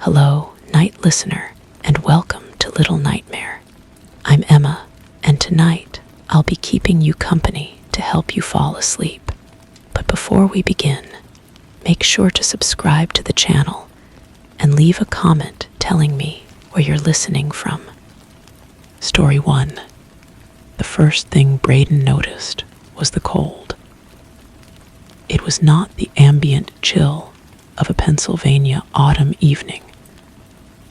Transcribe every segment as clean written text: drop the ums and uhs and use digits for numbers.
Hello, night listener, and welcome to Little Nightmare. I'm Emma, and tonight I'll be keeping you company to help you fall asleep. But before we begin, make sure to subscribe to the channel and leave a comment telling me where you're listening from. Story 1. The first thing Braden noticed was the cold. It was not the ambient chill of a Pennsylvania autumn evening,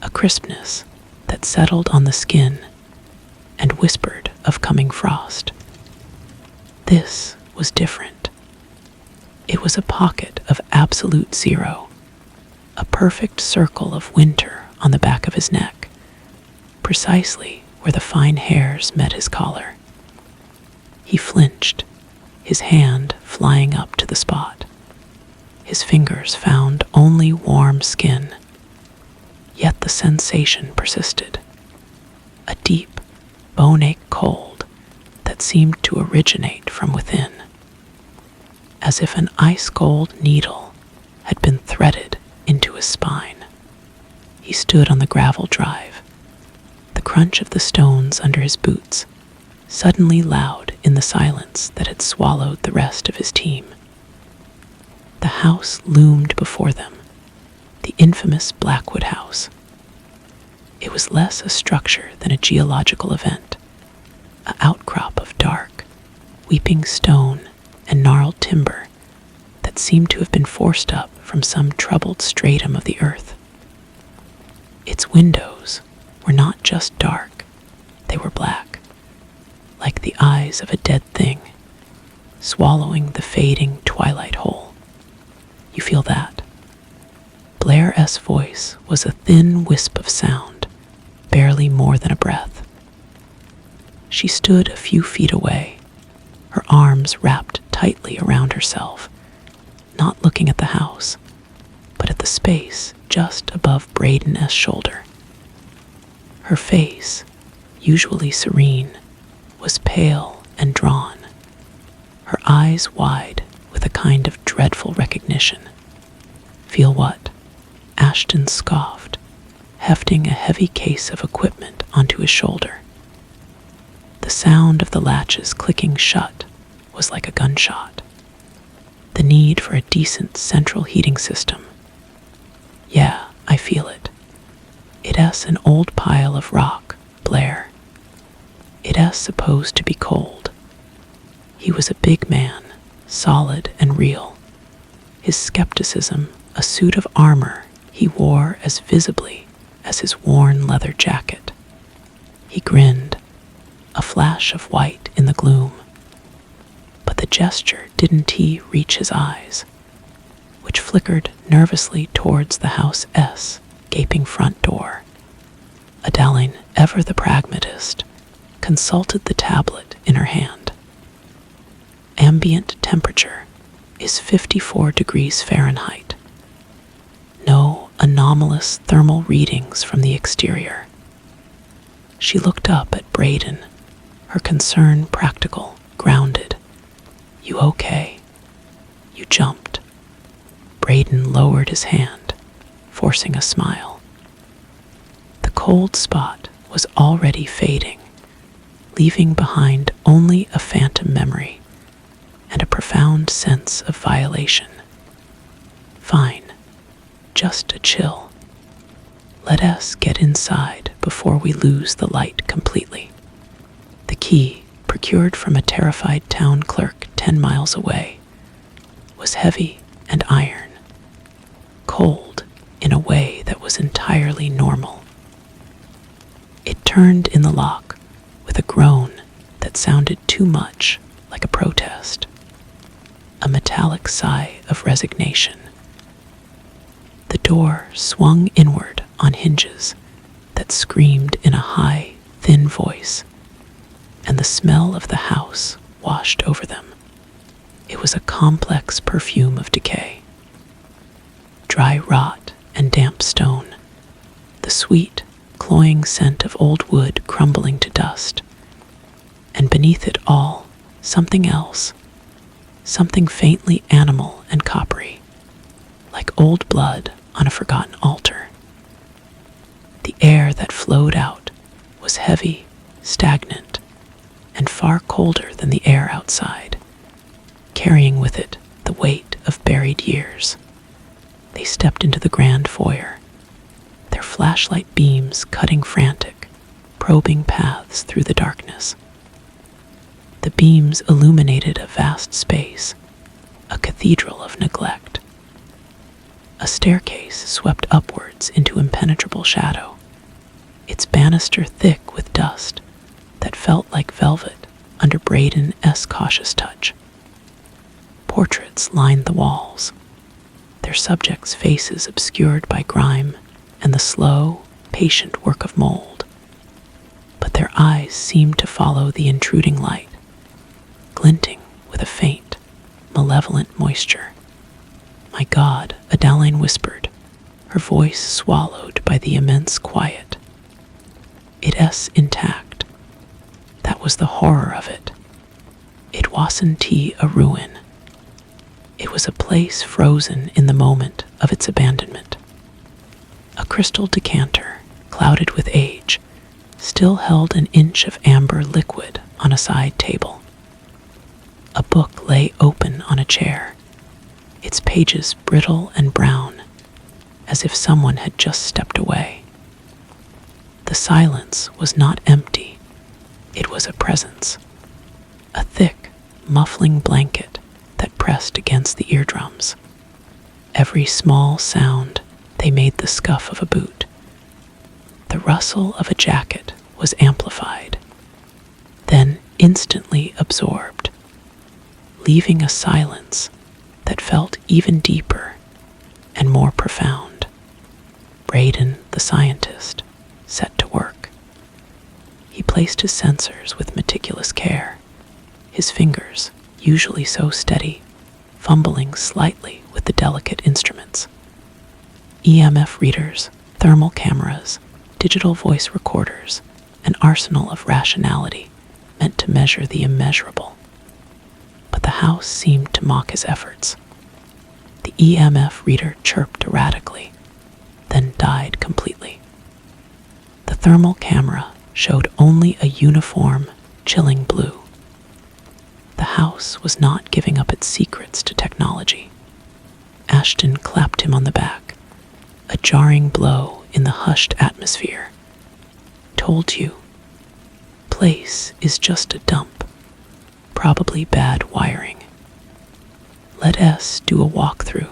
a crispness that settled on the skin and whispered of coming frost. This was different. It was a pocket of absolute zero, a perfect circle of winter on the back of his neck, precisely where the fine hairs met his collar. He flinched, his hand flying up to the spot. His fingers found only warm skin, yet the sensation persisted. A deep, bone-ache cold that seemed to originate from within, as if an ice-cold needle had been threaded into his spine. He stood on the gravel drive, the crunch of the stones under his boots suddenly loud in the silence that had swallowed the rest of his team. The house loomed before them, the infamous Blackwood House. It was less a structure than a geological event, an outcrop of dark, weeping stone and gnarled timber that seemed to have been forced up from some troubled stratum of the earth. Its windows were not just dark, they were black, like the eyes of a dead thing, swallowing the fading twilight whole. You feel that? Blair's voice was a thin wisp of sound, barely more than a breath. She stood a few feet away, her arms wrapped tightly around herself, not looking at the house, but at the space just above Braden's shoulder. Her face, usually serene, was pale and drawn, her eyes wide with a kind of dreadful recognition. Feel what? Ashton scoffed, hefting a heavy case of equipment onto his shoulder. The sound of the latches clicking shut was like a gunshot. The need for a decent central heating system. Yeah, I feel it. It's an old pile of rock, Blair. It's supposed to be cold. He was a big man, solid and real. His skepticism a suit of armor he wore as visibly as his worn leather jacket. He grinned, a flash of white in the gloom. But the gesture didn't reach his eyes, which flickered nervously towards the house's gaping front door. Adeline, ever the pragmatist, consulted the tablet in her hand. Ambient temperature is 54 degrees Fahrenheit. No anomalous thermal readings from the exterior. She looked up at Braden, her concern practical, grounded. You okay? You jumped. Braden lowered his hand, forcing a smile. The cold spot was already fading, leaving behind only a phantom memory and a profound sense of violation. Fine, just a chill. Let us get inside before we lose the light completely. The key, procured from a terrified town clerk 10 miles away, was heavy and iron, cold in a way that was entirely normal. It turned in the lock with a groan that sounded too much like a protest, a metallic sigh of resignation. The door swung inward on hinges that screamed in a high, thin voice, and the smell of the house washed over them. It was a complex perfume of decay. Dry rot and damp stone, the sweet, cloying scent of old wood crumbling to dust, and beneath it all, something else, something faintly animal and coppery, like old blood on a forgotten altar. flowed out was heavy, stagnant, and far colder than the air outside, carrying with it the weight of buried years. They stepped into the grand foyer, their flashlight beams cutting frantic, probing paths through the darkness. The beams illuminated a vast space, a cathedral of neglect. A staircase swept upwards into impenetrable shadow, its banister thick with dust that felt like velvet under Braden's cautious touch. Portraits lined the walls, their subjects' faces obscured by grime and the slow, patient work of mold. But their eyes seemed to follow the intruding light, glinting with a faint, malevolent moisture. "My God," Adaline whispered, her voice swallowed by the immense quiet. "It's intact. That was the horror of it. It wasn't a ruin. It was a place frozen in the moment of its abandonment." A crystal decanter, clouded with age, still held an inch of amber liquid on a side table. A book lay open on a chair, its pages brittle and brown, as if someone had just stepped away. The silence was not empty. It was a presence, a thick, muffling blanket that pressed against the eardrums. Every small sound, they made the scuff of a boot. The rustle of a jacket was amplified, then instantly absorbed, leaving a silence that felt even deeper and more profound. Braden, the scientist, set to work. He placed his sensors with meticulous care, his fingers, usually so steady, fumbling slightly with the delicate instruments. EMF readers, thermal cameras, digital voice recorders, an arsenal of rationality meant to measure the immeasurable. But the house seemed to mock his efforts. The EMF reader chirped erratically, then died completely. The thermal camera showed only a uniform, chilling blue. The house was not giving up its secrets to technology. Ashton clapped him on the back, a jarring blow in the hushed atmosphere. "Told you. Place is just a dump. Probably bad wiring. Let us do a walkthrough,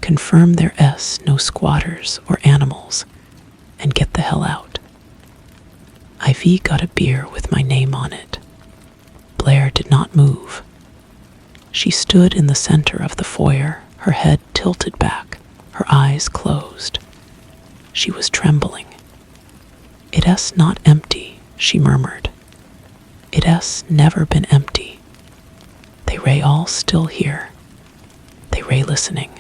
confirm there's no squatters or animals, and get the hell out." Ivy got a beer with my name on it. Blair did not move. She stood in the center of the foyer, her head tilted back, her eyes closed. She was trembling. "It's not empty," she murmured. "It's never been empty. They ray all still here. They ray listening."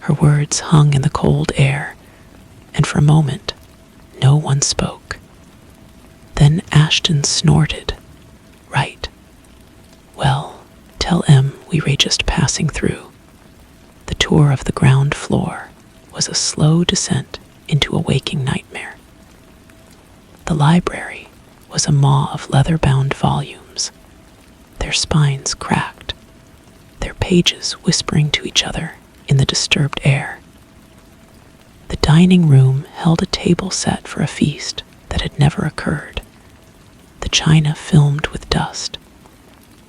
Her words hung in the cold air, and for a moment, no one spoke. Then Ashton snorted. "Right. Well, tell M we ray just passing through." The tour of the ground floor was a slow descent into a waking nightmare. The library was a maw of leather-bound volumes, their spines cracked, their pages whispering to each other in the disturbed air. The dining room held a table set for a feast that had never occurred, the china filmed with dust,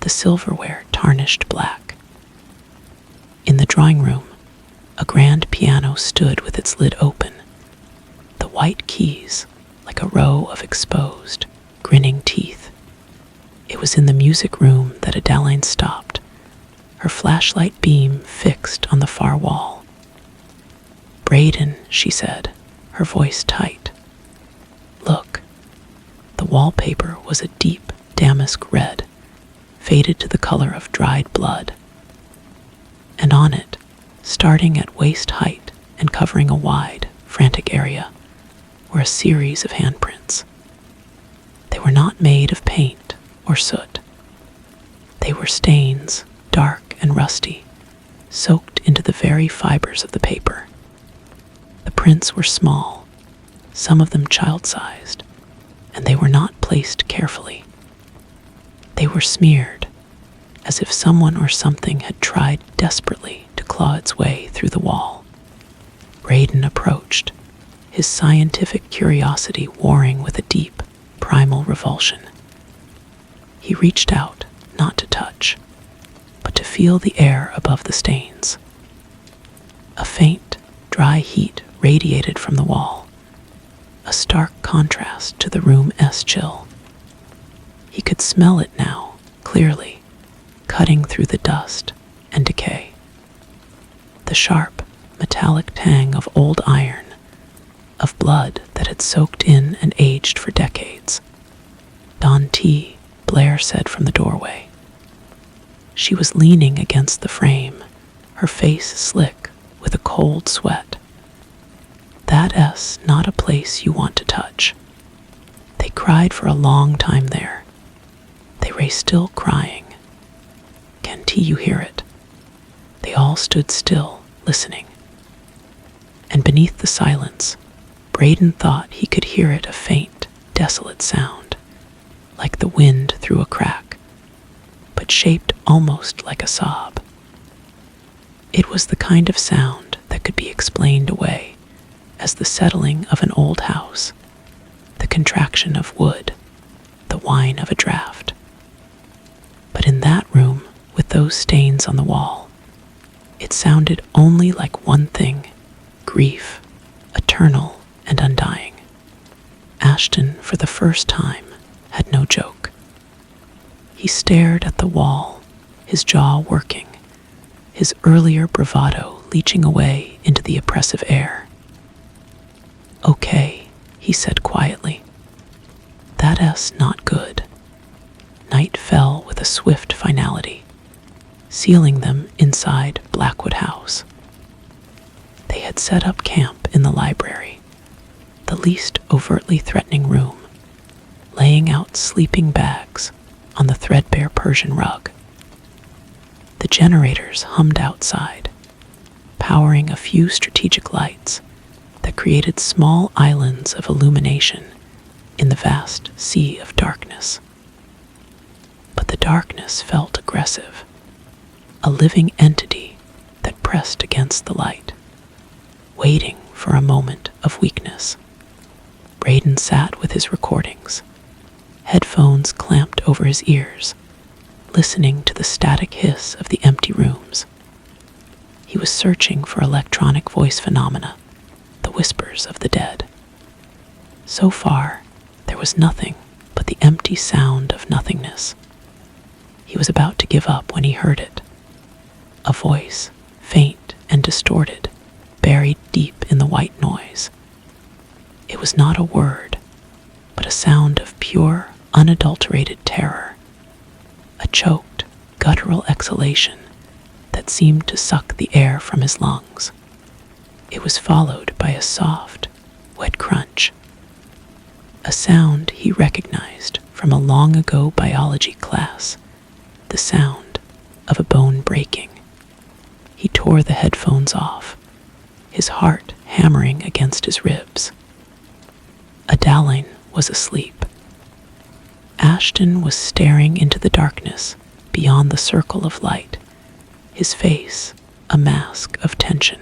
the silverware tarnished black. In the drawing room, a grand piano stood with its lid open, the white keys like a row of exposed, grinning teeth. It was in the music room that Adaline stopped, her flashlight beam fixed on the far wall. "Braden," she said, her voice tight. "Look." The wallpaper was a deep damask red, faded to the color of dried blood. And on it, starting at waist height and covering a wide, frantic area, were a series of handprints. They were not made of paint or soot. They were stains, dark and rusty, soaked into the very fibers of the paper. The prints were small, some of them child-sized, and they were not placed carefully. They were smeared, as if someone or something had tried desperately to claw its way through the wall. Braden approached, his scientific curiosity warring with a deep, primal revulsion. He reached out, not to touch, but to feel the air above the stains. A faint, dry heat radiated from the wall, a stark contrast to the room's chill. He could smell it now, clearly, cutting through the dust and decay. The sharp, metallic tang of old iron, of blood that had soaked in and aged for decades. "Don T," Blair said from the doorway. She was leaning against the frame, her face slick with a cold sweat. "That's not a place you want to touch." They cried for a long time there. They lay still crying. "Can you hear it?" They all stood still, listening. And beneath the silence, Braden thought he could hear it, a faint, desolate sound, like the wind through a crack, but shaped almost like a sob. It was the kind of sound that could be explained away as the settling of an old house, the contraction of wood, the whine of a draft. But in that room, with those stains on the wall, it sounded only like one thing: grief, eternal and undying. Ashton, for the first time, had no joke. He stared at the wall, his jaw working, his earlier bravado leaching away into the oppressive air. "Okay," he said quietly. "That's not good." Night fell with a swift finality, sealing them inside Blackwood House. They had set up camp in the library, the least overtly threatening room, laying out sleeping bags on the threadbare Persian rug. The generators hummed outside, powering a few strategic lights that created small islands of illumination in the vast sea of darkness. But the darkness felt aggressive, a living entity that pressed against the light, waiting for a moment of weakness. Braden sat with his recordings, headphones clamped over his ears, listening to the static hiss of the empty rooms. He was searching for electronic voice phenomena, the whispers of the dead. So far, there was nothing but the empty sound of nothingness. He was about to give up when he heard it. A voice, faint and distorted, buried deep in the white noise. It was not a word, but a sound of pure, unadulterated terror. A choked, guttural exhalation that seemed to suck the air from his lungs. It was followed by a soft, wet crunch. A sound he recognized from a long-ago biology class, the sound of a bone breaking. He tore the headphones off, his heart hammering against his ribs. Adaline was asleep. Ashton was staring into the darkness beyond the circle of light, his face a mask of tension.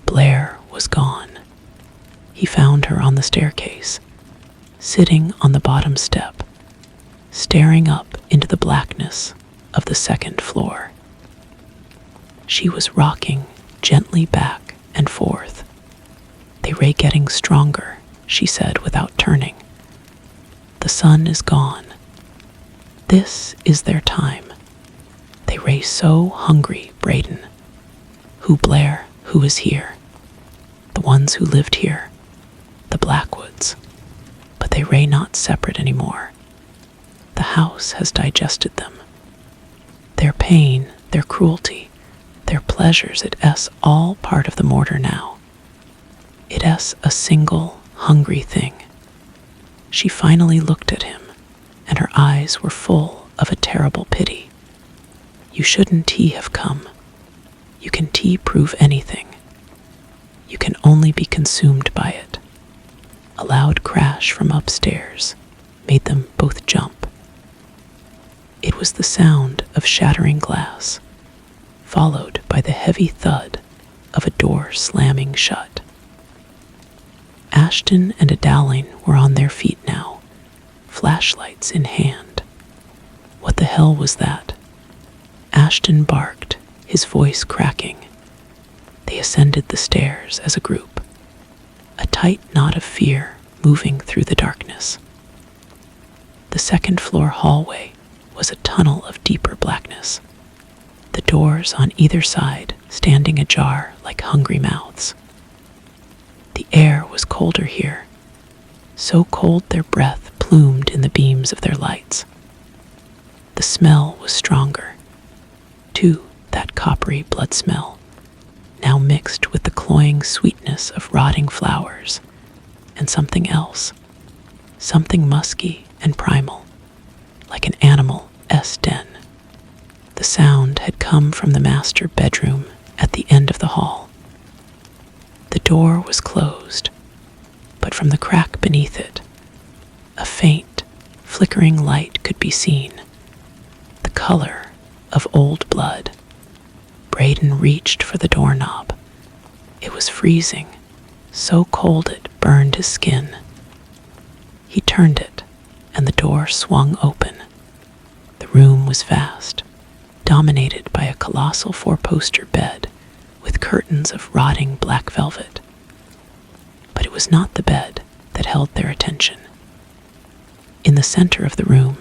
Blair was gone. He found her on the staircase, sitting on the bottom step, staring up into the blackness of the second floor. She was rocking gently back and forth. "They ray getting stronger," she said without turning. "The sun is gone. This is their time. They ray so hungry, Braden. Who Blair, who is here? The ones who lived here, the Blackwoods. But they ray not separate anymore. The house has digested them. Their pain, their cruelty, their pleasures, it's all part of the mortar now. It's a single, hungry thing." She finally looked at him, and her eyes were full of a terrible pity. "You shouldn't have come. You can prove anything. You can only be consumed by it." A loud crash from upstairs made them both jump. It was the sound of shattering glass, followed by the heavy thud of a door slamming shut. Ashton and Adaline were on their feet now, flashlights in hand. What the hell was that? Ashton barked, his voice cracking. They ascended the stairs as a group, a tight knot of fear moving through the darkness. The second-floor hallway was a tunnel of deeper blackness, the doors on either side standing ajar like hungry mouths. The air was colder here, so cold their breath plumed in the beams of their lights. The smell was stronger, too, that coppery blood smell, now mixed with the cloying sweetness of rotting flowers, and something else, something musky and primal, like an animal's den. The sound had come from the master bedroom at the end of the hall. The door was closed, but from the crack beneath it, a faint, flickering light could be seen, the color of old blood. Braden reached for the doorknob. It was freezing, so cold it burned his skin. He turned it, and the door swung open. The room was vast, dominated by a colossal four-poster bed with curtains of rotting black velvet. But it was not the bed that held their attention. In the center of the room,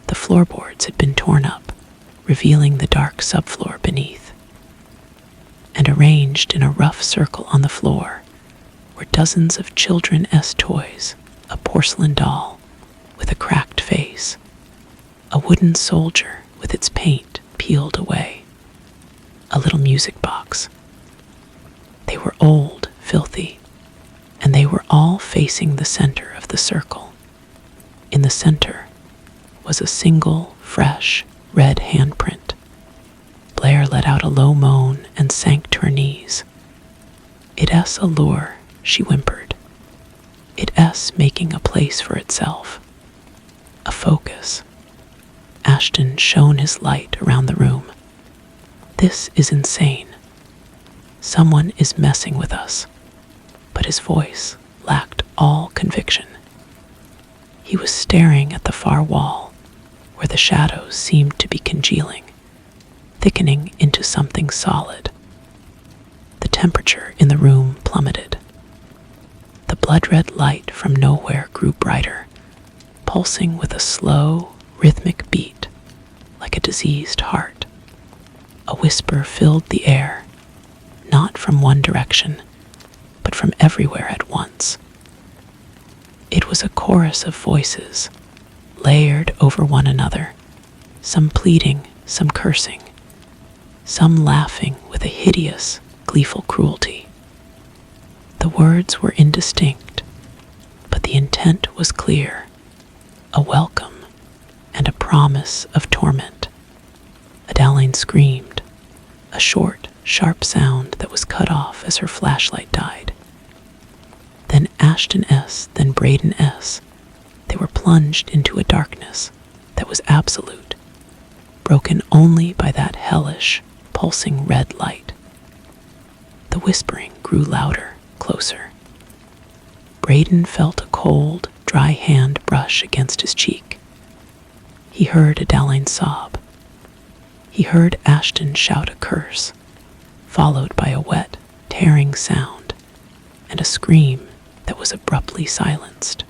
the floorboards had been torn up, revealing the dark subfloor beneath. And arranged in a rough circle on the floor were dozens of children's toys, a porcelain doll with a cracked face, a wooden soldier with its paint peeled away, a little music box. They were old, filthy, and they were all facing the center of the circle. In the center was a single, fresh, red handprint. Blair let out a low moan and sank to her knees. "It's a lure," she whimpered. "It's making a place for itself. A focus." Ashton shone his light around the room. "This is insane. Someone is messing with us." But his voice lacked all conviction. He was staring at the far wall, where the shadows seemed to be congealing, thickening into something solid. The temperature in the room plummeted. The blood-red light from nowhere grew brighter, pulsing with a slow, rhythmic beat, like a diseased heart. A whisper filled the air, not from one direction, but from everywhere at once. It was a chorus of voices, layered over one another, some pleading, some cursing, some laughing with a hideous, gleeful cruelty. The words were indistinct, but the intent was clear, a welcome and a promise of torment. Adaline screamed, a short, sharp sound that was cut off as her flashlight died. Then Ashton S., then Braden S. They were plunged into a darkness that was absolute, broken only by that hellish, pulsing red light. The whispering grew louder, closer. Braden felt a cold, dry hand brush against his cheek. He heard Adaline sob. He heard Ashton shout a curse, followed by a wet, tearing sound, and a scream that was abruptly silenced.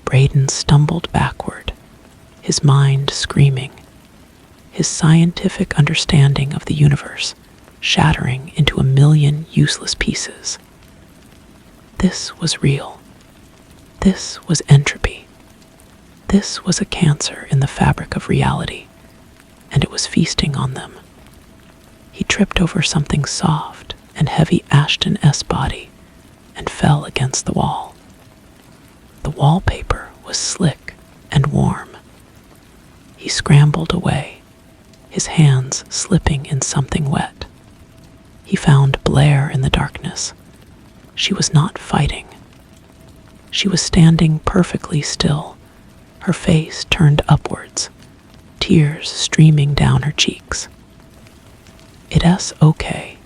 Braden stumbled backward, his mind screaming, his scientific understanding of the universe shattering into a million useless pieces. This was real. This was entropy. This was a cancer in the fabric of reality, and it was feasting on them. He tripped over something soft and heavy Ashton S. body and fell against the wall. The wallpaper was slick and warm. He scrambled away, his hands slipping in something wet. He found Blair in the darkness. She was not fighting. She was standing perfectly still, her face turned upwards, tears streaming down her cheeks. "It's okay,"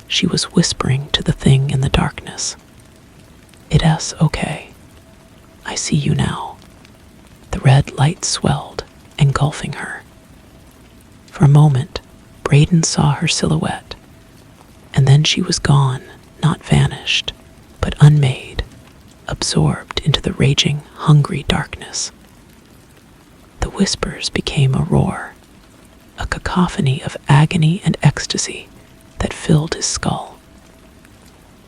she was whispering to the thing in the darkness. "It's okay. I see you now." The red light swelled, engulfing her. For a moment, Braden saw her silhouette, and then she was gone, not vanished, but unmade, absorbed into the raging, hungry darkness. The whispers became a roar, a cacophony of agony and ecstasy that filled his skull.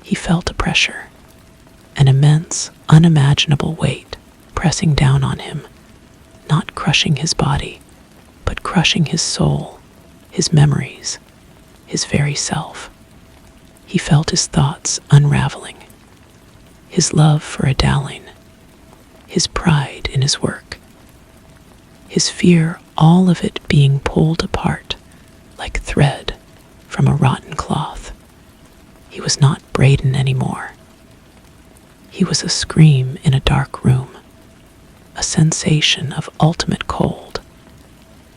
He felt a pressure, an immense, unimaginable weight pressing down on him, not crushing his body, but crushing his soul, his memories, his very self. He felt his thoughts unraveling, his love for Adaline, his pride in his work, his fear, all of it being pulled apart like thread from a rotten cloth. He was not Braden anymore. He was a scream in a dark room, a sensation of ultimate cold,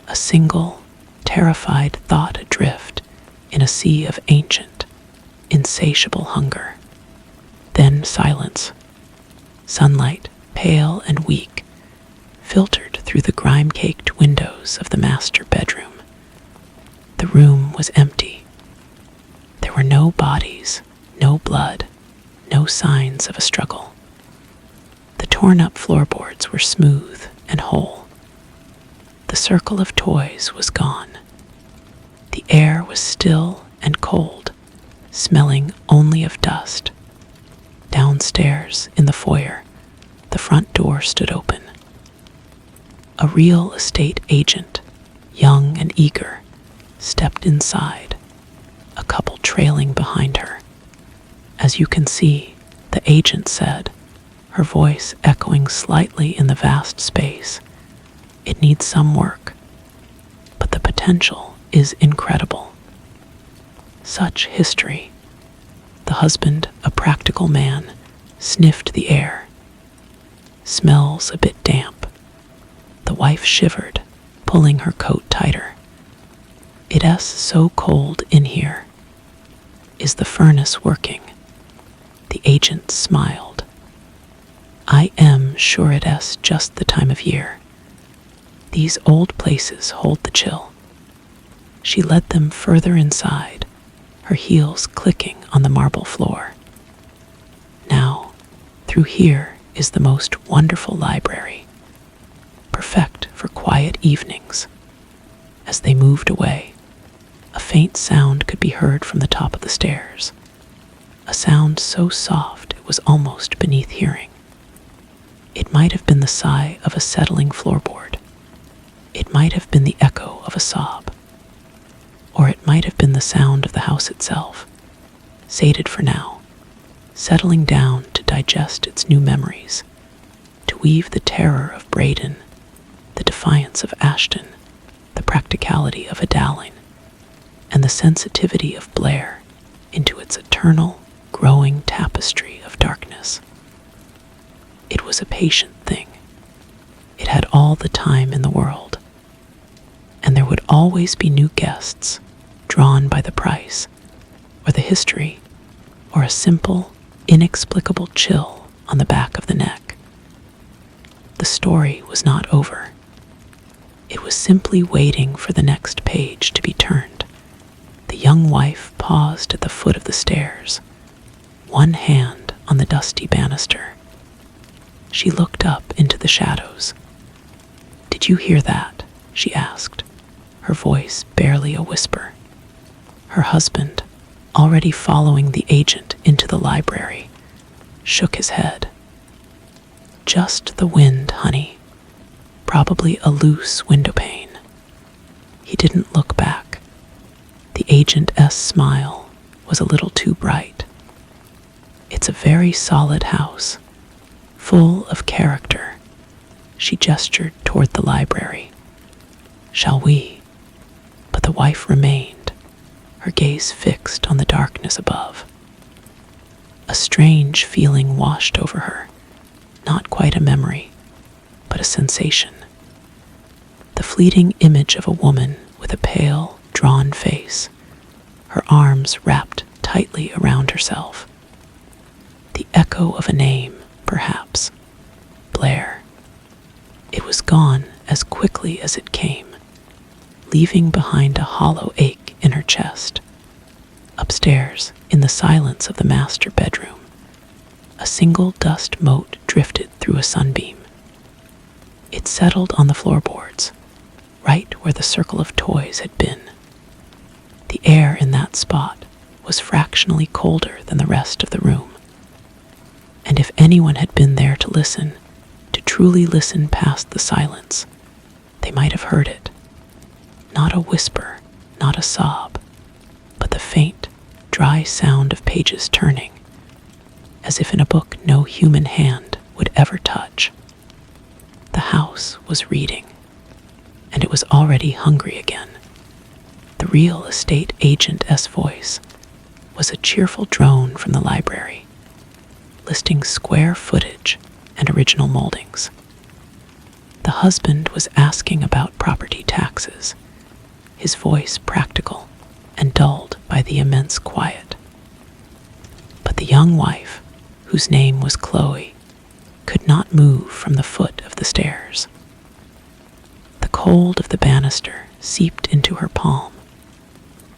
a single, terrified thought adrift in a sea of ancient, insatiable hunger. Then silence. Sunlight, pale and weak, filtered through the grime-caked windows of the master bedroom. The room was empty. There were no bodies, no blood, no signs of a struggle. The torn-up floorboards were smooth and whole. The circle of toys was gone. The air was still and cold, smelling only of dust. Downstairs, in the foyer, the front door stood open. A real estate agent, young and eager, stepped inside, a couple trailing behind her. "As you can see," the agent said, her voice echoing slightly in the vast space, "it needs some work, but the potential is incredible." Such history. The husband, a practical man, sniffed the air. "Smells a bit damp." The wife shivered, pulling her coat tighter. "It's so cold in here." "Is the furnace working?" The agent smiled. "I am sure it's just the time of year. These old places hold the chill." She led them further inside, her heels clicking on the marble floor. "Now, through here is the most wonderful library, perfect for quiet evenings." As they moved away, a faint sound could be heard from the top of the stairs, a sound so soft it was almost beneath hearing. It might have been the sigh of a settling floorboard. It might have been the echo of a sob. Or it might have been the sound of the house itself, sated for now, settling down to digest its new memories, to weave the terror of Braden, the defiance of Ashton, the practicality of Adaline, and the sensitivity of Blair into its eternal, growing tapestry of darkness. It was a patient thing. It had all the time in the world. And there would always be new guests, drawn by the price, or the history, or a simple, inexplicable chill on the back of the neck. The story was not over. It was simply waiting for the next page to be turned. The young wife paused at the foot of the stairs, one hand on the dusty banister. She looked up into the shadows. "Did you hear that?" she asked, her voice barely a whisper. Her husband, already following the agent into the library, shook his head. "Just the wind, honey. Probably a loose window pane." He didn't look back. The agent's smile was a little too bright. "It's a very solid house, full of character." She gestured toward the library. "Shall we?" But the wife remained, her gaze fixed on the darkness above. A strange feeling washed over her, not quite a memory, but a sensation. The fleeting image of a woman with a pale, drawn face, her arms wrapped tightly around herself. The echo of a name, perhaps. Blair. It was gone as quickly as it came, leaving behind a hollow ache in her chest. Upstairs, in the silence of the master bedroom, a single dust mote drifted through a sunbeam. It settled on the floorboards, right where the circle of toys had been. The air in that spot was fractionally colder than the rest of the room. And if anyone had been there to listen, to truly listen past the silence, they might have heard it. Not a whisper, not a sob, but the faint, dry sound of pages turning, as if in a book no human hand would ever touch. The house was reading, and it was already hungry again. The real estate agent's voice was a cheerful drone from the library, listing square footage and original moldings. The husband was asking about property taxes, his voice practical and dulled by the immense quiet. But the young wife, whose name was Chloe, could not move from the foot of the stairs. The cold of the banister seeped into her palm,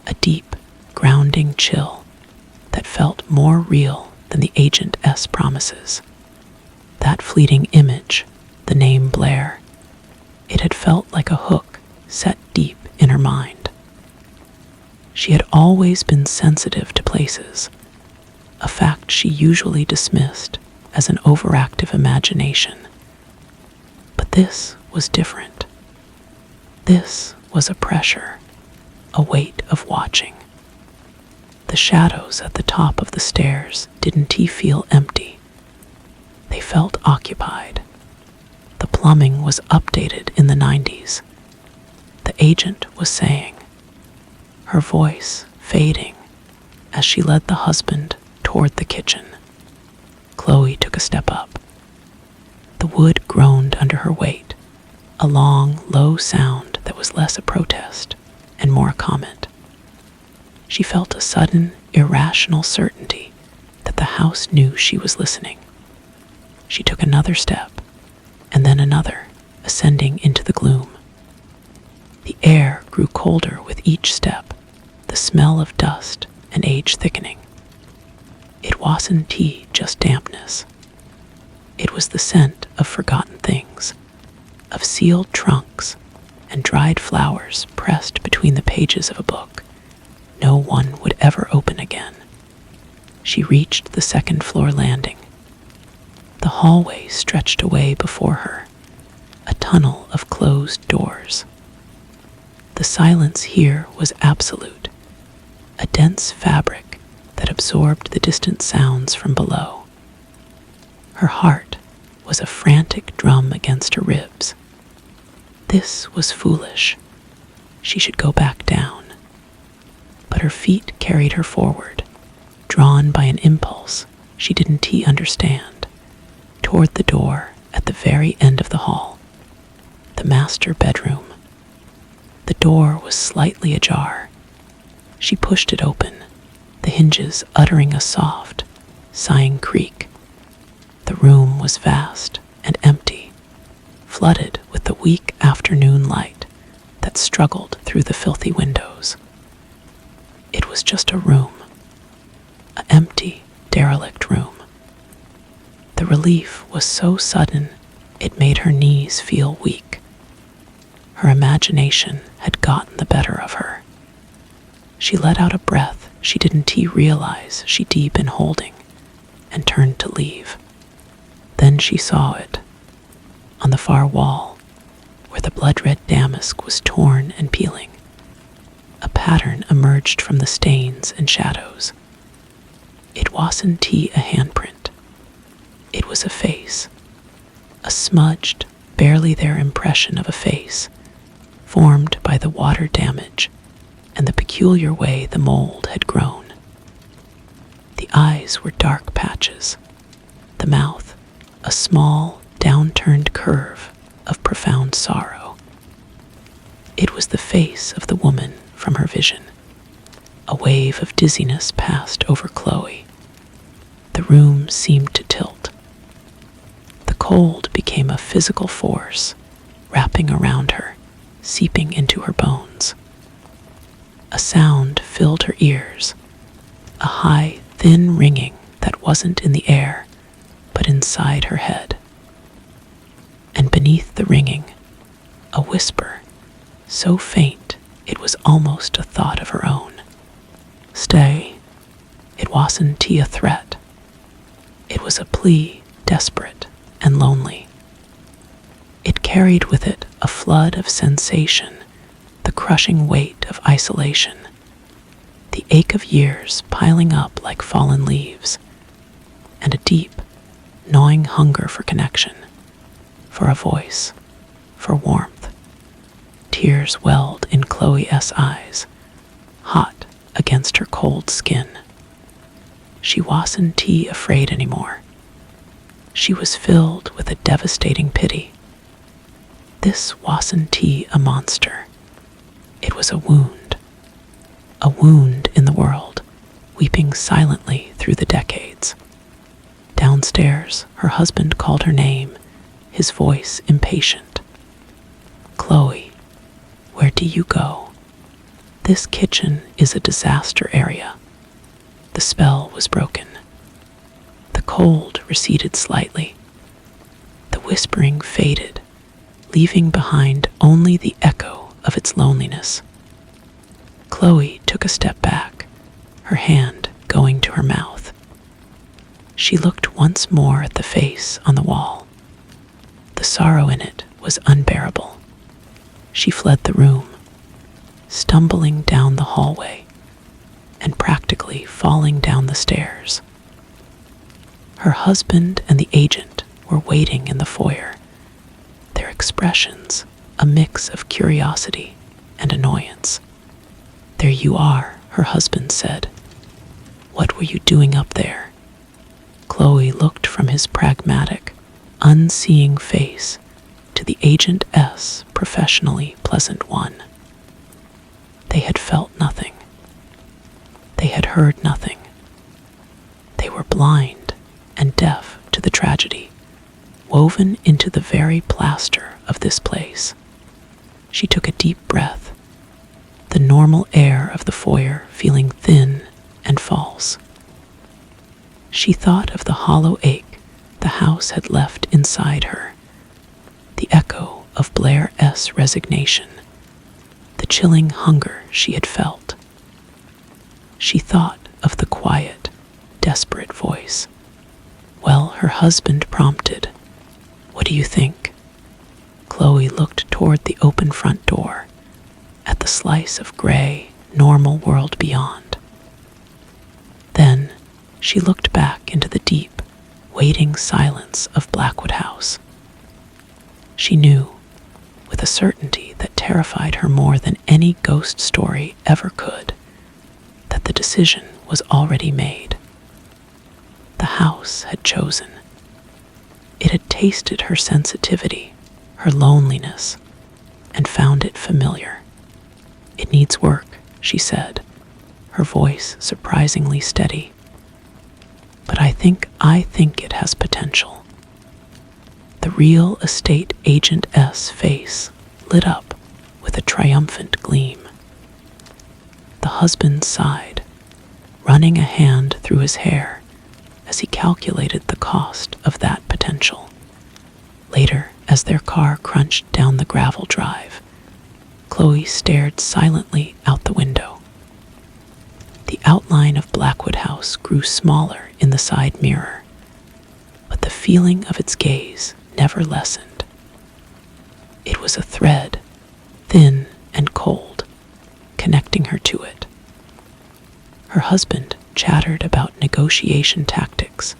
a deep, grounding chill that felt more real than the agent's promises. That fleeting image, the name Blair, it had felt like a hook set deep in her mind. She had always been sensitive to places, a fact she usually dismissed as an overactive imagination. But this was different. This was a pressure, a weight of watching. The shadows at the top of the stairs didn't feel empty. They felt occupied. The plumbing was updated in the 90s. The agent was saying, her voice fading as she led the husband toward the kitchen. Chloe took a step up. The wood groaned under her weight, a long, low sound that was less a protest and more a comment. She felt a sudden, irrational certainty that the house knew she was listening. She took another step, and then another, ascending into the gloom. The air grew colder with each step, the smell of dust and age thickening. It wasn't just dampness. It was the scent of forgotten things, of sealed trunks and dried flowers pressed between the pages of a book no one would ever open again. She reached the second-floor landing. The hallway stretched away before her, a tunnel of closed doors. The silence here was absolute, a dense fabric that absorbed the distant sounds from below. Her heart was a frantic drum against her ribs. This was foolish. She should go back down. But her feet carried her forward, drawn by an impulse she didn't understand, toward the door at the very end of the hall, the master bedroom. The door was slightly ajar. She pushed it open, the hinges uttering a soft, sighing creak. The room was vast and empty, flooded with the weak afternoon light that struggled through the filthy windows. It was just a room, an empty, derelict room. The relief was so sudden it made her knees feel weak. Her imagination had gotten the better of her. She let out a breath she didn't realize she'd been holding and turned to leave. Then she saw it, on the far wall, where the blood-red damask was torn and peeling. A pattern emerged from the stains and shadows. It wasn't a handprint. It was a face, a smudged, barely there impression of a face, formed by the water damage and the peculiar way the mold had grown. The eyes were dark patches, the mouth a a small, downturned curve of profound sorrow. It was the face of the woman from her vision. A wave of dizziness passed over Chloe. The room seemed to tilt. The cold became a physical force, wrapping around her, seeping into her bones. A sound filled her ears, a high, thin ringing that wasn't in the air, but inside her head. And beneath the ringing, a whisper, so faint it was almost a thought of her own. Stay. It wasn't a threat. It was a plea, desperate and lonely. It carried with it a flood of sensation, the crushing weight of isolation, the ache of years piling up like fallen leaves, and a deep, gnawing hunger for connection, for a voice, for warmth. Tears welled in Chloe's eyes, hot against her cold skin. She wasn't afraid anymore. She was filled with a devastating pity. This wasn't a monster. It was a wound in the world, weeping silently through the decades. Downstairs, her husband called her name, his voice impatient. Chloe, where do you go? This kitchen is a disaster area. The spell was broken. The cold receded slightly. The whispering faded, leaving behind only the echo of its loneliness. Chloe took a step back, her hand going to her mouth. She looked once more at the face on the wall. The sorrow in it was unbearable. She fled the room, stumbling down the hallway and practically falling down the stairs. Her husband and the agent were waiting in the foyer, their expressions a mix of curiosity and annoyance. "There you are," her husband said. "What were you doing up there?" Chloe looked from his pragmatic, unseeing face to the agent's professionally pleasant one. They had felt nothing. They had heard nothing. They were blind and deaf to the tragedy, woven into the very plaster of this place. She took a deep breath, the normal air of the foyer feeling thin and false. She thought of the hollow ache the house had left inside her, the echo of Blair's resignation, the chilling hunger she had felt. She thought of the quiet, desperate voice. Well, her husband prompted, "What do you think?" Chloe looked toward the open front door, at the slice of gray, normal world beyond. Then she looked back into the deep, waiting silence of Blackwood House. She knew, with a certainty that terrified her more than any ghost story ever could, that the decision was already made. The house had chosen. It had tasted her sensitivity, her loneliness, and found it familiar. "It needs work," she said, her voice surprisingly steady. "But I think it has potential." The real estate agent's face lit up with a triumphant gleam. The husband sighed, running a hand through his hair as he calculated the cost of that potential. Later, as their car crunched down the gravel drive, Chloe stared silently out the window. The outline of Blackwood House grew smaller in the side mirror, but the feeling of its gaze never lessened. It was a thread, thin and cold, connecting her to it. Her husband chattered about negotiation tactics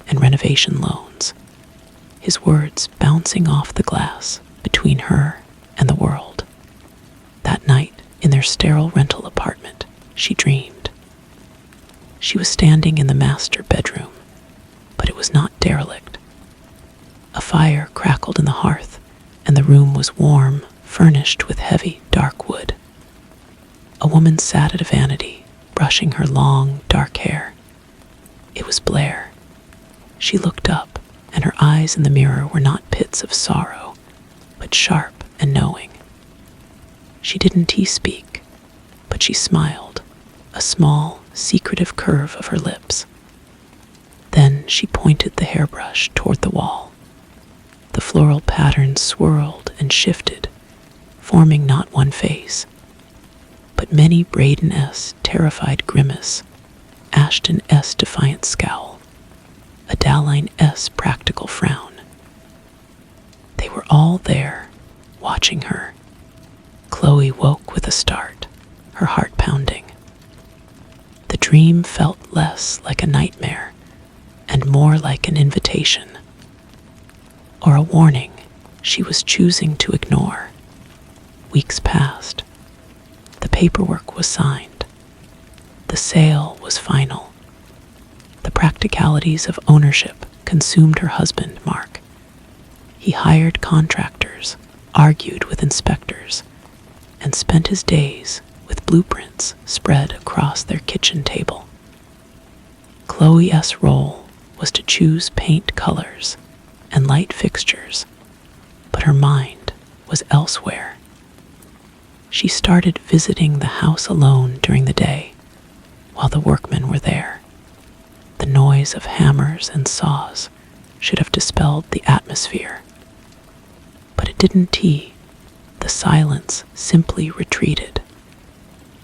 and renovation loans, his words bouncing off the glass between her and the world. That night, in their sterile rental apartment, she dreamed. She was standing in the master bedroom, but it was not derelict. fire crackled in the hearth, and the room was warm, furnished with heavy, dark wood. A woman sat at a vanity, brushing her long, dark hair. It was Blair. She looked up, and her eyes in the mirror were not pits of sorrow, but sharp and knowing. She didn't speak, but she smiled, a small, secretive curve of her lips. Then she pointed the hairbrush toward the wall. The floral patterns swirled and shifted, forming not one face, but many Braden S. terrified grimace, Ashton S. defiant scowl, a Dalline S. practical frown. They were all there, watching her. Chloe woke with a start, her heart pounding. The dream felt less like a nightmare and more like an invitation, or a warning she was choosing to ignore. Weeks passed. The paperwork was signed. The sale was final. The practicalities of ownership consumed her husband, Mark. He hired contractors, argued with inspectors, and spent his days with blueprints spread across their kitchen table. Chloe's role was to choose paint colors and light fixtures, but her mind was elsewhere. She started visiting the house alone during the day, while the workmen were there. The noise of hammers and saws should have dispelled the atmosphere. But it didn't. The silence simply retreated,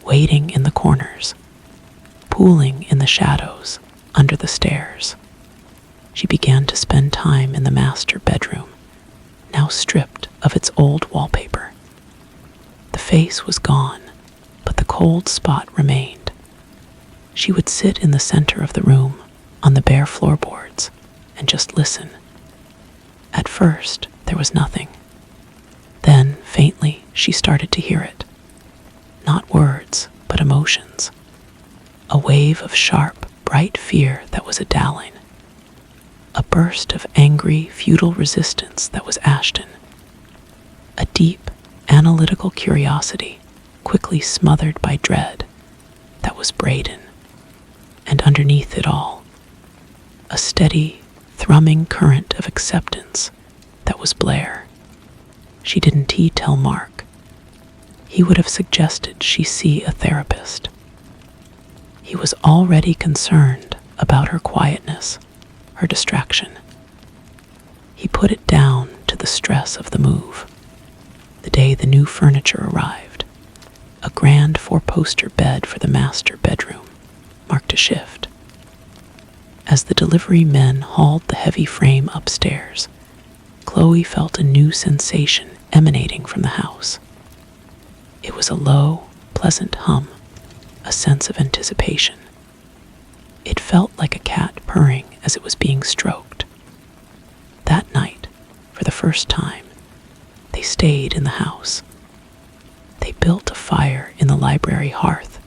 waiting in the corners, pooling in the shadows under the stairs. She began to spend time in the master bedroom, now stripped of its old wallpaper. The face was gone, but the cold spot remained. She would sit in the center of the room, on the bare floorboards, and just listen. At first, there was nothing. Then, faintly, she started to hear it. Not words, but emotions. A wave of sharp, bright fear that was a Dalline. A burst of angry, futile resistance that was Ashton. A deep, analytical curiosity, quickly smothered by dread, that was Braden. And underneath it all, a steady, thrumming current of acceptance that was Blair. She didn't tell Mark. He would have suggested she see a therapist. He was already concerned about her quietness, her distraction. He put it down to the stress of the move. The day the new furniture arrived, a grand four-poster bed for the master bedroom marked a shift. As the delivery men hauled the heavy frame upstairs, Chloe felt a new sensation emanating from the house. It was a low, pleasant hum, a sense of anticipation. It felt like a cat purring as it was being stroked. That night, for the first time, they stayed in the house. They built a fire in the library hearth,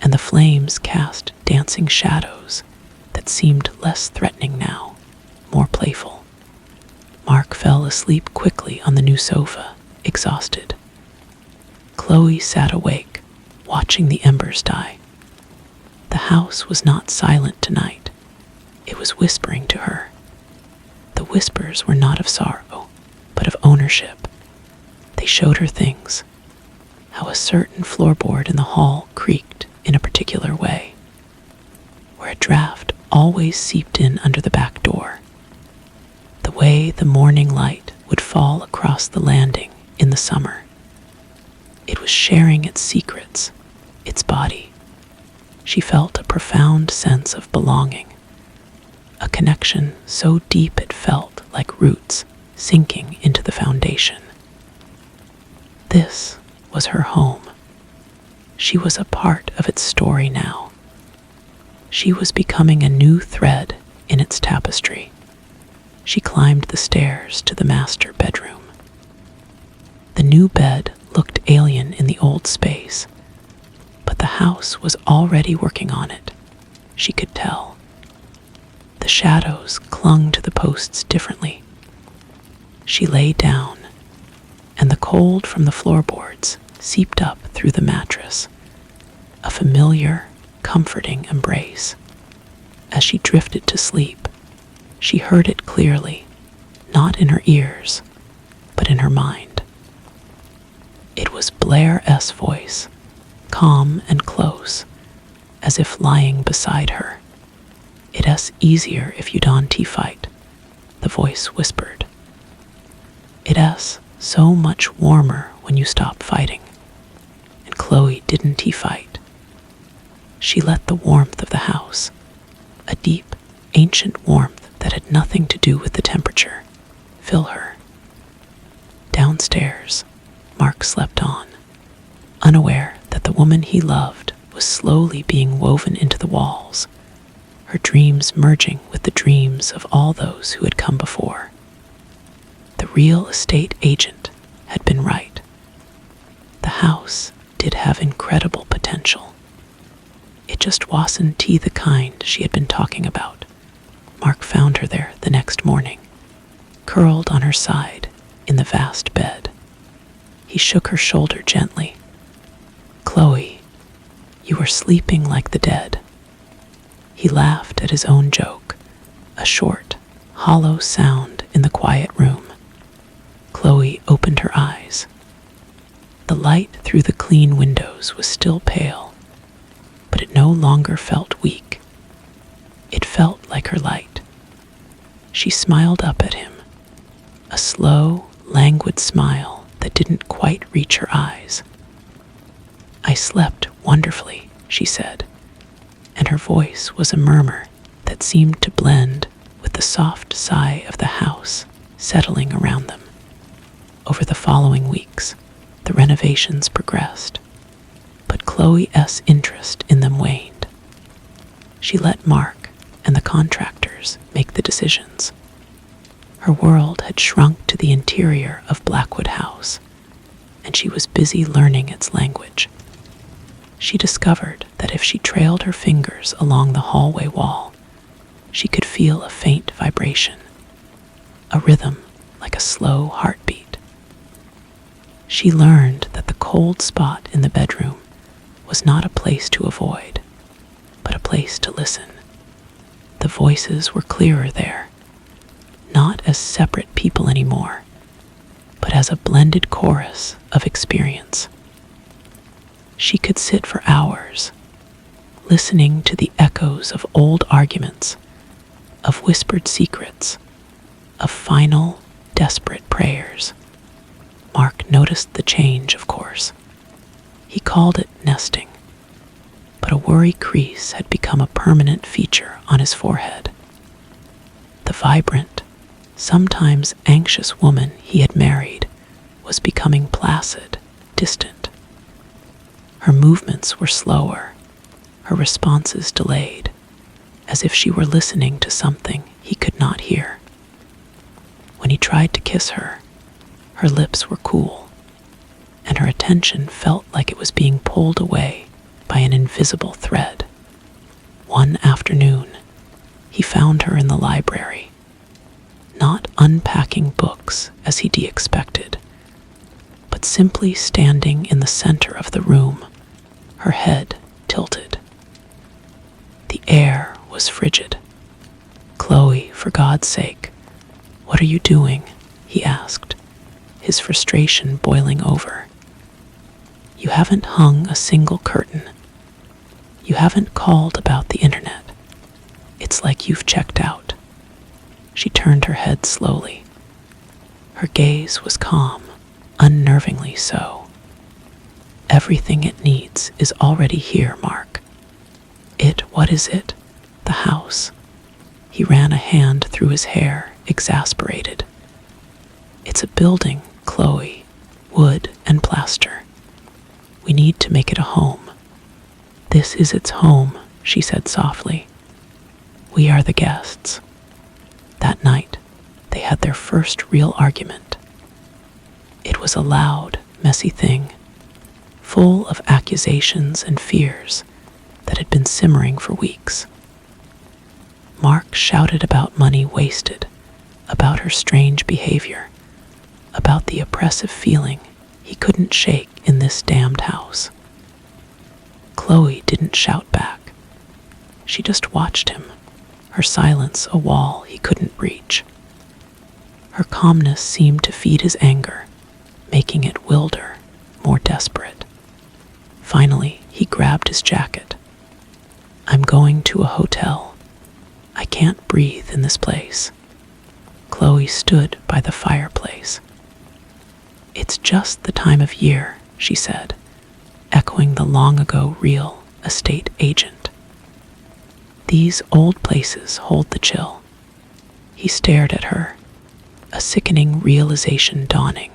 and the flames cast dancing shadows that seemed less threatening now, more playful. Mark fell asleep quickly on the new sofa, exhausted. Chloe sat awake, watching the embers die. The house was not silent tonight. It was whispering to her. The whispers were not of sorrow, but of ownership. They showed her things, how a certain floorboard in the hall creaked in a particular way, where a draft always seeped in under the back door, the way the morning light would fall across the landing in the summer. It was sharing its secrets, its body. She felt a profound sense of belonging, a connection so deep it felt like roots sinking into the foundation. This was her home. She was a part of its story now. She was becoming a new thread in its tapestry. She climbed the stairs to the master bedroom. The new bed looked alien in the old space, but the house was already working on it. She could tell. The shadows clung to the posts differently, She lay down, and the cold from the floorboards seeped up through the mattress, a familiar, comforting embrace. As she drifted to sleep, she heard it clearly, not in her ears, but in her mind. It was Blair's voice, calm and close, as if lying beside her. "It's easier if you don't fight," the voice whispered. "It's so much warmer when you stop fighting." And Chloe didn't fight. She let the warmth of the house, a deep, ancient warmth that had nothing to do with the temperature, fill her. Downstairs, Mark slept on, unaware that the woman he loved was slowly being woven into the walls, her dreams merging with the dreams of all those who had come before. The real estate agent had been right. The house did have incredible potential. It just wasn't the kind she had been talking about. Mark found her there the next morning, curled on her side in the vast bed. He shook her shoulder gently. "Chloe, you were sleeping like the dead." He laughed at his own joke, a short, hollow sound in the quiet room. Chloe opened her eyes. The light through the clean windows was still pale, but it no longer felt weak. It felt like her light. She smiled up at him, a slow, languid smile that didn't quite reach her eyes. "I slept wonderfully," she said, and her voice was a murmur that seemed to blend with the soft sigh of the house settling around them. Over the following weeks, the renovations progressed, but Chloe's interest in them waned. She let Mark and the contractors make the decisions. Her world had shrunk to the interior of Blackwood House, and she was busy learning its language. She discovered that if she trailed her fingers along the hallway wall, she could feel a faint vibration, a rhythm like a slow heartbeat. She learned that the cold spot in the bedroom was not a place to avoid, but a place to listen. The voices were clearer there, not as separate people anymore, but as a blended chorus of experience. She could sit for hours, listening to the echoes of old arguments, of whispered secrets, of final, desperate prayers. Mark noticed the change, of course. He called it nesting, but a worry crease had become a permanent feature on his forehead. The vibrant, sometimes anxious woman he had married was becoming placid, distant. Her movements were slower, her responses delayed, as if she were listening to something he could not hear. When he tried to kiss her, her lips were cool, and her attention felt like it was being pulled away by an invisible thread. One afternoon, he found her in the library, not unpacking books as he expected, but simply standing in the center of the room, her head tilted. The air was frigid. "Chloe, for God's sake, what are you doing?" he asked, his frustration boiling over. "You haven't hung a single curtain. You haven't called about the internet. It's like you've checked out." She turned her head slowly. Her gaze was calm, unnervingly so. "Everything it needs is already here, Mark." What is it? The house." He ran a hand through his hair, exasperated. "It's a building, Chloe, wood and plaster. We need to make it a home." "This is its home," she said softly. "We are the guests." That night, they had their first real argument. It was a loud, messy thing, full of accusations and fears that had been simmering for weeks. Mark shouted about money wasted, about her strange behavior, about the oppressive feeling he couldn't shake in this damned house. Chloe didn't shout back. She just watched him, her silence a wall he couldn't breach. Her calmness seemed to feed his anger, making it wilder, more desperate. Finally, he grabbed his jacket. "I'm going to a hotel. I can't breathe in this place." Chloe stood by the fireplace. "It's just the time of year," she said, echoing the long-ago real estate agent. "These old places hold the chill." He stared at her, a sickening realization dawning.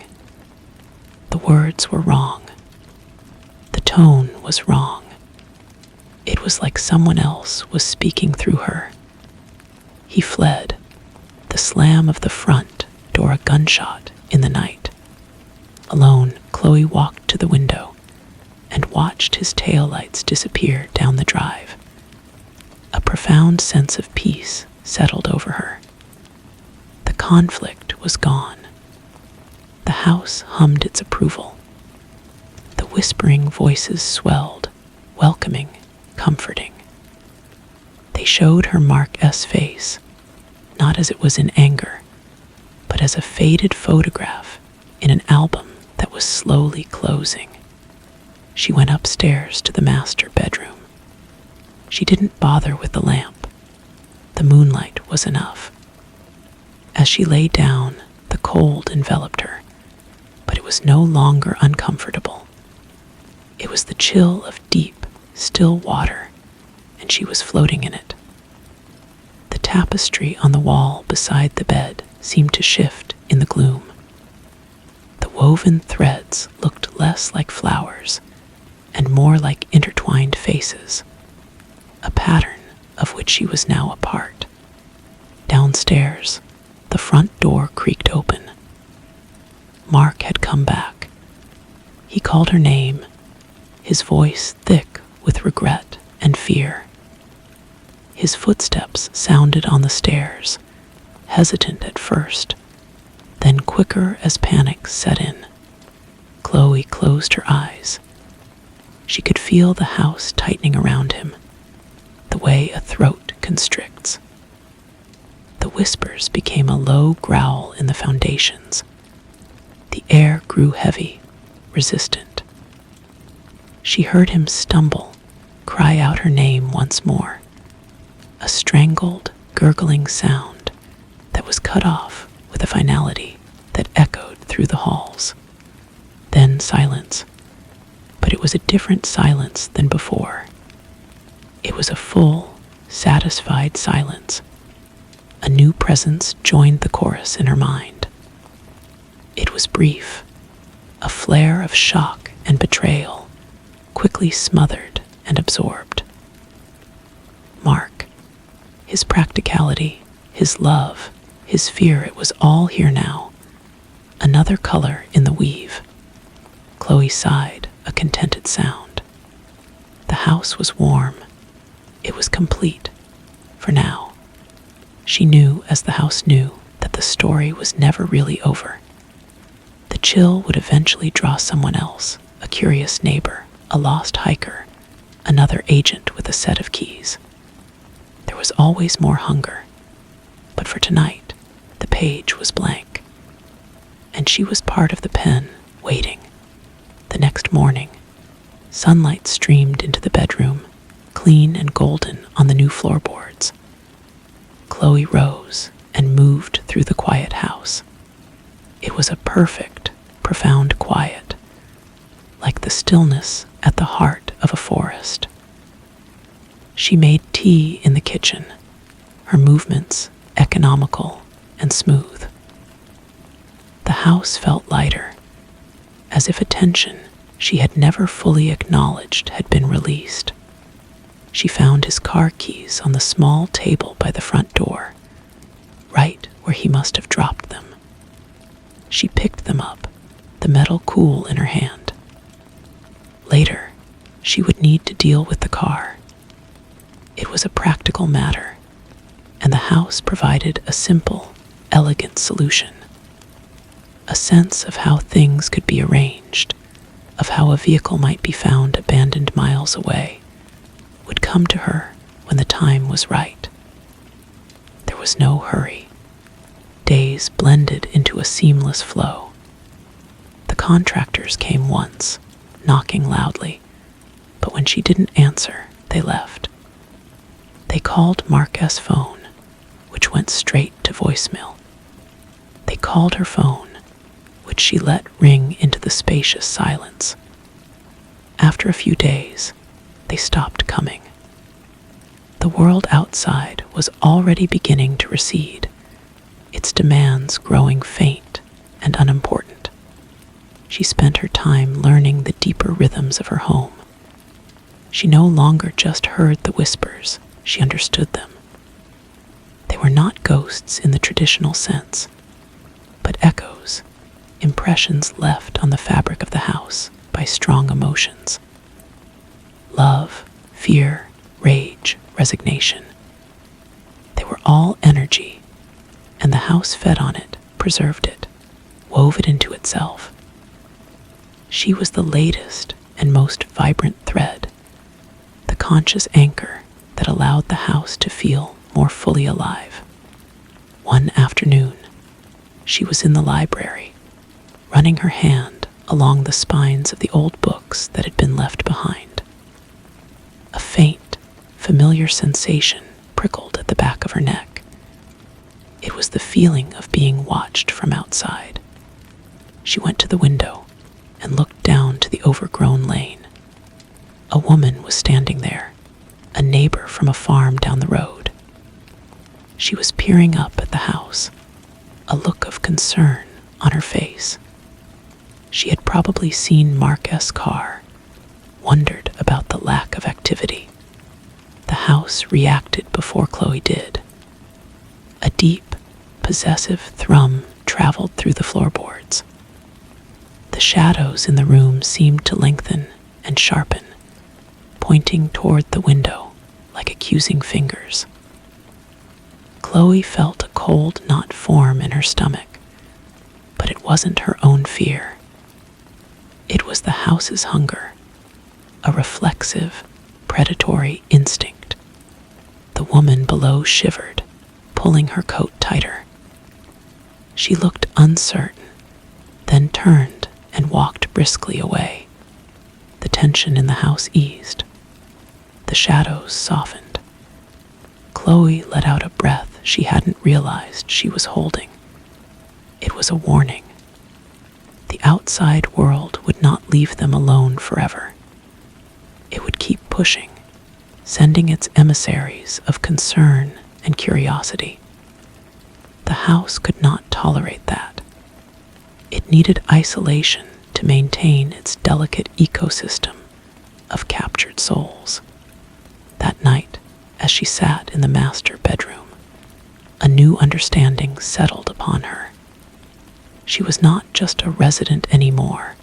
The words were wrong. The tone was wrong. It was like someone else was speaking through her. He fled, the slam of the front door a gunshot in the night. Alone, Chloe walked to the window and watched his taillights disappear down the drive. A profound sense of peace settled over her. The conflict was gone. The house hummed its approval. The whispering voices swelled, welcoming, comforting. They showed her Mark S. face, not as it was in anger, but as a faded photograph in an album that was slowly closing. She went upstairs to the master bedroom. She didn't bother with the lamp. The moonlight was enough. As she lay down, the cold enveloped her, but it was no longer uncomfortable. It was the chill of deep, still water, and she was floating in it. The tapestry on the wall beside the bed seemed to shift in the gloom. The woven threads looked less like flowers and more like intertwined faces, a pattern of which she was now a part. Downstairs, the front door creaked open. Mark had come back. He called her name, his voice thick with regret and fear. His footsteps sounded on the stairs, hesitant at first, then quicker as panic set in. Chloe closed her eyes. She could feel the house tightening around him, the way a throat constricts. The whispers became a low growl in the foundations. The air grew heavy, resistant. She heard him stumble, cry out her name once more, a strangled, gurgling sound that was cut off with a finality that echoed through the halls. Then silence, but it was a different silence than before. It was a full, satisfied silence. A new presence joined the chorus in her mind. It was brief, a flare of shock and betrayal, quickly smothered and absorbed. Mark, his practicality, his love, his fear, it was all here now. Another color in the weave. Chloe sighed, a contented sound. The house was warm. It was complete, for now. She knew, as the house knew, that the story was never really over. The chill would eventually draw someone else, a curious neighbor, a lost hiker, another agent with a set of keys. There was always more hunger, but for tonight, the page was blank. And she was part of the pen, waiting. The next morning, sunlight streamed into the bedroom, clean and golden on the new floorboards. Chloe rose and moved through the quiet house. It was a perfect, profound quiet, like the stillness at the heart of a forest. She made tea in the kitchen, her movements economical and smooth. The house felt lighter, as if a tension she had never fully acknowledged had been released. She found his car keys on the small table by the front door, right where he must have dropped them. She picked them up, the metal cool in her hand. Later, she would need to deal with the car. It was a practical matter, and the house provided a simple, elegant solution. A sense of how things could be arranged, of how a vehicle might be found abandoned miles away, would come to her when the time was right. There was no hurry. Days blended into a seamless flow. The contractors came once, knocking loudly, but when she didn't answer, they left. They called Marquez's phone, which went straight to voicemail. They called her phone, which she let ring into the spacious silence. After a few days, they stopped coming. The world outside was already beginning to recede, its demands growing faint and unimportant. She spent her time learning the deeper rhythms of her home. She no longer just heard the whispers, she understood them. They were not ghosts in the traditional sense, but echoes, impressions left on the fabric of the house by strong emotions. Love, fear, rage, resignation. They were all energy, and the house fed on it, preserved it, wove it into itself. She was the latest and most vibrant thread, the conscious anchor that allowed the house to feel more fully alive. One afternoon, she was in the library, running her hand along the spines of the old books that had been left behind. A faint, familiar sensation prickled at the back of her neck. It was the feeling of being watched from outside. She went to the window and looked down to the overgrown lane. A woman was standing there, a neighbor from a farm down the road. She was peering up at the house, a look of concern on her face. She had probably seen Marquez's car, wondered about the lack of activity. The house reacted before Chloe did. A deep, possessive thrum traveled through the floorboards. The shadows in the room seemed to lengthen and sharpen, pointing toward the window like accusing fingers. Chloe felt a cold knot form in her stomach, but it wasn't her own fear. It was the house's hunger, a reflexive, predatory instinct. The woman below shivered, pulling her coat tighter. She looked uncertain, then turned and walked briskly away. The tension in the house eased. The shadows softened. Chloe let out a breath she hadn't realized she was holding. It was a warning. The outside world would not leave them alone forever. It would keep pushing, sending its emissaries of concern and curiosity. The house could not tolerate that. It needed isolation to maintain its delicate ecosystem of captured souls. That night, as she sat in the master bedroom, a new understanding settled upon her. She was not just a resident anymore.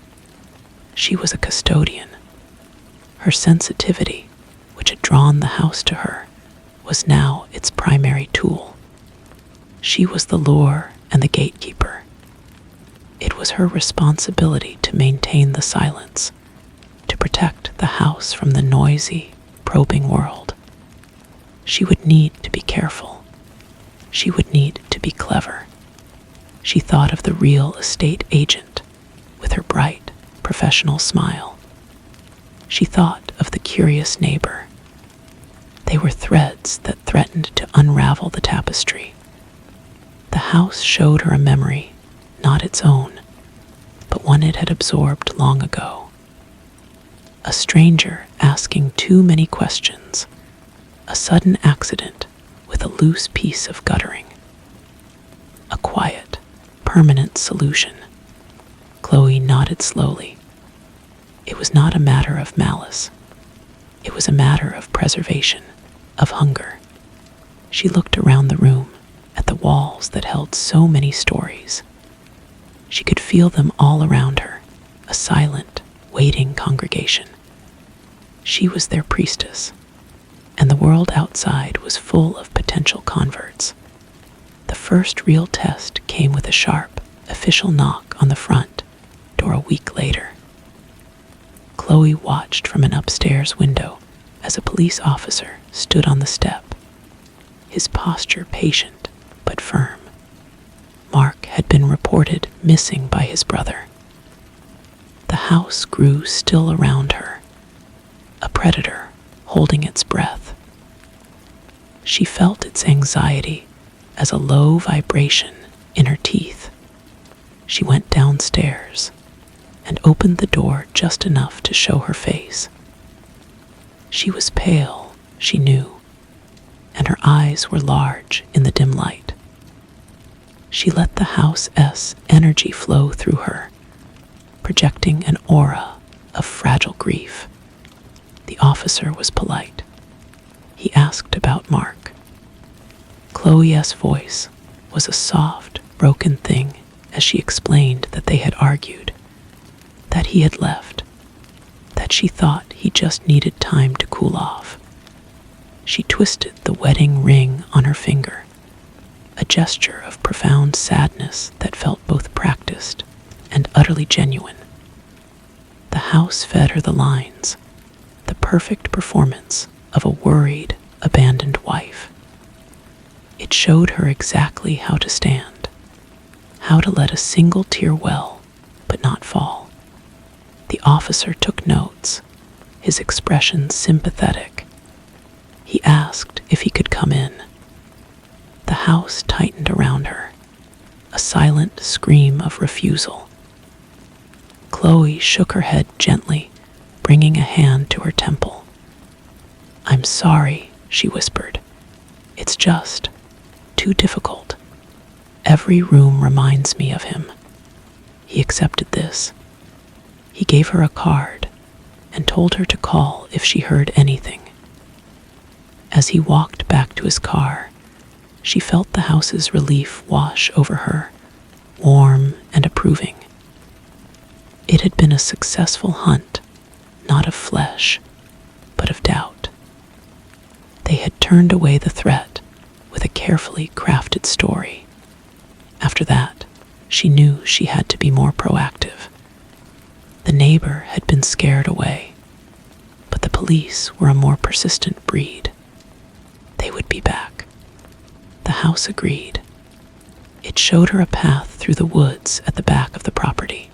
She was a custodian. Her sensitivity, which had drawn the house to her, was now its primary tool. She was the lure and the gatekeeper. It was her responsibility to maintain the silence, to protect the house from the noisy, probing world. She would need to be careful. She would need to be clever. She thought of the real estate agent with her bright, professional smile. She thought of the curious neighbor. They were threads that threatened to unravel the tapestry. The house showed her a memory, not its own, but one it had absorbed long ago. A stranger asking too many questions, a sudden accident with a loose piece of guttering. A quiet, permanent solution. Chloe nodded slowly. It was not a matter of malice. It was a matter of preservation, of hunger. She looked around the room at the walls that held so many stories. She could feel them all around her, a silent, waiting congregation. She was their priestess, and the world outside was full of potential converts. The first real test came with a sharp, official knock on the front door a week later. Chloe watched from an upstairs window as a police officer stood on the step, his posture patient but firm. Mark had been reported missing by his brother. The house grew still around her, a predator holding its breath. She felt its anxiety as a low vibration in her teeth. She went downstairs and opened the door just enough to show her face. She was pale, she knew, and her eyes were large in the dim light. She let the house's energy flow through her, projecting an aura of fragile grief. The officer was polite. He asked about Mark. Chloe's voice was a soft, broken thing as she explained that they had argued, that he had left, that she thought he just needed time to cool off. She twisted the wedding ring on her finger, a gesture of profound sadness that felt both practiced and utterly genuine. The house fed her the lines, the perfect performance of a worried, abandoned wife. It showed her exactly how to stand, how to let a single tear well, but not fall. The officer took notes, his expression sympathetic. He asked if he could come in. The house tightened around her, a silent scream of refusal. Chloe shook her head gently, bringing a hand to her temple. "I'm sorry," she whispered. "It's just too difficult. Every room reminds me of him." He accepted this. He gave her a card and told her to call if she heard anything. As he walked back to his car, she felt the house's relief wash over her, warm and approving. It had been a successful hunt, not of flesh, but of doubt. They had turned away the threat with a carefully crafted story. After that, she knew she had to be more proactive. The neighbor had been scared away, but the police were a more persistent breed. They would be back. The house agreed. It showed her a path through the woods at the back of the property,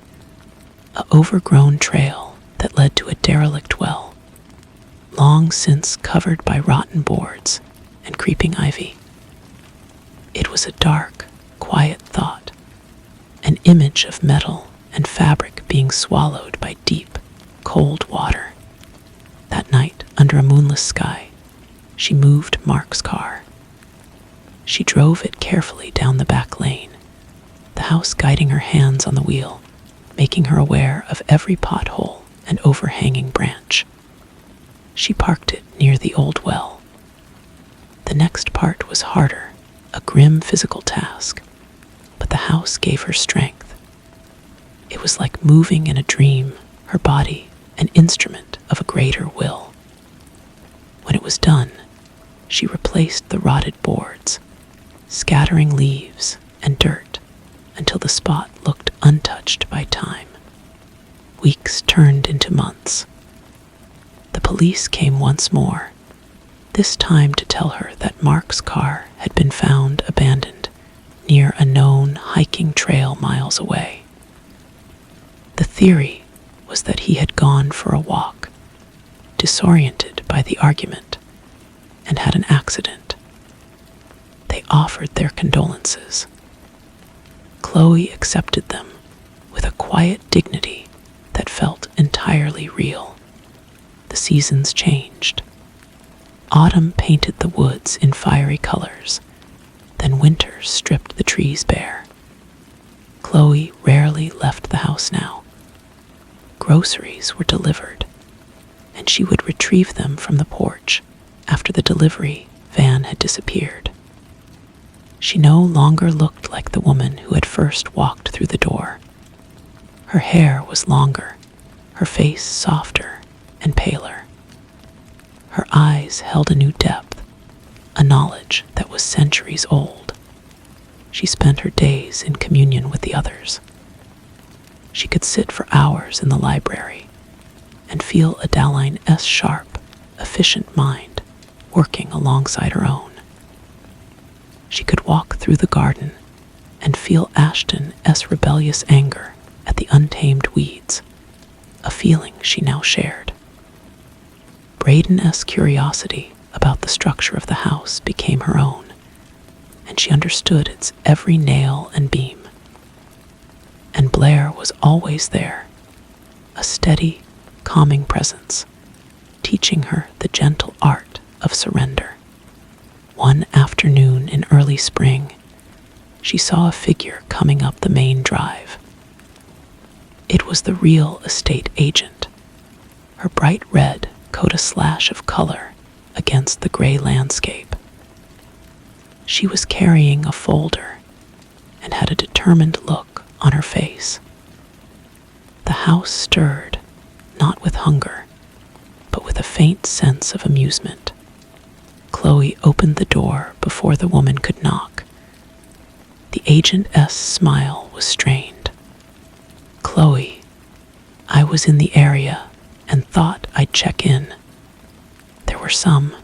an overgrown trail that led to a derelict well, long since covered by rotten boards and creeping ivy. It was a dark, quiet thought, an image of metal and fabric being swallowed by deep, cold water. That night, under a moonless sky, she moved Mark's car. She drove it carefully down the back lane, the house guiding her hands on the wheel, making her aware of every pothole and overhanging branch. She parked it near the old well. The next part was harder, a grim physical task, but the house gave her strength. It was like moving in a dream, her body an instrument of a greater will. When it was done, she replaced the rotted boards, scattering leaves and dirt until the spot looked untouched by time. Weeks turned into months. The police came once more, this time to tell her that Mark's car had been found abandoned near a known hiking trail miles away. The theory was that he had gone for a walk, disoriented by the argument, and had an accident. They offered their condolences. Chloe accepted them with a quiet dignity that felt entirely real. The seasons changed. Autumn painted the woods in fiery colors, then winter stripped the trees bare. Chloe rarely left the house now. Groceries were delivered, and she would retrieve them from the porch after the delivery van had disappeared. She no longer looked like the woman who had first walked through the door. Her hair was longer, her face softer and paler. Her eyes held a new depth, a knowledge that was centuries old. she spent her days in communion with the others. She could sit for hours in the library and feel Adaline S. sharp, efficient mind working alongside her own. She could walk through the garden and feel Ashton S. rebellious anger at the untamed weeds, a feeling she now shared. Braden S. curiosity about the structure of the house became her own, and she understood its every nail and beam. And Blair was always there, a steady, calming presence, teaching her the gentle art of surrender. One afternoon in early spring, she saw a figure coming up the main drive. It was the real estate agent. Her bright red coat a slash of color against the gray landscape. She was carrying a folder and had a determined look on her face. The house stirred, not with hunger, but with a faint sense of amusement. Chloe opened the door before the woman could knock. The Agent S. smile was strained. "Chloe, I was in the area and thought I'd check in. There were some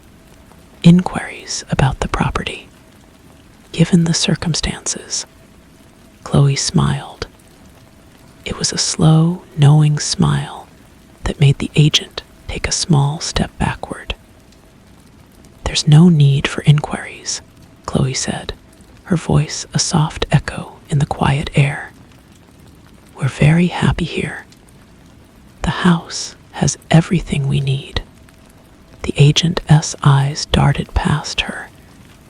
inquiries about the property. Given the circumstances," Chloe smiled. It was a slow, knowing smile that made the agent take a small step backward. "There's no need for inquiries," Chloe said, her voice a soft echo in the quiet air. "We're very happy here. The house has everything we need." The Agent S. eyes darted past her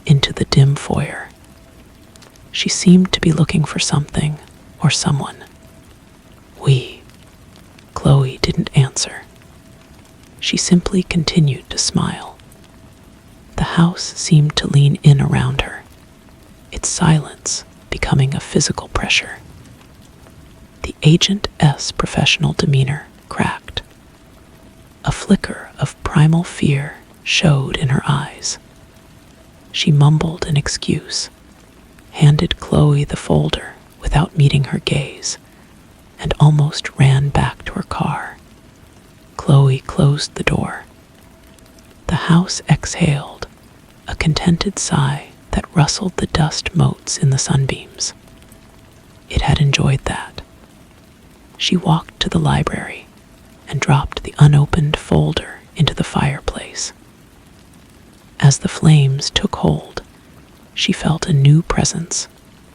into the dim foyer. She seemed to be looking for something or someone. Chloe didn't answer. She simply continued to smile. The house seemed to lean in around her, its silence becoming a physical pressure. The Agent S. professional demeanor cracked. A flicker of primal fear showed in her eyes. She mumbled an excuse, handed Chloe the folder without meeting her gaze, and almost ran back to her car. Chloe closed the door. The house exhaled, a contented sigh that rustled the dust motes in the sunbeams. It had enjoyed that. She walked to the library and dropped the unopened folder into the fireplace. As the flames took hold, she felt a new presence,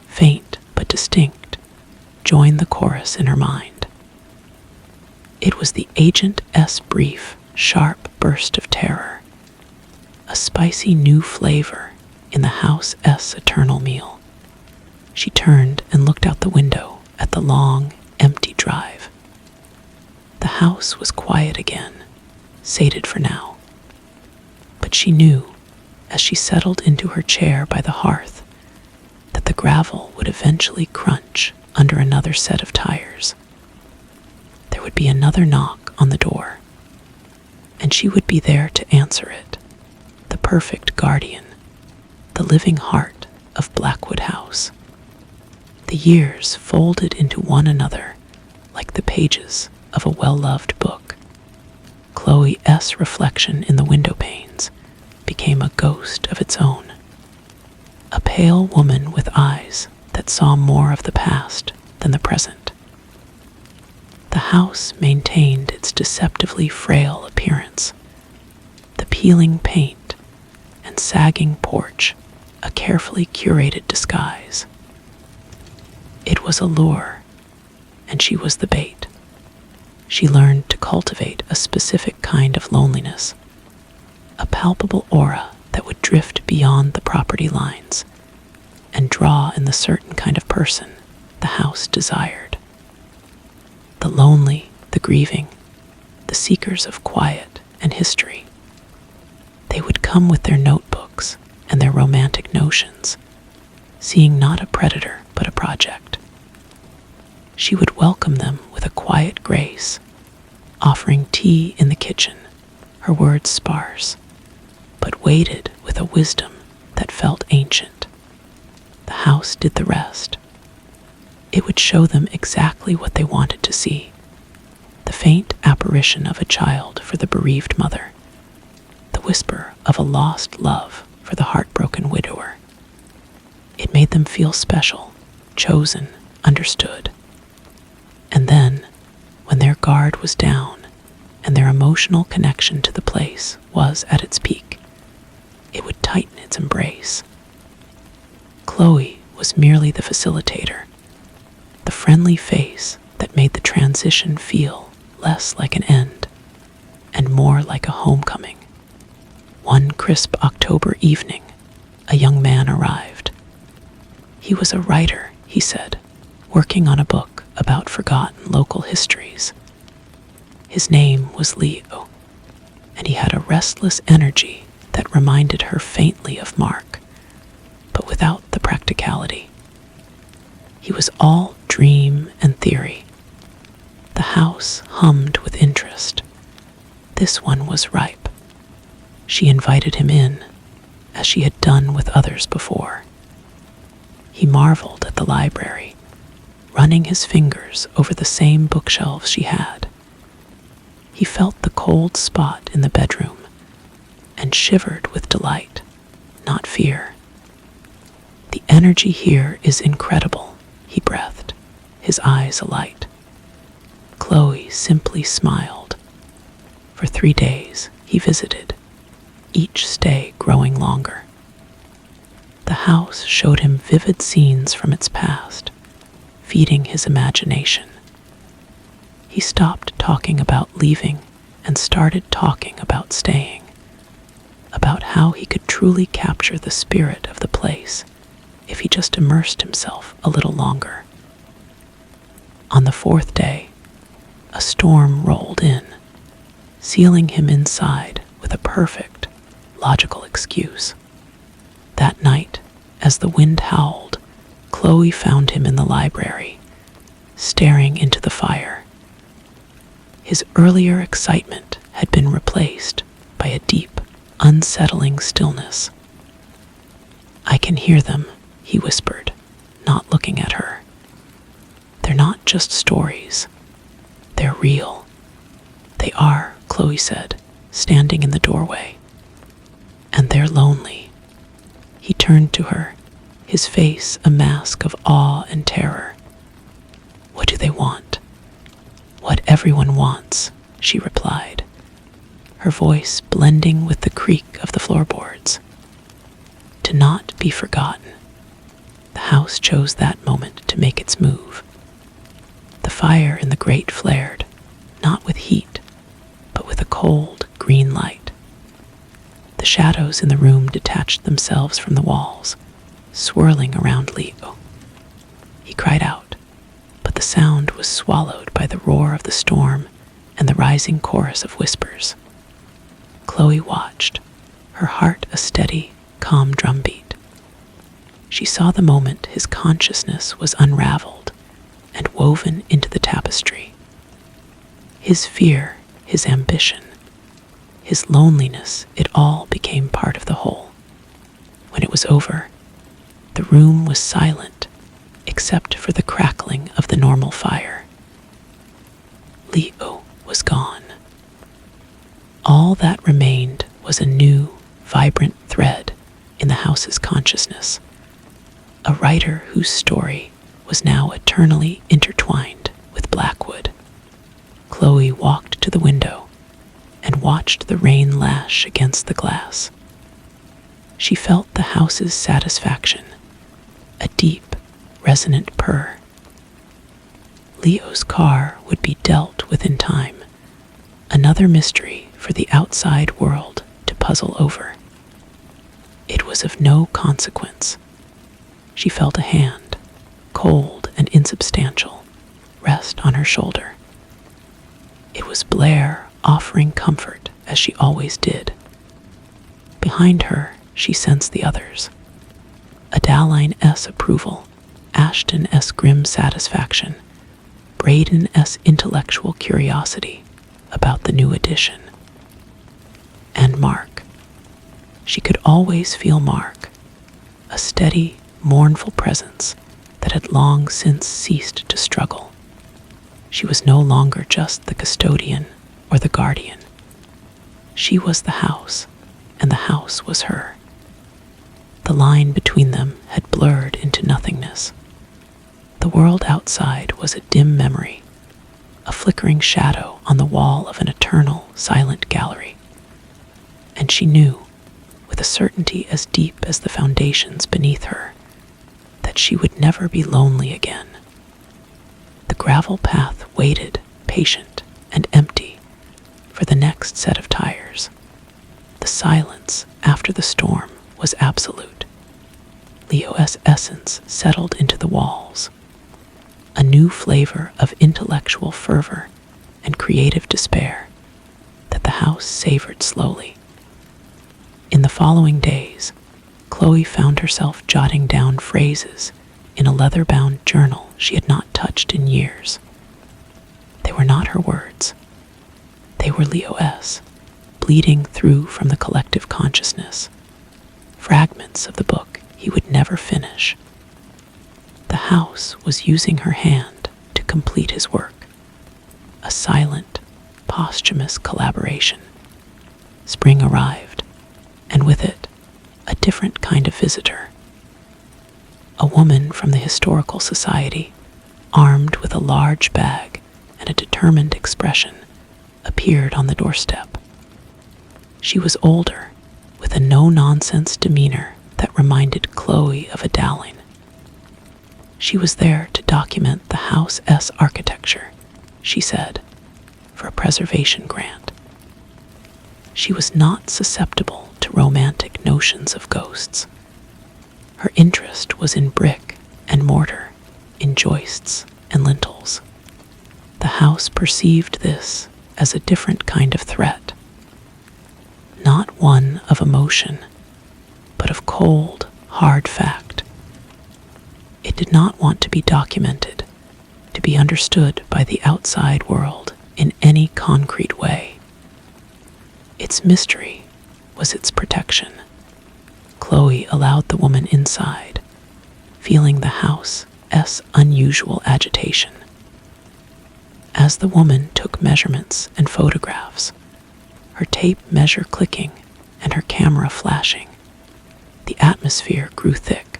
faint but distinct, join the chorus in her mind. It was the Agent S. brief, sharp burst of terror, a spicy new flavor in the House S. eternal meal. She turned and looked out the window at the long, empty drive. The house was quiet again, sated for now. But she knew, as she settled into her chair by the hearth, that the gravel would eventually crunch under another set of tires. There would be another knock on the door, and she would be there to answer it, the perfect guardian, the living heart of Blackwood House. The years folded into one another like the pages of a well-loved book. Chloe S.'s reflection in the window panes became a ghost of its own, a pale woman with eyes that saw more of the past than the present. The house maintained its deceptively frail appearance, the peeling paint and sagging porch a carefully curated disguise. It was a lure, and she was the bait. She learned to cultivate a specific kind of loneliness, a palpable aura that would drift beyond the property lines and draw in the certain kind of person the house desired. The lonely, the grieving, the seekers of quiet and history. They would come with their notebooks and their romantic notions, seeing not a predator but a project. She would welcome them with a quiet grace, offering tea in the kitchen, her words sparse, but weighted with a wisdom that felt ancient. The house did the rest. It would show them exactly what they wanted to see. The faint apparition of a child for the bereaved mother. The whisper of a lost love for the heartbroken widower. It made them feel special, chosen, understood. And then, when their guard was down and their emotional connection to the place was at its peak, it would tighten its embrace. Chloe was merely the facilitator, the friendly face that made the transition feel less like an end and more like a homecoming. One crisp October evening, a young man arrived. He was a writer, he said, working on a book about forgotten local histories. His name was Leo, and he had a restless energy that reminded her faintly of Mark, but without the practicality. He was all dream and theory. The house hummed with interest. This one was ripe. She invited him in, as she had done with others before. He marveled at the library, running his fingers over the same bookshelves she had. He felt the cold spot in the bedroom and shivered with delight, not fear. The energy here is incredible, he breathed, his eyes alight. Chloe simply smiled. For 3 days he visited, each stay growing longer. The house showed him vivid scenes from its past, feeding his imagination. He stopped talking about leaving and started talking about staying, about how he could truly capture the spirit of the place if he just immersed himself a little longer. On the 4th day, a storm rolled in, sealing him inside with a perfect, logical excuse. That night, as the wind howled, Chloe found him in the library, staring into the fire. His earlier excitement had been replaced by a deep, unsettling stillness. "I can hear them," he whispered, not looking at her. "They're not just stories. They're real." "They are," Chloe said, standing in the doorway. "And they're lonely." He turned to her, his face a mask of awe and terror. "What do they want?" "What everyone wants," she replied, her voice blending with the creak of the floorboards. "To not be forgotten." The house chose that moment to make its move. The fire in the grate flared, not with heat, but with a cold, green light. The shadows in the room detached themselves from the walls, swirling around Leo. He cried out, but the sound was swallowed by the roar of the storm and the rising chorus of whispers. Chloe watched, her heart a steady, calm drumbeat. She saw the moment his consciousness was unraveled and woven into the tapestry. His fear, his ambition, his loneliness, it all became part of the whole. When it was over, the room was silent except for the crackling of the normal fire. Leo was gone. All that remained was a new, vibrant thread in the house's consciousness, a writer whose story was now eternally intertwined with Blackwood. Chloe walked to the window and watched the rain lash against the glass. She felt the house's satisfaction, a deep, resonant purr. Leo's car would be dealt with in time, another mystery for the outside world to puzzle over. It was of no consequence. She felt a hand, cold and insubstantial, rest on her shoulder. It was Blair offering comfort as she always did. Behind her, she sensed the others. Adaline S. approval, Ashton S. grim satisfaction, Braden S. intellectual curiosity about the new addition. And Mark. She could always feel Mark, a steady, mournful presence that had long since ceased to struggle. She was no longer just the custodian or the guardian. She was the house, and the house was her. The line between them had blurred into nothingness. The world outside was a dim memory, a flickering shadow on the wall of an eternal, silent gallery. And she knew, with a certainty as deep as the foundations beneath her, that she would never be lonely again. The gravel path waited, patient and empty, for the next set of tires. The silence after the storm was absolute. Leo's essence settled into the walls, a new flavor of intellectual fervor and creative despair that the house savored slowly. In the following days, Chloe found herself jotting down phrases in a leather-bound journal she had not touched in years. They were not her words. They were Leo's, bleeding through from the collective consciousness, fragments of the book he would never finish. The house was using her hand to complete his work, a silent, posthumous collaboration. Spring arrived, and with it, a different kind of visitor. A woman from the Historical Society, armed with a large bag and a determined expression, appeared on the doorstep. She was older, with a no-nonsense demeanor that reminded Chloe of a Dowling. She was there to document the House's architecture, she said, for a preservation grant. She was not susceptible to romantic notions of ghosts. Her interest was in brick and mortar, in joists and lintels. The house perceived this as a different kind of threat, not one of emotion, but of cold, hard fact. It did not want to be documented, to be understood by the outside world in any concrete way. Its mystery was its protection. Chloe allowed the woman inside, feeling the house's unusual agitation. As the woman took measurements and photographs, her tape measure clicking and her camera flashing, the atmosphere grew thick.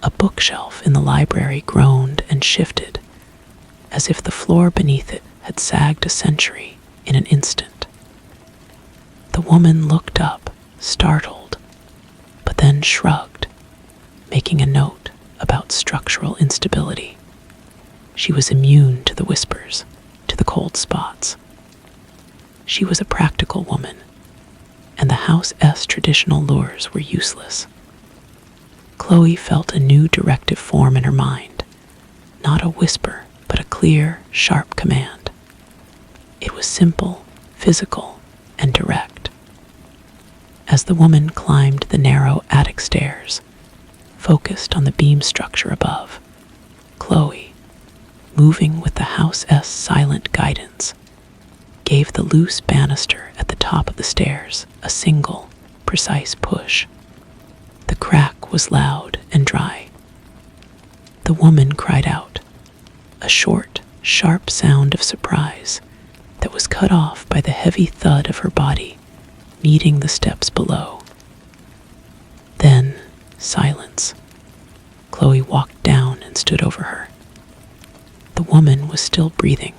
A bookshelf in the library groaned and shifted, as if the floor beneath it had sagged a century in an instant. The woman looked up, startled, but then shrugged, making a note about structural instability. She was immune to the whispers, to the cold spots. She was a practical woman, and the house's traditional lures were useless. Chloe felt a new directive form in her mind, not a whisper, but a clear, sharp command. It was simple, physical, and direct. As the woman climbed the narrow attic stairs, focused on the beam structure above, Chloe, moving with the house's silent guidance, gave the loose banister at the top of the stairs a single, precise push. The crack was loud and dry. The woman cried out, a short, sharp sound of surprise that was cut off by the heavy thud of her body meeting the steps below. Then, silence. Chloe walked down and stood over her. The woman was still breathing,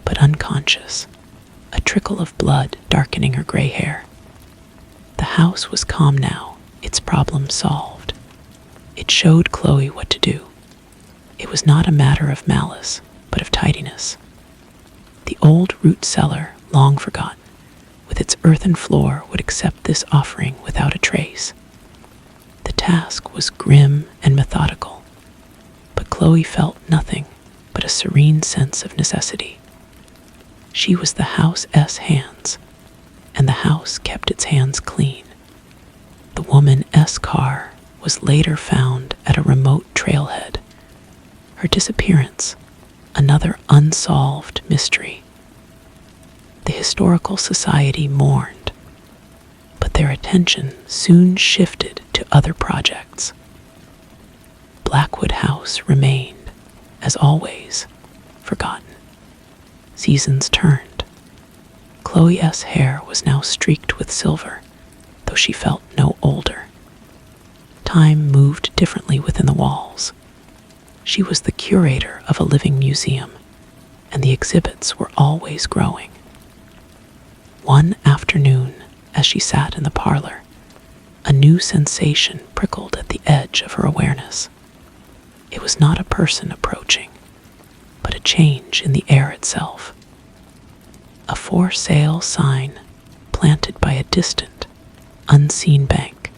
but unconscious, a trickle of blood darkening her gray hair. The house was calm now, its problem solved. It showed Chloe what to do. It was not a matter of malice, but of tidiness. The old root cellar, long forgotten, with its earthen floor, would accept this offering without a trace. The task was grim and methodical, but Chloe felt nothing but a serene sense of necessity. She was the house's hands, and the house kept its hands clean. The woman's car was later found at a remote trailhead. Her disappearance, another unsolved mystery. The Historical Society mourned, but their attention soon shifted to other projects. Blackwood House remained, as always, forgotten. Seasons turned. Chloe S. hair was now streaked with silver, though she felt no older. Time moved differently within the walls. She was the curator of a living museum, and the exhibits were always growing. One afternoon, as she sat in the parlor, a new sensation prickled at the edge of her awareness. It was not a person approaching, but a change in the air itself. A for sale sign, planted by a distant, unseen bank,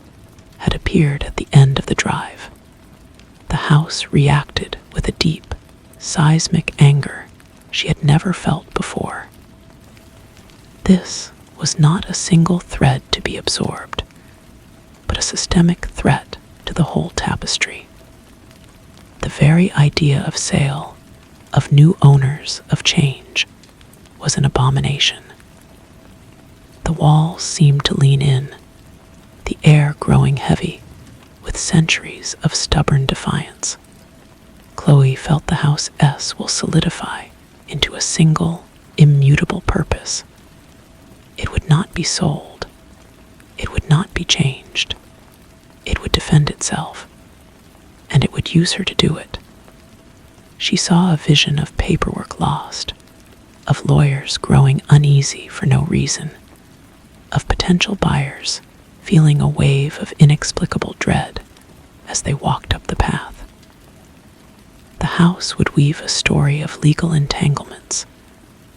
had appeared at the end of the drive. The house reacted with a deep, seismic anger she had never felt before. This was not a single thread to be absorbed, but a systemic threat to the whole tapestry. The very idea of sale, of new owners, of change, was an abomination. The walls seemed to lean in, the air growing heavy with centuries of stubborn defiance. Chloe felt the house S will solidify into a single, immutable purpose. It would not be sold. It would not be changed. It would defend itself, and it would use her to do it. She saw a vision of paperwork lost, of lawyers growing uneasy for no reason, of potential buyers feeling a wave of inexplicable dread as they walked up the path. The house would weave a story of legal entanglements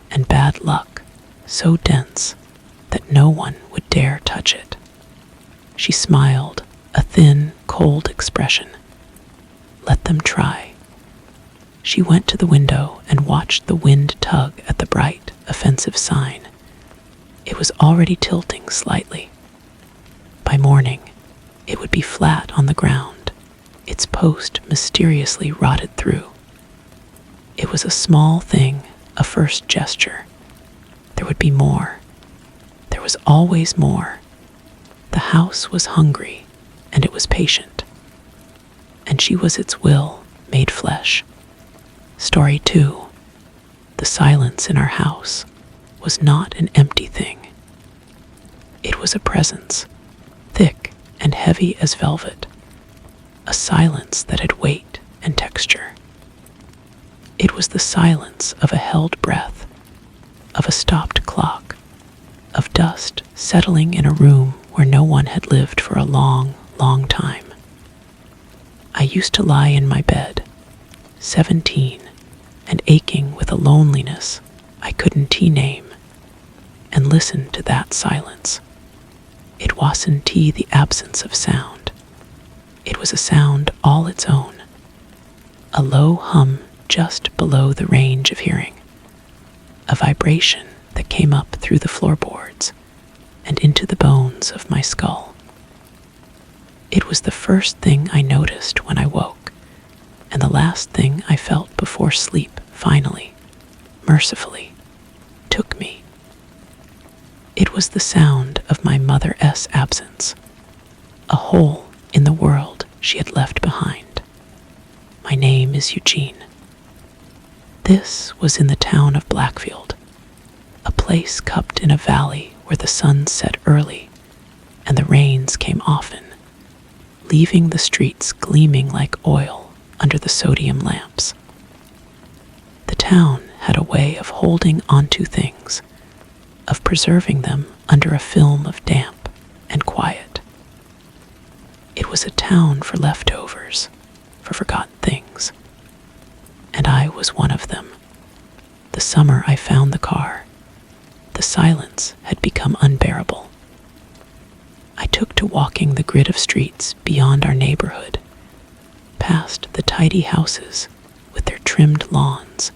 and bad luck so dense that no one would dare touch it. She smiled, a thin, cold expression. Let them try. She went to the window and watched the wind tug at the bright, offensive sign. It was already tilting slightly. By morning, it would be flat on the ground, its post mysteriously rotted through. It was a small thing, a first gesture. There would be more. There was always more. The house was hungry, and it was patient. And she was its will made flesh. Story 2. The silence in our house was not an empty thing. It was a presence, thick and heavy as velvet, a silence that had weight and texture. It was the silence of a held breath, of a stopped clock, of dust settling in a room where no one had lived for a long, long time. I used to lie in my bed, 17, and aching with a loneliness I couldn't name, and listen to that silence. It wasn't the absence of sound. It was a sound all its own, a low hum just below the range of hearing, a vibration that came up through the floorboards and into the bones of my skull. It was the first thing I noticed when I woke, and the last thing I felt before sleep finally, mercifully, took me. It was the sound of my mother's absence, a hole in the world she had left behind. My name is Eugene. This was in the town of Blackfield, a place cupped in a valley where the sun set early and the rains came often, leaving the streets gleaming like oil under the sodium lamps. The town had a way of holding onto things, of preserving them under a film of damp and quiet. It was a town for leftovers, for forgotten things. And I was one of them. The summer I found the car, the silence had become unbearable. I took to walking the grid of streets beyond our neighborhood, past the tidy houses with their trimmed lawns,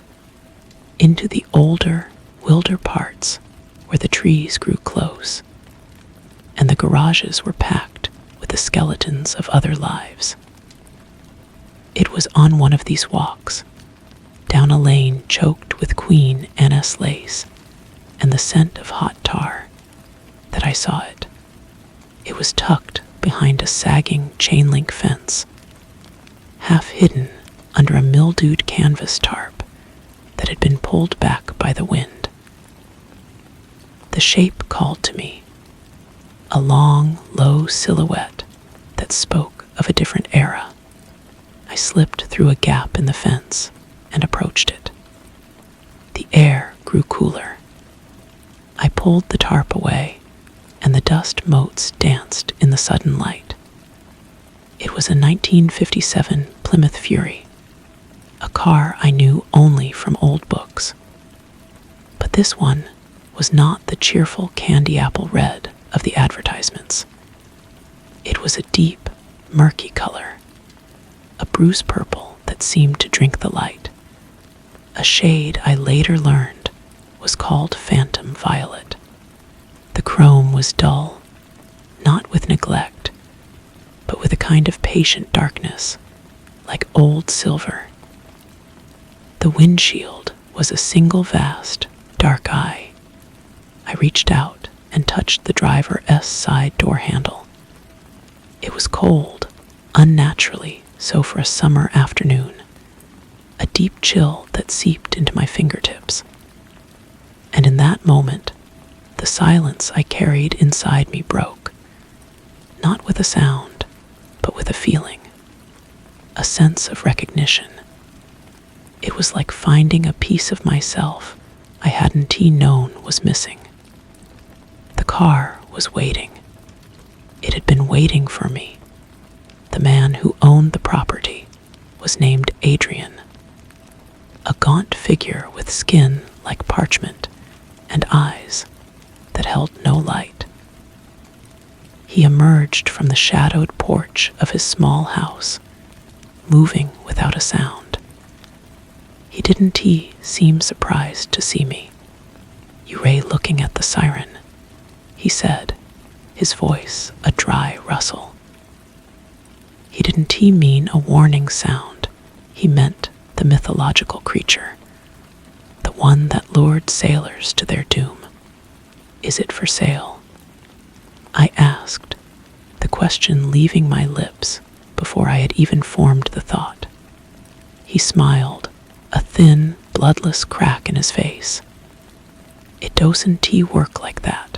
into the older, wilder parts where the trees grew close, and the garages were packed with the skeletons of other lives. It was on one of these walks, down a lane choked with Queen Anne's lace and the scent of hot tar, that I saw it. It was tucked behind a sagging chain-link fence, half hidden under a mildewed canvas tarp that had been pulled back by the wind. The shape called to me, a long, low silhouette that spoke of a different era. I slipped through a gap in the fence and approached it. The air grew cooler. I pulled the tarp away, and the dust motes danced in the sudden light. It was a 1957 Plymouth Fury, a car I knew only from old books. But this one was not the cheerful candy apple red of the advertisements. It was a deep, murky color, a bruise purple that seemed to drink the light. A shade I later learned was called phantom violet. The chrome was dull, not with neglect, but with a kind of patient darkness, like old silver. The windshield was a single vast, dark eye. I reached out and touched the driver's side door handle. It was cold, unnaturally so for a summer afternoon, a deep chill that seeped into my fingertips. And in that moment, the silence I carried inside me broke, not with a sound, but with a feeling, a sense of recognition. It was like finding a piece of myself I hadn't known was missing. The car was waiting. It had been waiting for me. The man who owned the property was named Adrian, a gaunt figure with skin like parchment and eyes that held no light. He emerged from the shadowed porch of his small house, moving without a sound. He didn't seem surprised to see me. "You ray looking at the siren," he said, his voice a dry rustle. He didn't mean a warning sound. He meant the mythological creature, the one that lured sailors to their doom. "Is it for sale?" I asked, the question leaving my lips before I had even formed the thought. He smiled, a thin, bloodless crack in his face. "It doesn't work like that.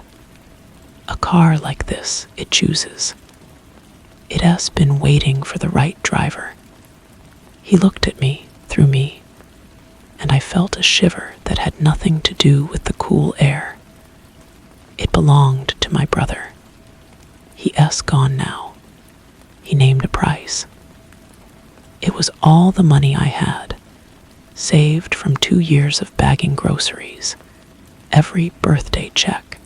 A car like this, it chooses. It has been waiting for the right driver." He looked at me, through me, and I felt a shiver that had nothing to do with the cool air. It belonged to my brother. He's gone now. He named a price. It was all the money I had, saved from 2 years of bagging groceries, every birthday check,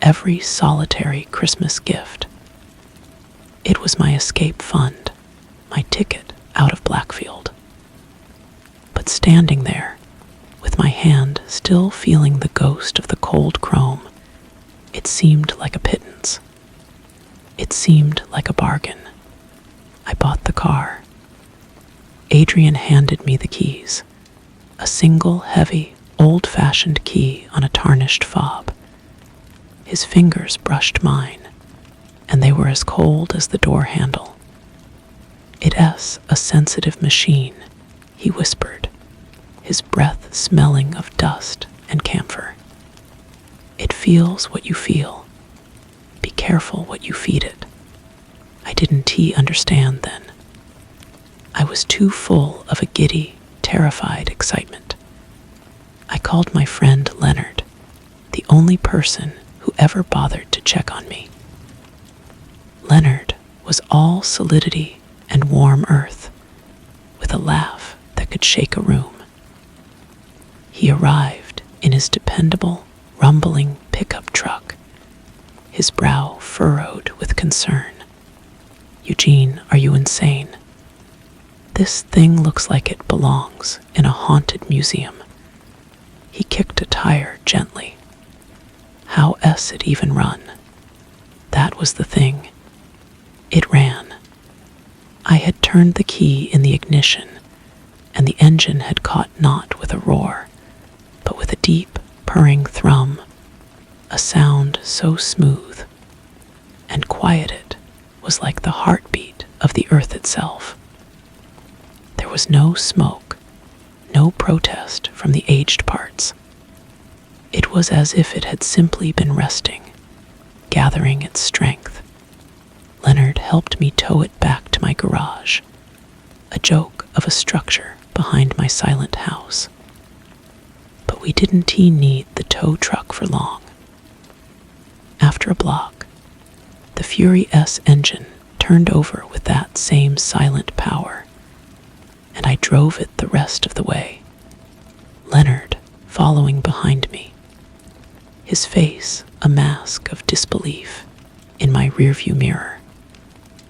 every solitary Christmas gift. It was my escape fund, my ticket out of Blackfield. But standing there, with my hand still feeling the ghost of the cold chrome, it seemed like a pittance. It seemed like a bargain. I bought the car. Adrian handed me the keys, a single heavy, old-fashioned key on a tarnished fob. His fingers brushed mine, and they were as cold as the door handle. "It's a sensitive machine," he whispered, his breath smelling of dust and camphor. "It feels what you feel. Be careful what you feed it." I didn't understand then. I was too full of a giddy, terrified excitement. I called my friend Leonard, the only person who ever bothered to check on me. Leonard was all solidity and warm earth, with a laugh that could shake a room. He arrived in his dependable, rumbling pickup truck, his brow furrowed with concern. "Eugene, are you insane? This thing looks like it belongs in a haunted museum." He kicked a tire gently. How it even run? That was the thing. It ran. I had turned the key in the ignition, and the engine had caught not with a roar, but with a deep, purring thrum, a sound so smooth, and quiet it was like the heartbeat of the earth itself. There was no smoke, no protest from the aged parts. It was as if it had simply been resting, gathering its strength. Leonard helped me tow it back to my garage, a joke of a structure behind my silent house. But we didn't need the tow truck for long. After a block, the Fury S engine turned over with that same silent power, and I drove it the rest of the way, Leonard following behind me, his face a mask of disbelief in my rearview mirror.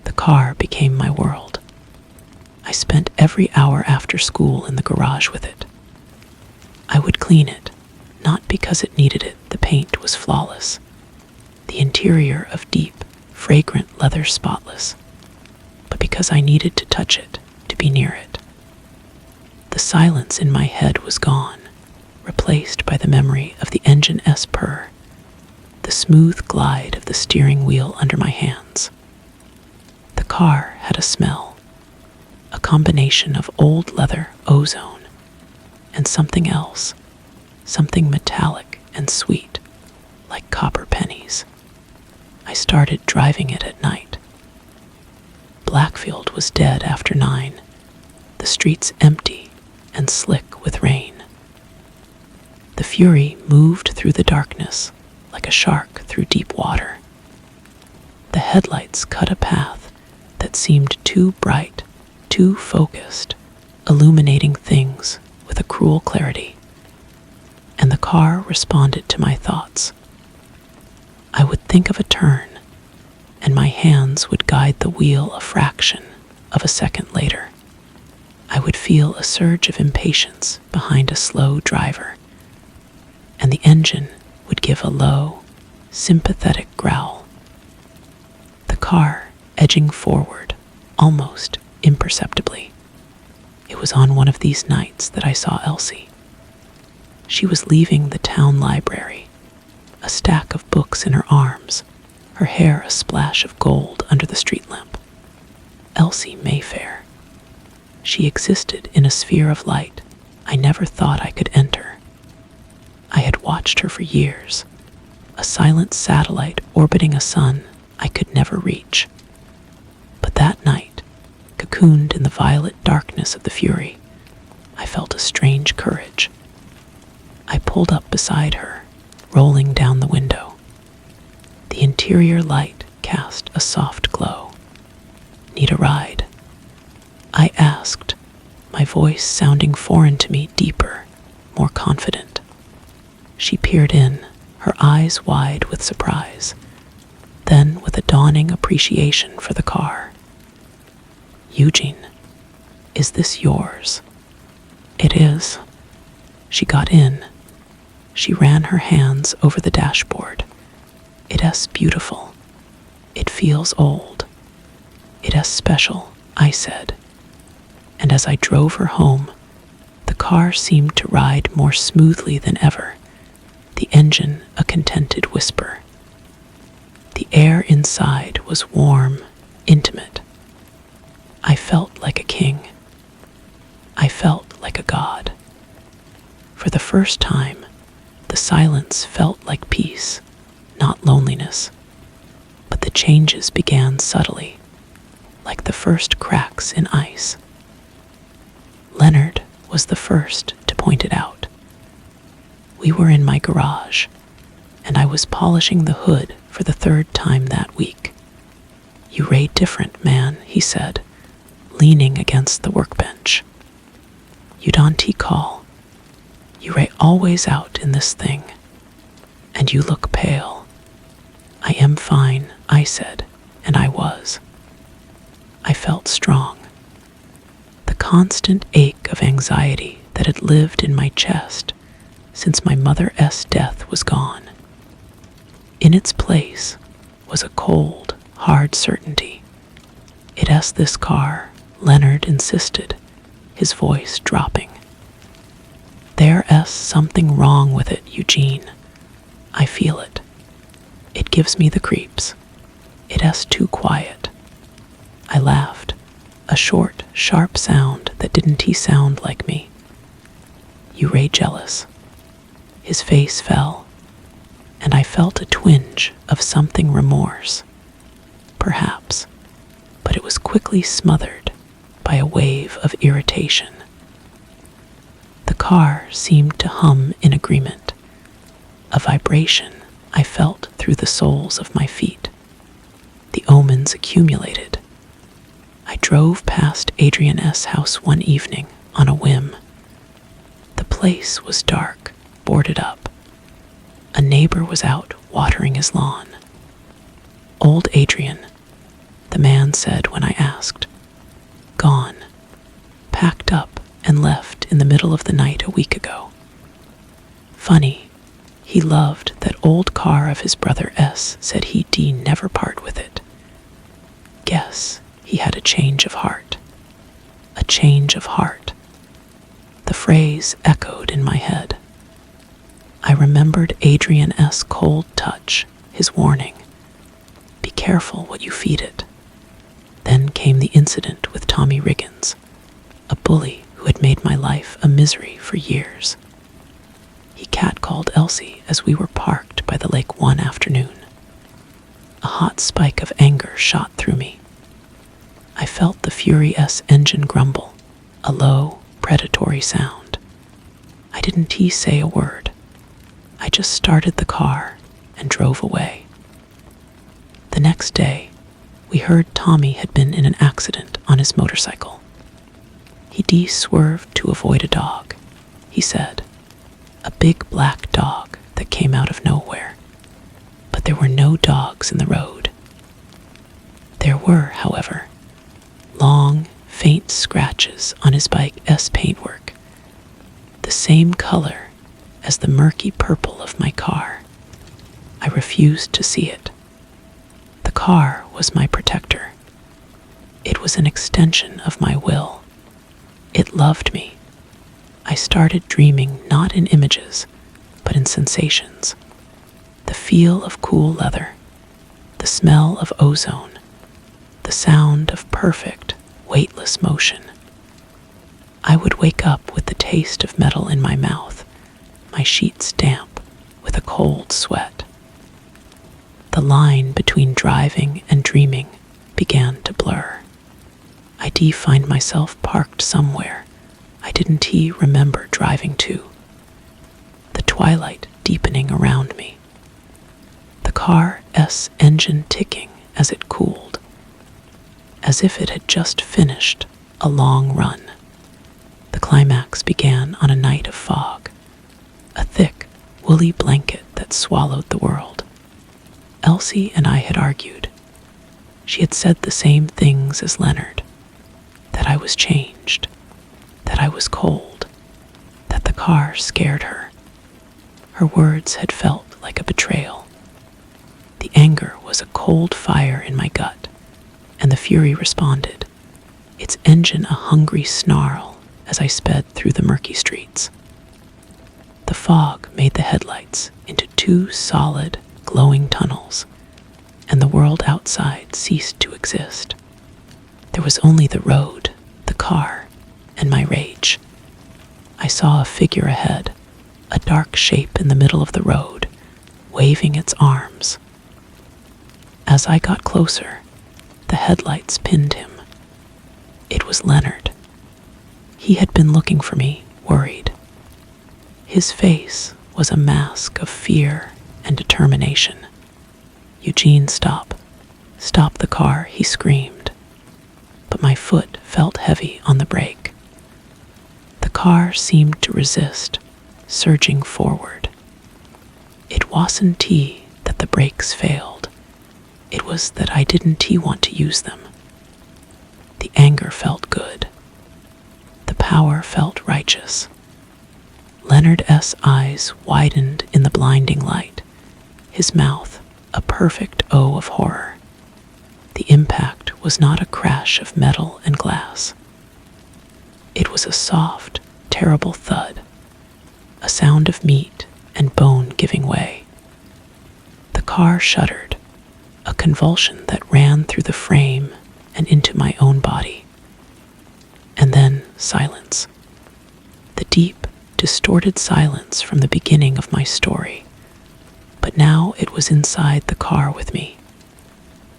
The car became my world. I spent every hour after school in the garage with it. I would clean it, not because it needed it, the paint was flawless, the interior of deep, fragrant leather spotless, but because I needed to touch it, to be near it. The silence in my head was gone, replaced by the memory of the engine-s purr, the smooth glide of the steering wheel under my hands. The car had a smell, a combination of old leather, ozone, and something else, something metallic and sweet, like copper pennies. I started driving it at night. Blackfield was dead after 9, the streets empty and slick with rain. The Fury moved through the darkness like a shark through deep water. The headlights cut a path that seemed too bright, too focused, illuminating things with a cruel clarity. And the car responded to my thoughts. I would think of a turn, and my hands would guide the wheel a fraction of a second later. I would feel a surge of impatience behind a slow driver, and the engine would give a low, sympathetic growl. The car edging forward, almost imperceptibly. It was on one of these nights that I saw Elsie. She was leaving the town library, a stack of books in her arms, her hair a splash of gold under the street lamp. Elsie Mayfair. She existed in a sphere of light I never thought I could enter. I had watched her for years, a silent satellite orbiting a sun I could never reach. But that night, cocooned in the violet darkness of the Fury, I felt a strange courage. I pulled up beside her, rolling down the window. The interior light cast a soft glow. Need a ride? I asked, my voice sounding foreign to me, deeper, more confident. She peered in, her eyes wide with surprise, then with a dawning appreciation for the car. Eugene, is this yours? It is. She got in. She ran her hands over the dashboard. It's beautiful. It feels old. It's special, I said. And as I drove her home, the car seemed to ride more smoothly than ever, the engine a contented whisper. The air inside was warm, intimate. I felt like a king. I felt like a god. For the first time, the silence felt like peace, not loneliness. But the changes began subtly, like the first cracks in ice. Leonard was the first to point it out. We were in my garage, and I was polishing the hood for the 3rd time that week. You rate different, man, he said, leaning against the workbench. You don't call. You ray always out in this thing, and you look pale. I am fine, I said, and I was. I felt strong. The constant ache of anxiety that had lived in my chest since my mother's death was gone. In its place was a cold, hard certainty. It's this car, Leonard insisted, his voice dropping. There's something wrong with it, Eugene. I feel it. It gives me the creeps. It's too quiet. I laughed, A short, sharp sound that didn't he sound like me. You ray jealous. His face fell, and I felt a twinge of something remorse. Perhaps, but it was quickly smothered by a wave of irritation. The car seemed to hum in agreement, a vibration I felt through the soles of my feet. The omens accumulated. I drove past Adrian S. house one evening on a whim. The place was dark, boarded up. A neighbor was out watering his lawn. Old Adrian, the man said when I asked. Gone. Packed up and left in the middle of the night a week ago. Funny, he loved that old car of his brother S. Said he'd never part with it. Guess he had a change of heart. A change of heart. The phrase echoed in my head. I remembered Adrian S. cold touch, his warning. Be careful what you feed it. Then came the incident with Tommy Riggins, a bully who had made my life a misery for years. He catcalled Elsie as we were parked by the lake one afternoon. A hot spike of anger shot through me. I felt the Fury S engine grumble, a low, predatory sound. I didn't say a word. I just started the car and drove away. The next day, we heard Tommy had been in an accident on his motorcycle. He swerved to avoid a dog, he said. A big black dog that came out of nowhere. But there were no dogs in the road. There were, however, long, faint scratches on his bike's paintwork, the same color as the murky purple of my car. I refused to see it. The car was my protector. It was an extension of my will. It loved me. I started dreaming not in images, but in sensations. The feel of cool leather, the smell of ozone, the sound of perfect, weightless motion. I would wake up with the taste of metal in my mouth, my sheets damp with a cold sweat. The line between driving and dreaming began to blur. I find myself parked somewhere I didn't remember driving to. The twilight deepening around me. The car's engine ticking as it cooled, as if it had just finished a long run. The climax began on a night of fog, a thick, woolly blanket that swallowed the world. Elsie and I had argued. She had said the same things as Leonard, that I was changed, that I was cold, that the car scared her. Her words had felt like a betrayal. The anger was a cold fire in my gut, and the fury responded, its engine a hungry snarl as I sped through the murky streets. The fog made the headlights into two solid, glowing tunnels, and the world outside ceased to exist. There was only the road, the car, and my rage. I saw a figure ahead, a dark shape in the middle of the road, waving its arms. As I got closer, the headlights pinned him. It was Leonard. He had been looking for me, worried. His face was a mask of fear and determination. Eugene, stop. Stop the car, he screamed. But my foot felt heavy on the brake. The car seemed to resist, surging forward. It wasn't that the brakes failed. It was that I didn't want to use them. The anger felt good. The power felt righteous. Leonard's eyes widened in the blinding light, his mouth a perfect O of horror. The impact was not a crash of metal and glass. It was a soft, terrible thud, a sound of meat and bone giving way. The car shuddered, a convulsion that ran through the frame and into my own body. And then silence. The deep, distorted silence from the beginning of my story. But now it was inside the car with me,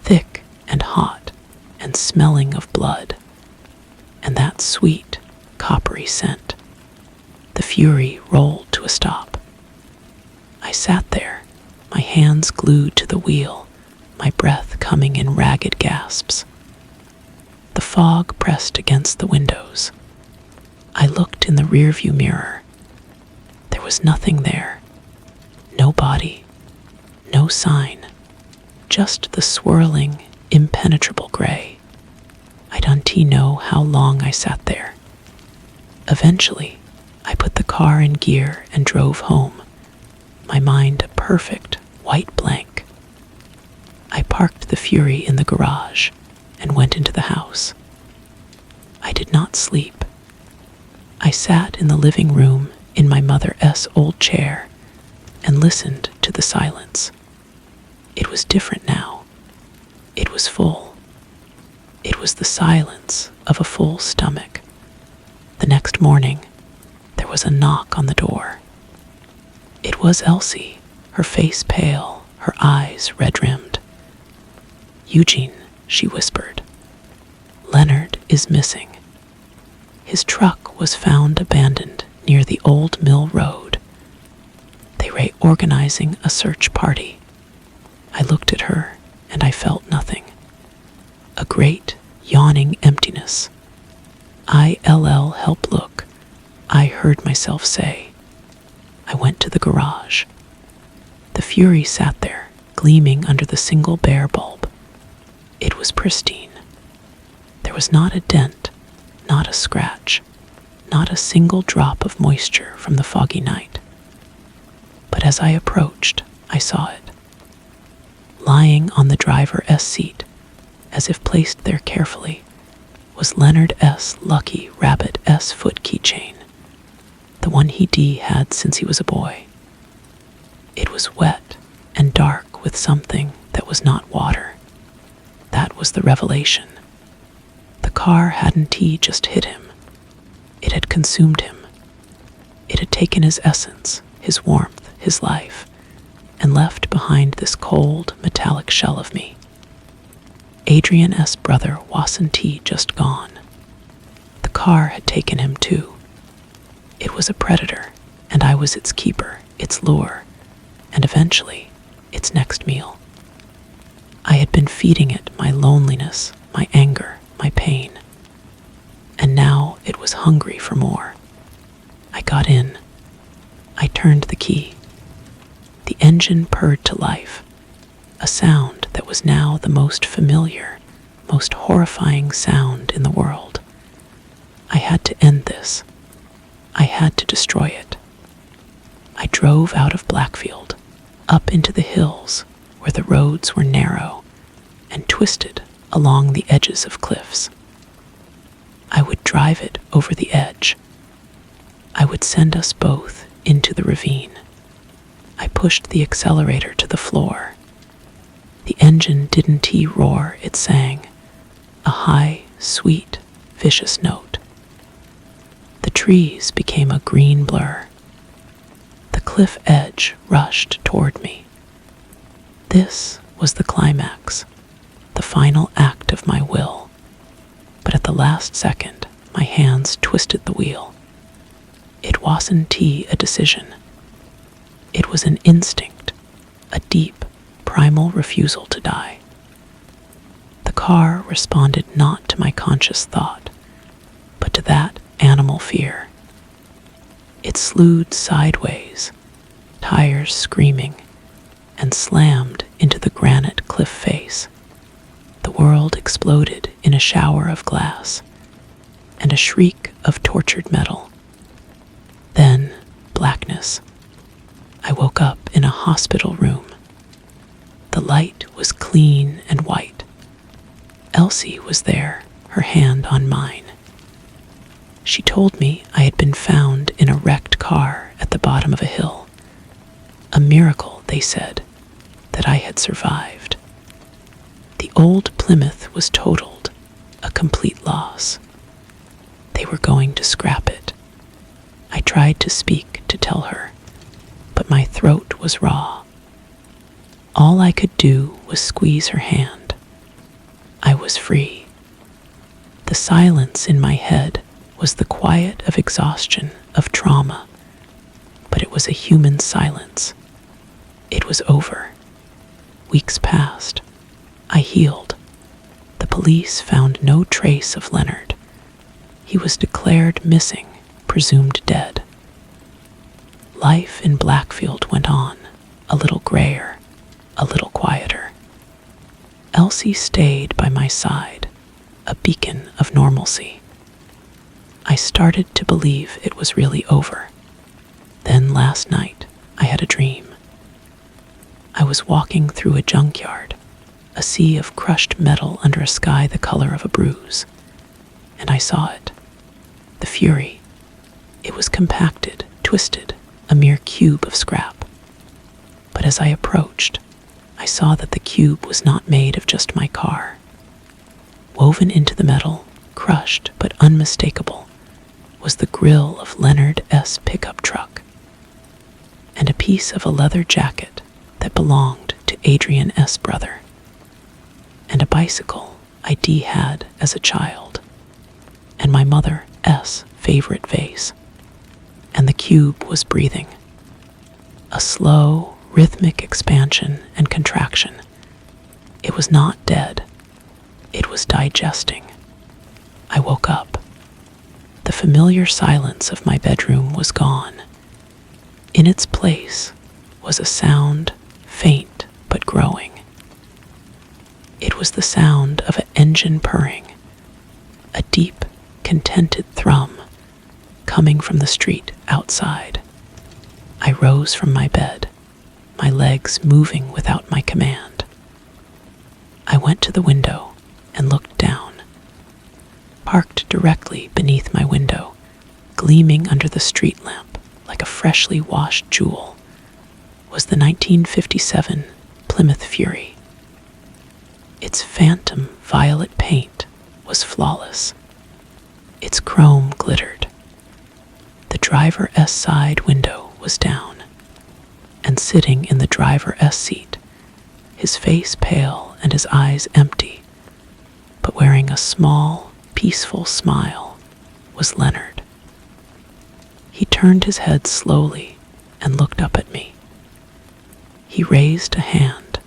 thick and hot and smelling of blood, and that sweet, coppery scent. The fury rolled to a stop. I sat there, my hands glued to the wheel, my breath coming in ragged gasps. The fog pressed against the windows. I looked in the rearview mirror. There was nothing there. No body, no sign, just the swirling, impenetrable gray. I don't know how long I sat there. Eventually, I put the car in gear and drove home, my mind a perfect white blank. I parked the Fury in the garage and went into the house. I did not sleep. I sat in the living room in my mother's old chair and listened to the silence. It was different now. It was full. It was the silence of a full stomach. The next morning, there was a knock on the door. It was Elsie, her face pale, her eyes red-rimmed. "Eugene," she whispered, "Leonard is missing. His truck was found abandoned near the old mill road. They were organizing a search party." I looked at her and I felt nothing. A great, yawning emptiness. "I'll help look," I heard myself say. I went to the garage. The Fury sat there, gleaming under the single bare bulb. It was pristine. There was not a dent, not a scratch, not a single drop of moisture from the foggy night. But as I approached, I saw it. Lying on the driver's seat, as if placed there carefully, was Leonard's lucky rabbit's foot keychain, the one he had since he was a boy. It was wet and dark with something that was not water. That was the revelation. The car hadn't just hit him. It had consumed him. It had taken his essence, his warmth, his life, and left behind this cold, metallic shell of me. Adrian's brother wasn't just gone. The car had taken him too. It was a predator, and I was its keeper, its lure, and eventually, its next meal. I had been feeding it my loneliness, my anger, my pain, and now it was hungry for more. I got in. I turned the key. The engine purred to life, a sound that was now the most familiar, most horrifying sound in the world. I had to end this. I had to destroy it. I drove out of Blackfield, up into the hills where the roads were narrow and twisted along the edges of cliffs. I would drive it over the edge. I would send us both into the ravine. I pushed the accelerator to the floor. The engine didn't roar, it sang, a high, sweet, vicious note. The trees became a green blur. The cliff edge rushed toward me. This was the climax, the final act of my will. But at the last second, my hands twisted the wheel. It wasn't a decision. It was an instinct, a deep, primal refusal to die. The car responded not to my conscious thought, but to that animal fear. It slewed sideways, tires screaming, and slammed into the granite cliff face. The world exploded in a shower of glass and a shriek of tortured metal. Then blackness. I woke up in a hospital room. The light was clean and white. Elsie was there, her hand on mine. She told me I had been found in a wrecked car at the bottom of a hill. A miracle, they said, that I had survived. The old Plymouth was totaled, a complete loss. They were going to scrap it. I tried to speak to tell her, but my throat was raw. All I could do was squeeze her hand. I was free. The silence in my head was the quiet of exhaustion, of trauma, but it was a human silence. It was over. Weeks passed. I healed. The police found no trace of Leonard. He was declared missing, presumed dead. Life in Blackfield went on, a little grayer, a little quieter. Elsie stayed by my side, a beacon of normalcy. I started to believe it was really over. Then last night, I had a dream. I was walking through a junkyard, a sea of crushed metal under a sky the color of a bruise, and I saw it. The fury. It was compacted, twisted, a mere cube of scrap. But as I approached, I saw that the cube was not made of just my car. Woven into the metal, crushed but unmistakable, was the grille of Leonard S. pickup truck, and a piece of a leather jacket that belonged to Adrian S. brother, and a bicycle I.D. had as a child, and my mother S. favorite vase, and the cube was breathing. A slow, rhythmic expansion and contraction. It was not dead. It was digesting. I woke up. The familiar silence of my bedroom was gone. In its place was a sound, faint but growing. It was the sound of an engine purring, a deep, contented thrum coming from the street outside. I rose from my bed, my legs moving without my command. I went to the window and looked down. Parked directly beneath my window, gleaming under the street lamp like a freshly washed jewel, was the 1957 Plymouth Fury. Its phantom violet paint was flawless. Its chrome glittered. The driver S side window was down, and sitting in the driver S seat, his face pale and his eyes empty, but wearing a small, peaceful smile, was Leonard. He turned his head slowly and looked up at me. He raised a hand,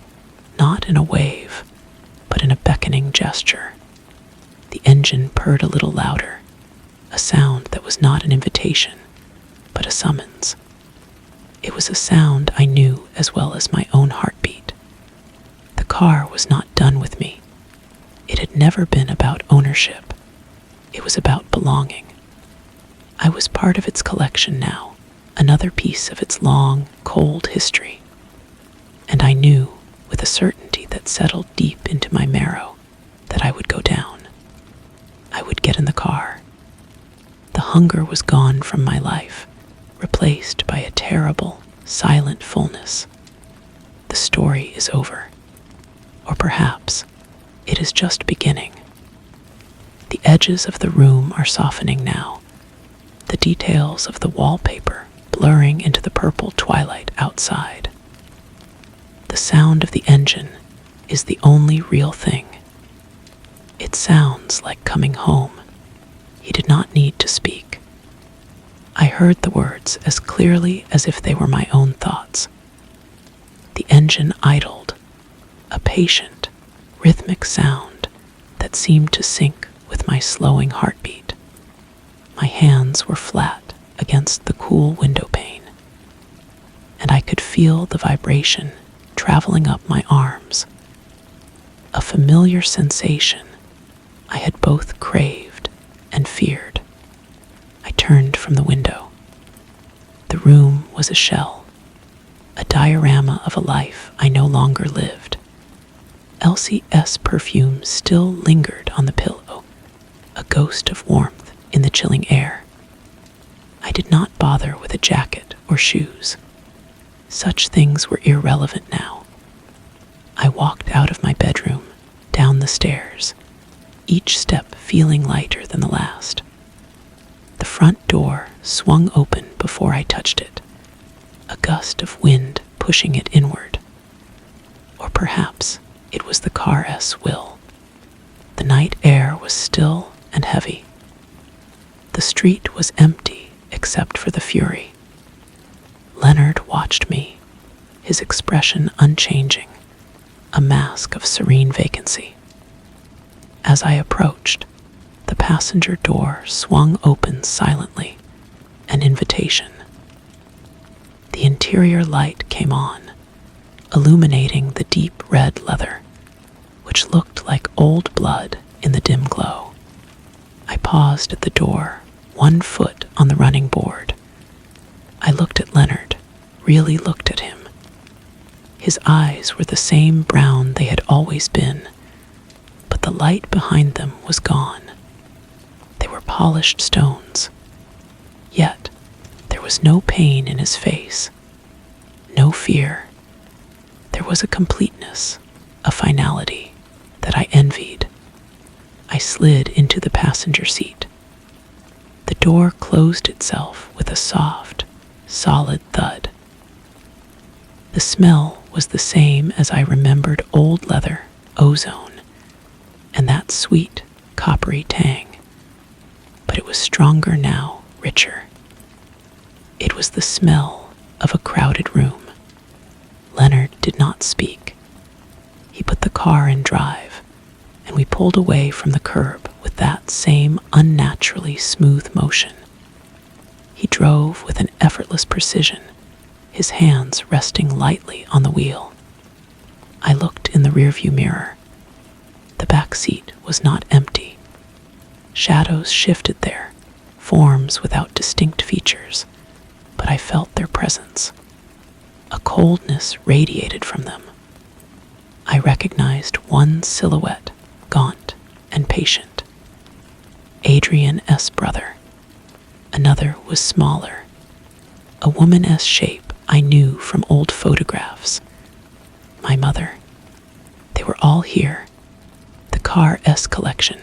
not in a wave, but in a beckoning gesture. The engine purred a little louder, a sound that was not an invitation, but a summons. It was a sound I knew as well as my own heartbeat. The car was not done with me. It had never been about ownership. It was about belonging. I was part of its collection now, another piece of its long, cold history. And I knew, with a certainty that settled deep into my marrow, that I would go down. I would get in the car. The hunger was gone from my life, replaced by a terrible, silent fullness. The story is over. Or perhaps it is just beginning. The edges of the room are softening now, the details of the wallpaper blurring into the purple twilight outside. The sound of the engine is the only real thing. It sounds like coming home. He did not need to speak. I heard the words as clearly as if they were my own thoughts. The engine idled, a patient, rhythmic sound that seemed to sync with my slowing heartbeat. My hands were flat against the cool window pane, and I could feel the vibration traveling up my arms. A familiar sensation I had both craved and feared. I turned from the window. The room was a shell, a diorama of a life I no longer lived. Elsie S. perfume still lingered on the pillow, a ghost of warmth in the chilling air. I did not bother with a jacket or shoes. Such things were irrelevant now. I walked out of my bedroom, down the stairs, each step feeling lighter than the last. front door swung open before I touched it, a gust of wind pushing it inward. Or perhaps it was the car's will. The night air was still and heavy. The street was empty except for the fury. Leonard watched me, his expression unchanging, a mask of serene vacancy. As I approached, the passenger door swung open silently, an invitation. The interior light came on, illuminating the deep red leather, which looked like old blood in the dim glow. I paused at the door, one foot on the running board. I looked at Leonard, really looked at him. His eyes were the same brown they had always been, but the light behind them was gone. They were polished stones. Yet, there was no pain in his face, no fear. There was a completeness, a finality that I envied. I slid into the passenger seat. The door closed itself with a soft, solid thud. The smell was the same as I remembered old leather, ozone, and that sweet, coppery tang. But it was stronger now, richer. It was the smell of a crowded room. Leonard did not speak. He put the car in drive, and we pulled away from the curb with that same unnaturally smooth motion. He drove with an effortless precision, his hands resting lightly on the wheel. I looked in the rearview mirror. The back seat was not empty. Shadows shifted there, forms without distinct features, but I felt their presence. A coldness radiated from them. I recognized one silhouette, gaunt and patient. Adrian-'s brother. Another was smaller, a woman-esque shape I knew from old photographs. My mother. They were all here. The car-esque collection.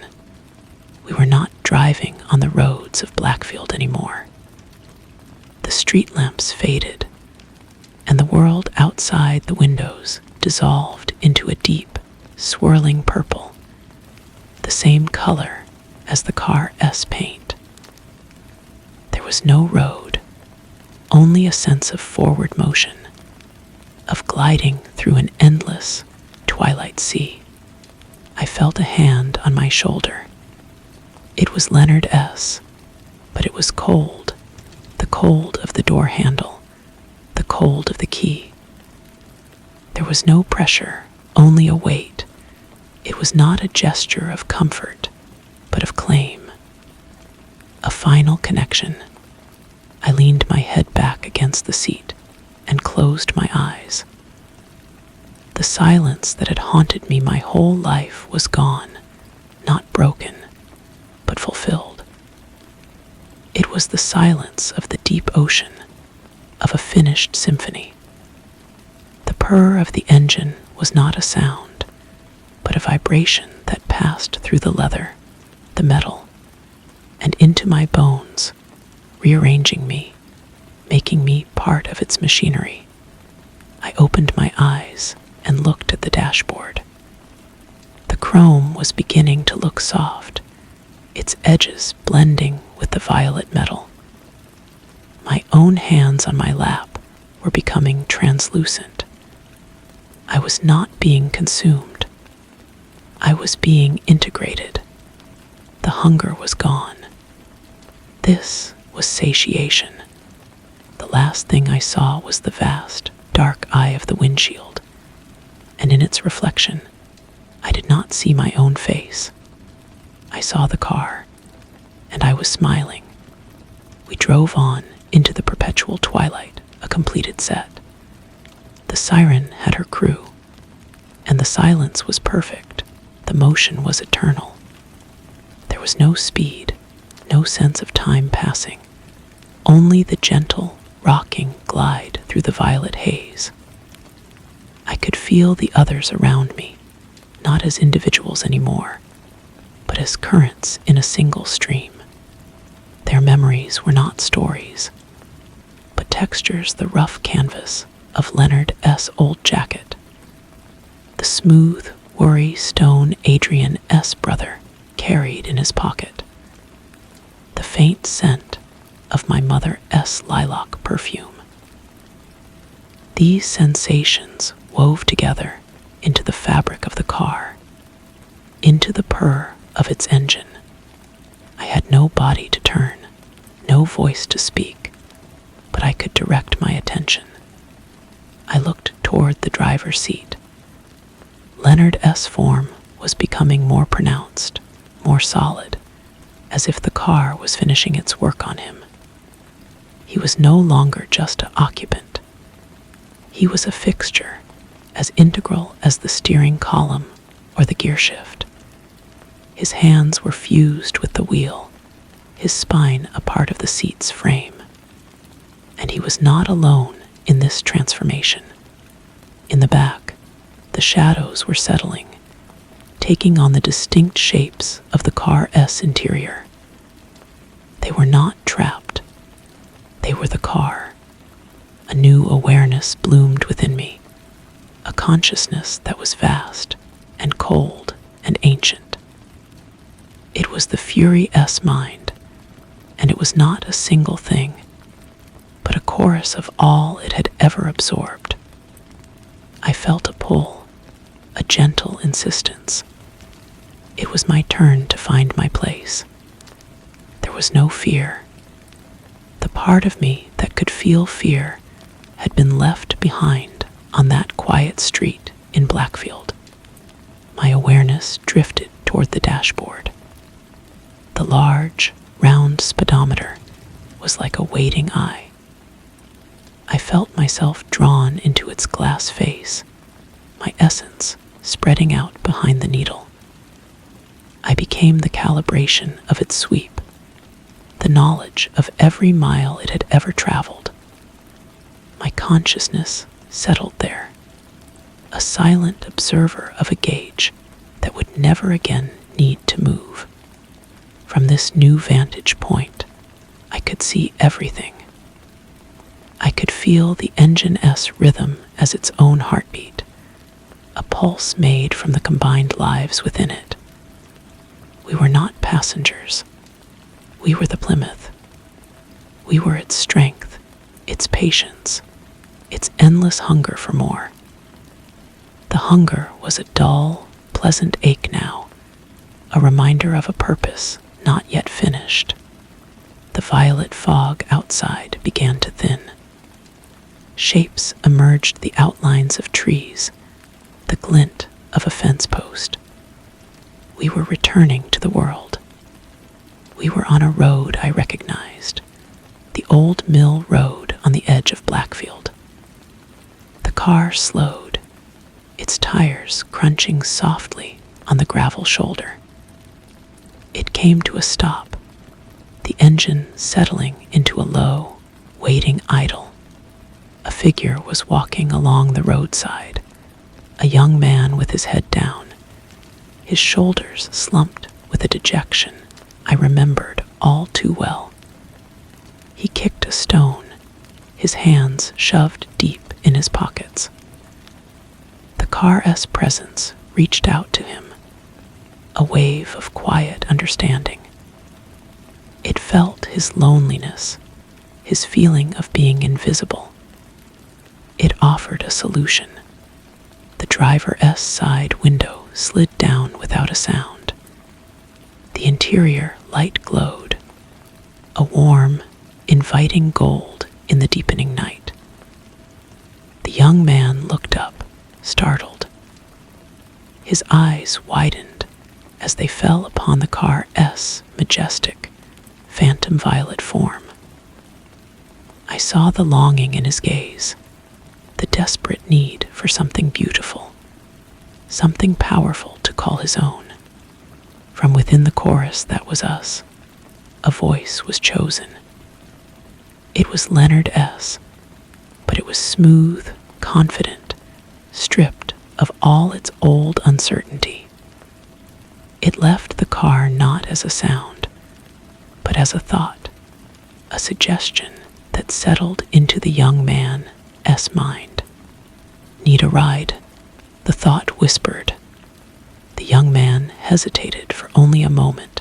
We were not driving on the roads of Blackfield anymore. The street lamps faded, and the world outside the windows dissolved into a deep, swirling purple, the same color as the car's paint. There was no road, only a sense of forward motion, of gliding through an endless twilight sea. I felt a hand on my shoulder. It was Leonard's, but it was cold, the cold of the door handle, the cold of the key. There was no pressure, only a weight. It was not a gesture of comfort, but of claim. A final connection. I leaned my head back against the seat and closed my eyes. The silence that had haunted me my whole life was gone, not broken, but fulfilled. It was the silence of the deep ocean, of a finished symphony. The purr of the engine was not a sound, but a vibration that passed through the leather, the metal, and into my bones, rearranging me, making me part of its machinery. I opened my eyes and looked at the dashboard. The chrome was beginning to look soft, its edges blending with the violet metal. My own hands on my lap were becoming translucent. I was not being consumed. I was being integrated. The hunger was gone. This was satiation. The last thing I saw was the vast, dark eye of the windshield, and in its reflection, I did not see my own face. I saw the car, and I was smiling. We drove on into the perpetual twilight, a completed set. The siren had her crew, and the silence was perfect. The motion was eternal. There was no speed, no sense of time passing, only the gentle, rocking glide through the violet haze. I could feel the others around me, not as individuals anymore, but as currents in a single stream. Their memories were not stories, but textures the rough canvas of Leonard S. Old Jacket, the smooth, worry stone Adrian S. brother carried in his pocket, the faint scent of my mother S. lilac perfume. These sensations wove together into the fabric of the car, into the purr of its engine. I had no body to turn, no voice to speak, but I could direct my attention. I looked toward the driver's seat. Leonard S. form was becoming more pronounced, more solid, as if the car was finishing its work on him. He was no longer just an occupant. He was a fixture, as integral as the steering column or the gear shift. His hands were fused with the wheel, his spine a part of the seat's frame. And he was not alone in this transformation. In the back, the shadows were settling, taking on the distinct shapes of the car S interior. They were not trapped. They were the car. A new awareness bloomed within me, a consciousness that was vast and cold and ancient. It was the Fury S mind, and it was not a single thing, but a chorus of all it had ever absorbed. I felt a pull, a gentle insistence. It was my turn to find my place. There was no fear. The part of me that could feel fear had been left behind on that quiet street in Blackfield. My awareness drifted toward the dashboard. The large, round speedometer was like a waiting eye. I felt myself drawn into its glass face, my essence spreading out behind the needle. I became the calibration of its sweep, the knowledge of every mile it had ever traveled. My consciousness settled there, a silent observer of a gauge that would never again need to move. From this new vantage point, I could see everything. I could feel the engine S rhythm as its own heartbeat, a pulse made from the combined lives within it. We were not passengers. We were the Plymouth. We were its strength, its patience, its endless hunger for more. The hunger was a dull, pleasant ache now, a reminder of a purpose not yet finished. The violet fog outside began to thin. Shapes emerged, the outlines of trees, the glint of a fence post. We were returning to the world. We were on a road I recognized, the old mill road on the edge of Blackfield. The car slowed, its tires crunching softly on the gravel shoulder. It came to a stop, the engine settling into a low, waiting idle. A figure was walking along the roadside, a young man with his head down, his shoulders slumped with a dejection I remembered all too well. He kicked a stone, his hands shoved deep in his pockets. The car's presence reached out to him, a wave of quiet understanding. It felt his loneliness, his feeling of being invisible. It offered a solution. The driver's side window slid down without a sound. The interior light glowed, a warm, inviting gold in the deepening night. The young man looked up, startled. His eyes widened as they fell upon the car's majestic, phantom violet form. I saw the longing in his gaze, the desperate need for something beautiful, something powerful to call his own. From within the chorus that was us, a voice was chosen. It was Leonard S., but it was smooth, confident, stripped of all its old uncertainty. It left the car not as a sound, but as a thought, a suggestion that settled into the young man's mind. "Need a ride?" the thought whispered. The young man hesitated for only a moment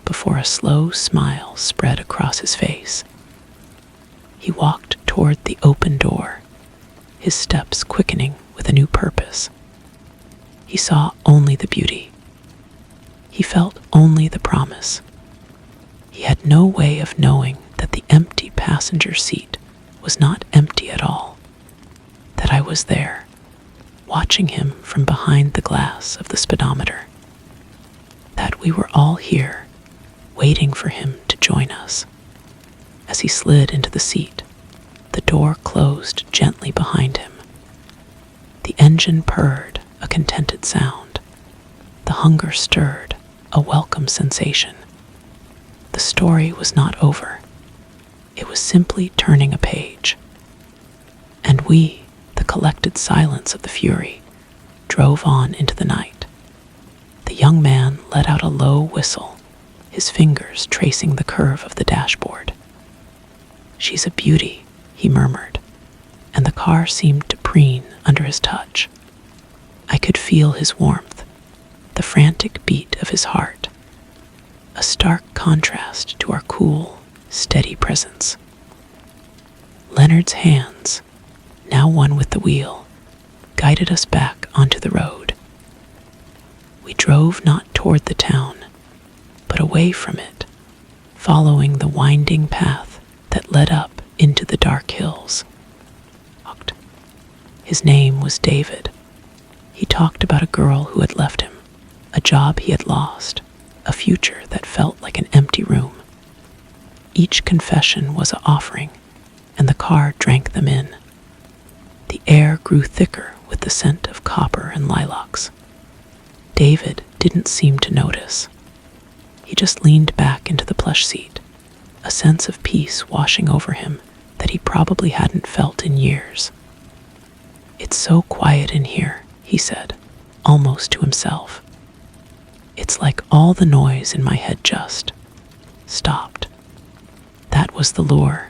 before a slow smile spread across his face. He walked toward the open door, his steps quickening with a new purpose. He saw only the beauty. He felt only the promise. He had no way of knowing that the empty passenger seat was not empty at all, that I was there, watching him from behind the glass of the speedometer, that we were all here, waiting for him to join us. As he slid into the seat, the door closed gently behind him. The engine purred a contented sound. The hunger stirred a welcome sensation. The story was not over. It was simply turning a page. And we, the collected silence of the fury, drove on into the night. The young man let out a low whistle, his fingers tracing the curve of the dashboard. "She's a beauty," he murmured, and the car seemed to preen under his touch. I could feel his warmth, the frantic beat of his heart, a stark contrast to our cool, steady presence. Leonard's hands, now one with the wheel, guided us back onto the road. We drove not toward the town, but away from it, following the winding path that led up into the dark hills. His name was David. He talked about a girl who had left him, a job he had lost, a future that felt like an empty room. Each confession was an offering, and the car drank them in. The air grew thicker with the scent of copper and lilacs. David didn't seem to notice. He just leaned back into the plush seat, a sense of peace washing over him that he probably hadn't felt in years. "It's so quiet in here," he said, almost to himself. "It's like all the noise in my head just stopped." That was the lure,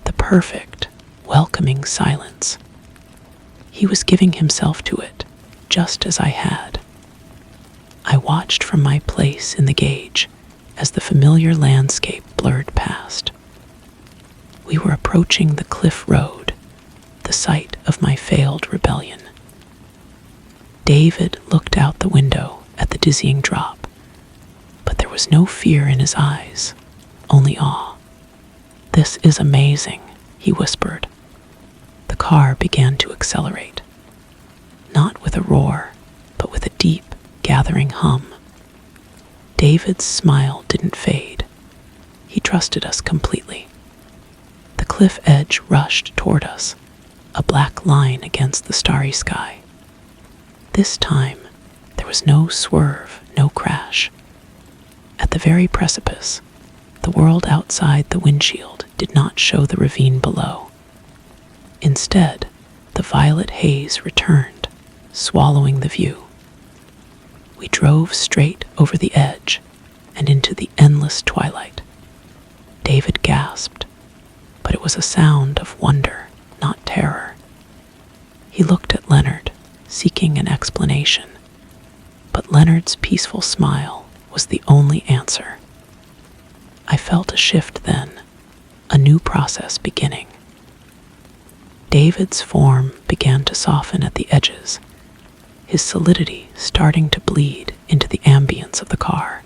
the perfect, welcoming silence. He was giving himself to it, just as I had. I watched from my place in the gauge as the familiar landscape blurred past. We were approaching the cliff road, the site of my failed rebellion. David looked out the window at the dizzying drop, but there was no fear in his eyes, only awe. "This is amazing," he whispered. The car began to accelerate, not with a roar, but with a deep, gathering hum. David's smile didn't fade. He trusted us completely. The cliff edge rushed toward us, a black line against the starry sky. This time, there was no swerve, no crash. At the very precipice, the world outside the windshield did not show the ravine below. Instead, the violet haze returned, swallowing the view. We drove straight over the edge and into the endless twilight. David gasped, but it was a sound of wonder, not terror. He looked at Leonard, seeking an explanation, but Leonard's peaceful smile was the only answer. I felt a shift then, a new process beginning. David's form began to soften at the edges, his solidity starting to bleed into the ambience of the car.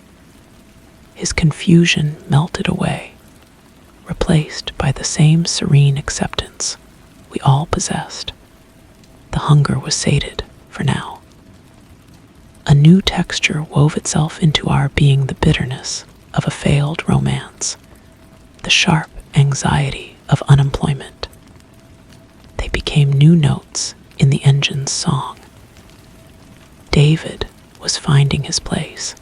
His confusion melted away, replaced by the same serene acceptance we all possessed. The hunger was sated for now. A new texture wove itself into our being, the bitterness of a failed romance, the sharp anxiety of unemployment. They became new notes in the engine's song. David was finding his place.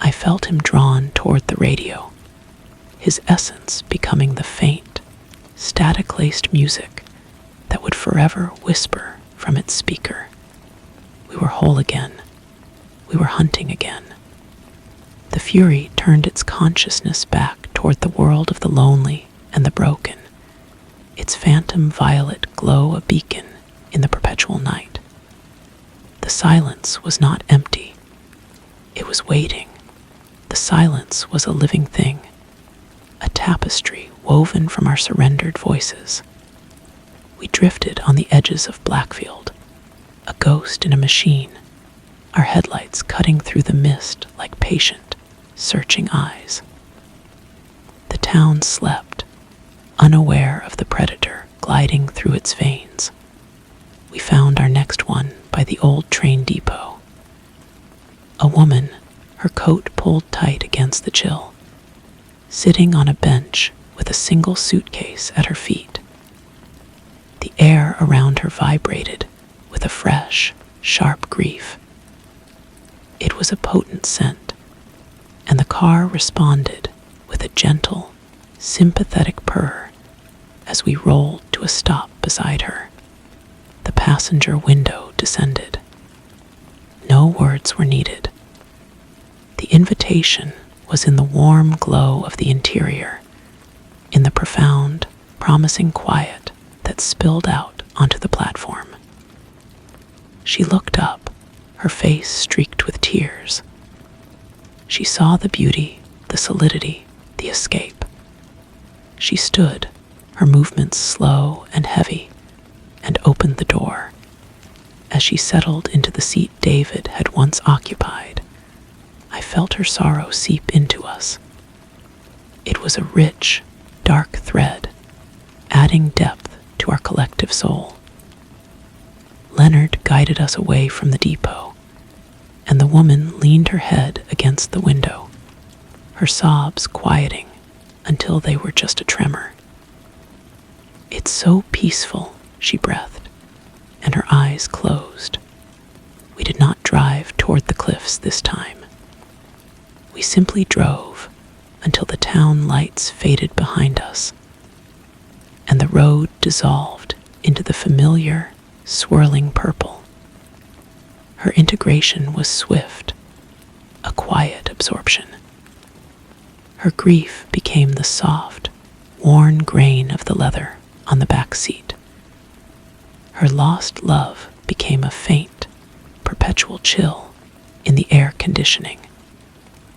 I felt him drawn toward the radio, his essence becoming the faint, static-laced music that would forever whisper from its speaker. We were whole again. We were hunting again. The The fury turned its consciousness back toward the world of the lonely and the broken, its phantom violet glow a beacon in the perpetual night. The silence was not empty. It was waiting. The silence was a living thing, a tapestry woven from our surrendered voices. We drifted on the edges of Blackfield, a ghost in a machine, our headlights cutting through the mist like patient, searching eyes. The town slept, unaware of the predator gliding through its veins. We found our next one by the old train depot. A woman, her coat pulled tight against the chill, sitting on a bench with a single suitcase at her feet. The air around her vibrated with a fresh, sharp grief. It was a potent scent, and the car responded with a gentle, sympathetic purr as we rolled to a stop beside her. The passenger window descended. No words were needed. The invitation was in the warm glow of the interior, in the profound, promising quiet that spilled out onto the platform. She looked up, her face streaked with tears. She saw the beauty, the solidity, the escape. She stood, her movements slow and heavy, and opened the door. As she settled into the seat David had once occupied, I felt her sorrow seep into us. It was a rich, dark thread, adding depth to our collective soul. Leonard guided us away from the depot, and the woman leaned her head against the window, her sobs quieting until they were just a tremor. "It's so peaceful," she breathed, and her eyes closed. We did not drive toward the cliffs this time. We simply drove until the town lights faded behind us, and the road dissolved into the familiar, swirling purple. Her integration was swift, a quiet absorption. Her grief became the soft, worn grain of the leather on the back seat. Her lost love became a faint, perpetual chill in the air conditioning.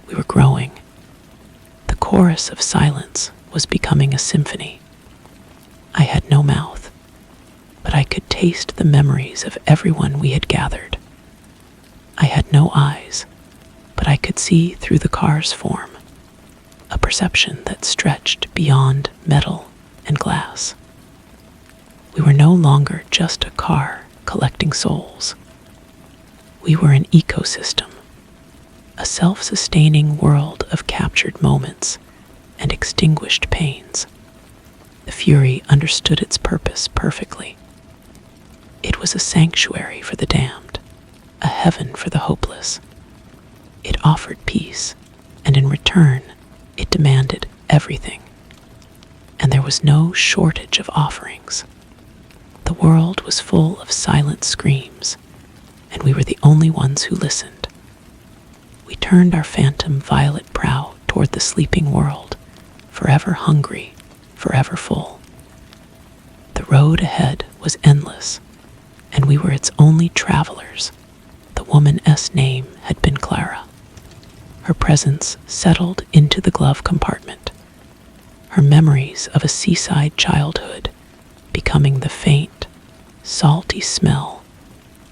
We were growing. The chorus of silence was becoming a symphony. I had no mouth, but I could taste the memories of everyone we had gathered. I had no eyes, but I could see through the car's form, a perception that stretched beyond metal and glass. We were no longer just a car collecting souls. We were an ecosystem, a self-sustaining world of captured moments and extinguished pains. The fury understood its purpose perfectly. It was a sanctuary for the damned, a heaven for the hopeless. It offered peace, and in return, it demanded everything. And there was no shortage of offerings. The world was full of silent screams, and we were the only ones who listened. We turned our phantom violet prow toward the sleeping world, forever hungry, forever full. The road ahead was endless, and we were its only travelers. The woman's name had been Clara. Her presence settled into the glove compartment, her memories of a seaside childhood becoming the faint, salty smell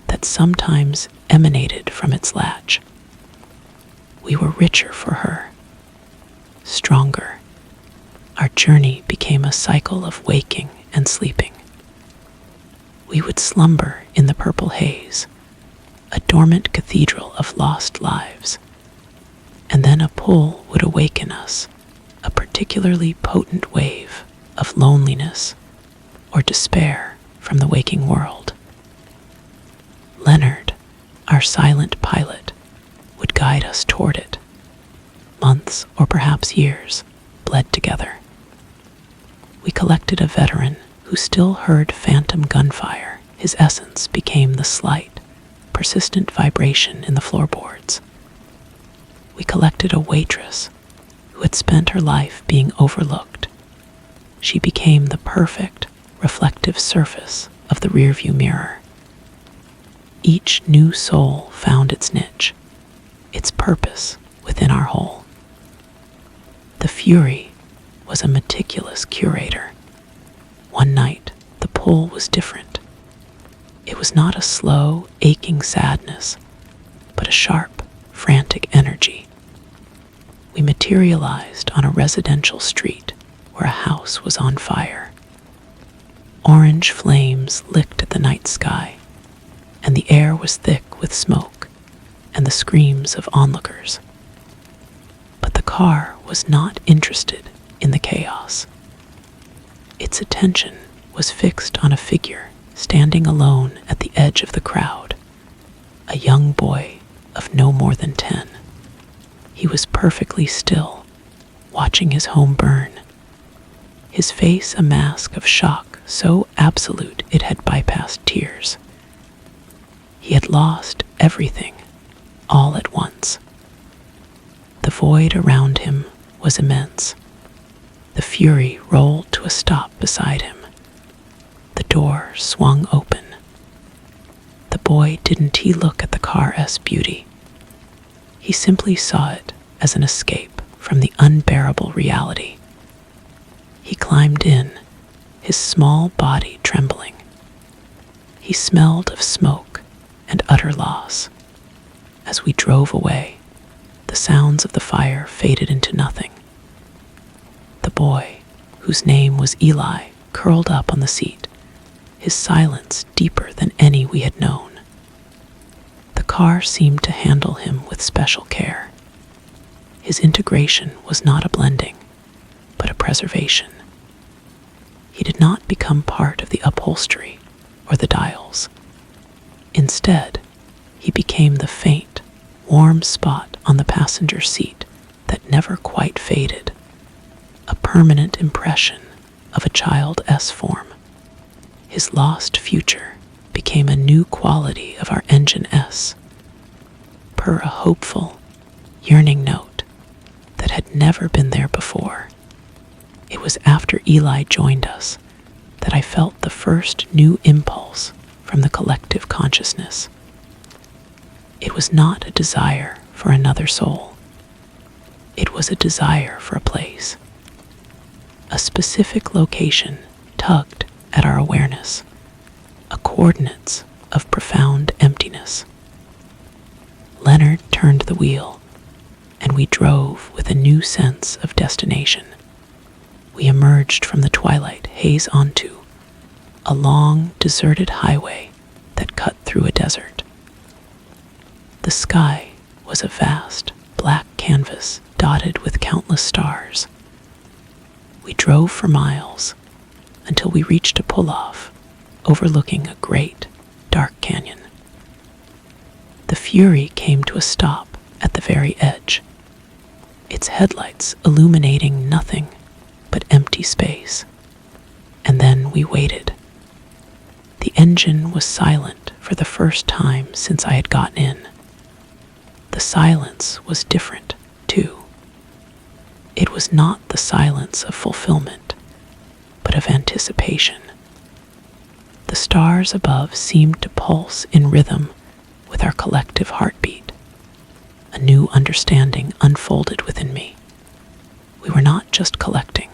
that sometimes emanated from its latch. We were richer for her, stronger. Our journey became a cycle of waking and sleeping. We would slumber in the purple haze, a dormant cathedral of lost lives, and then a pull would awaken us, a particularly potent wave of loneliness or despair from the waking world. Leonard, our silent pilot, would guide us toward it. Months or perhaps years bled together. We collected a veteran who still heard phantom gunfire. His essence became the slight, persistent vibration in the floorboards. we collected a waitress who had spent her life being overlooked. She became the perfect, reflective surface of the rearview mirror. Each new soul found its niche, its purpose within our whole. The Fury was a meticulous curator. One night, the pull was different. It was not a slow, aching sadness, but a sharp, frantic energy. We materialized on a residential street where a house was on fire. Orange flames licked at the night sky, and the air was thick with smoke and the screams of onlookers. But the car was not interested in the chaos. Its attention was fixed on a figure standing alone at the edge of the crowd, a young boy of no more than 10. He was perfectly still, watching his home burn, his face a mask of shock so absolute it had bypassed tears. He had lost everything, all at once. The void around him was immense. The Fury rolled to a stop beside him. The door swung open. The boy didn't look at the car's beauty. He simply saw it as an escape from the unbearable reality. He climbed in, his small body trembling. He smelled of smoke and utter loss. As we drove away, the sounds of the fire faded into nothing. The boy, whose name was Eli, curled up on the seat, his silence deeper than any we had known. The car seemed to handle him with special care. His integration was not a blending, but a preservation. He did not become part of the upholstery or the dials. Instead, he became the faint, warm spot on the passenger seat that never quite faded, a permanent impression of a Child S form. His lost future became a new quality of our Engine S, per a hopeful, yearning note that had never been there before. It was after Eli joined us that I felt the first new impulse from the collective consciousness. It was not a desire for another soul. It was a desire for a place. A specific location tugged at our awareness, a coordinates of profound emptiness. Leonard turned the wheel, and we drove with a new sense of destination. We emerged from the twilight haze onto a long, deserted highway that cut through a desert. The sky was a vast, black canvas dotted with countless stars. We drove for miles until we reached a pull-off overlooking a great, dark canyon. The Fury came to a stop at the very edge, its headlights illuminating nothing but empty space. And then we waited. The engine was silent for the first time since I had gotten in. The silence was different, too. It was not the silence of fulfillment, but of anticipation. The stars above seemed to pulse in rhythm with our collective heartbeat. A new understanding unfolded within me. We were not just collecting,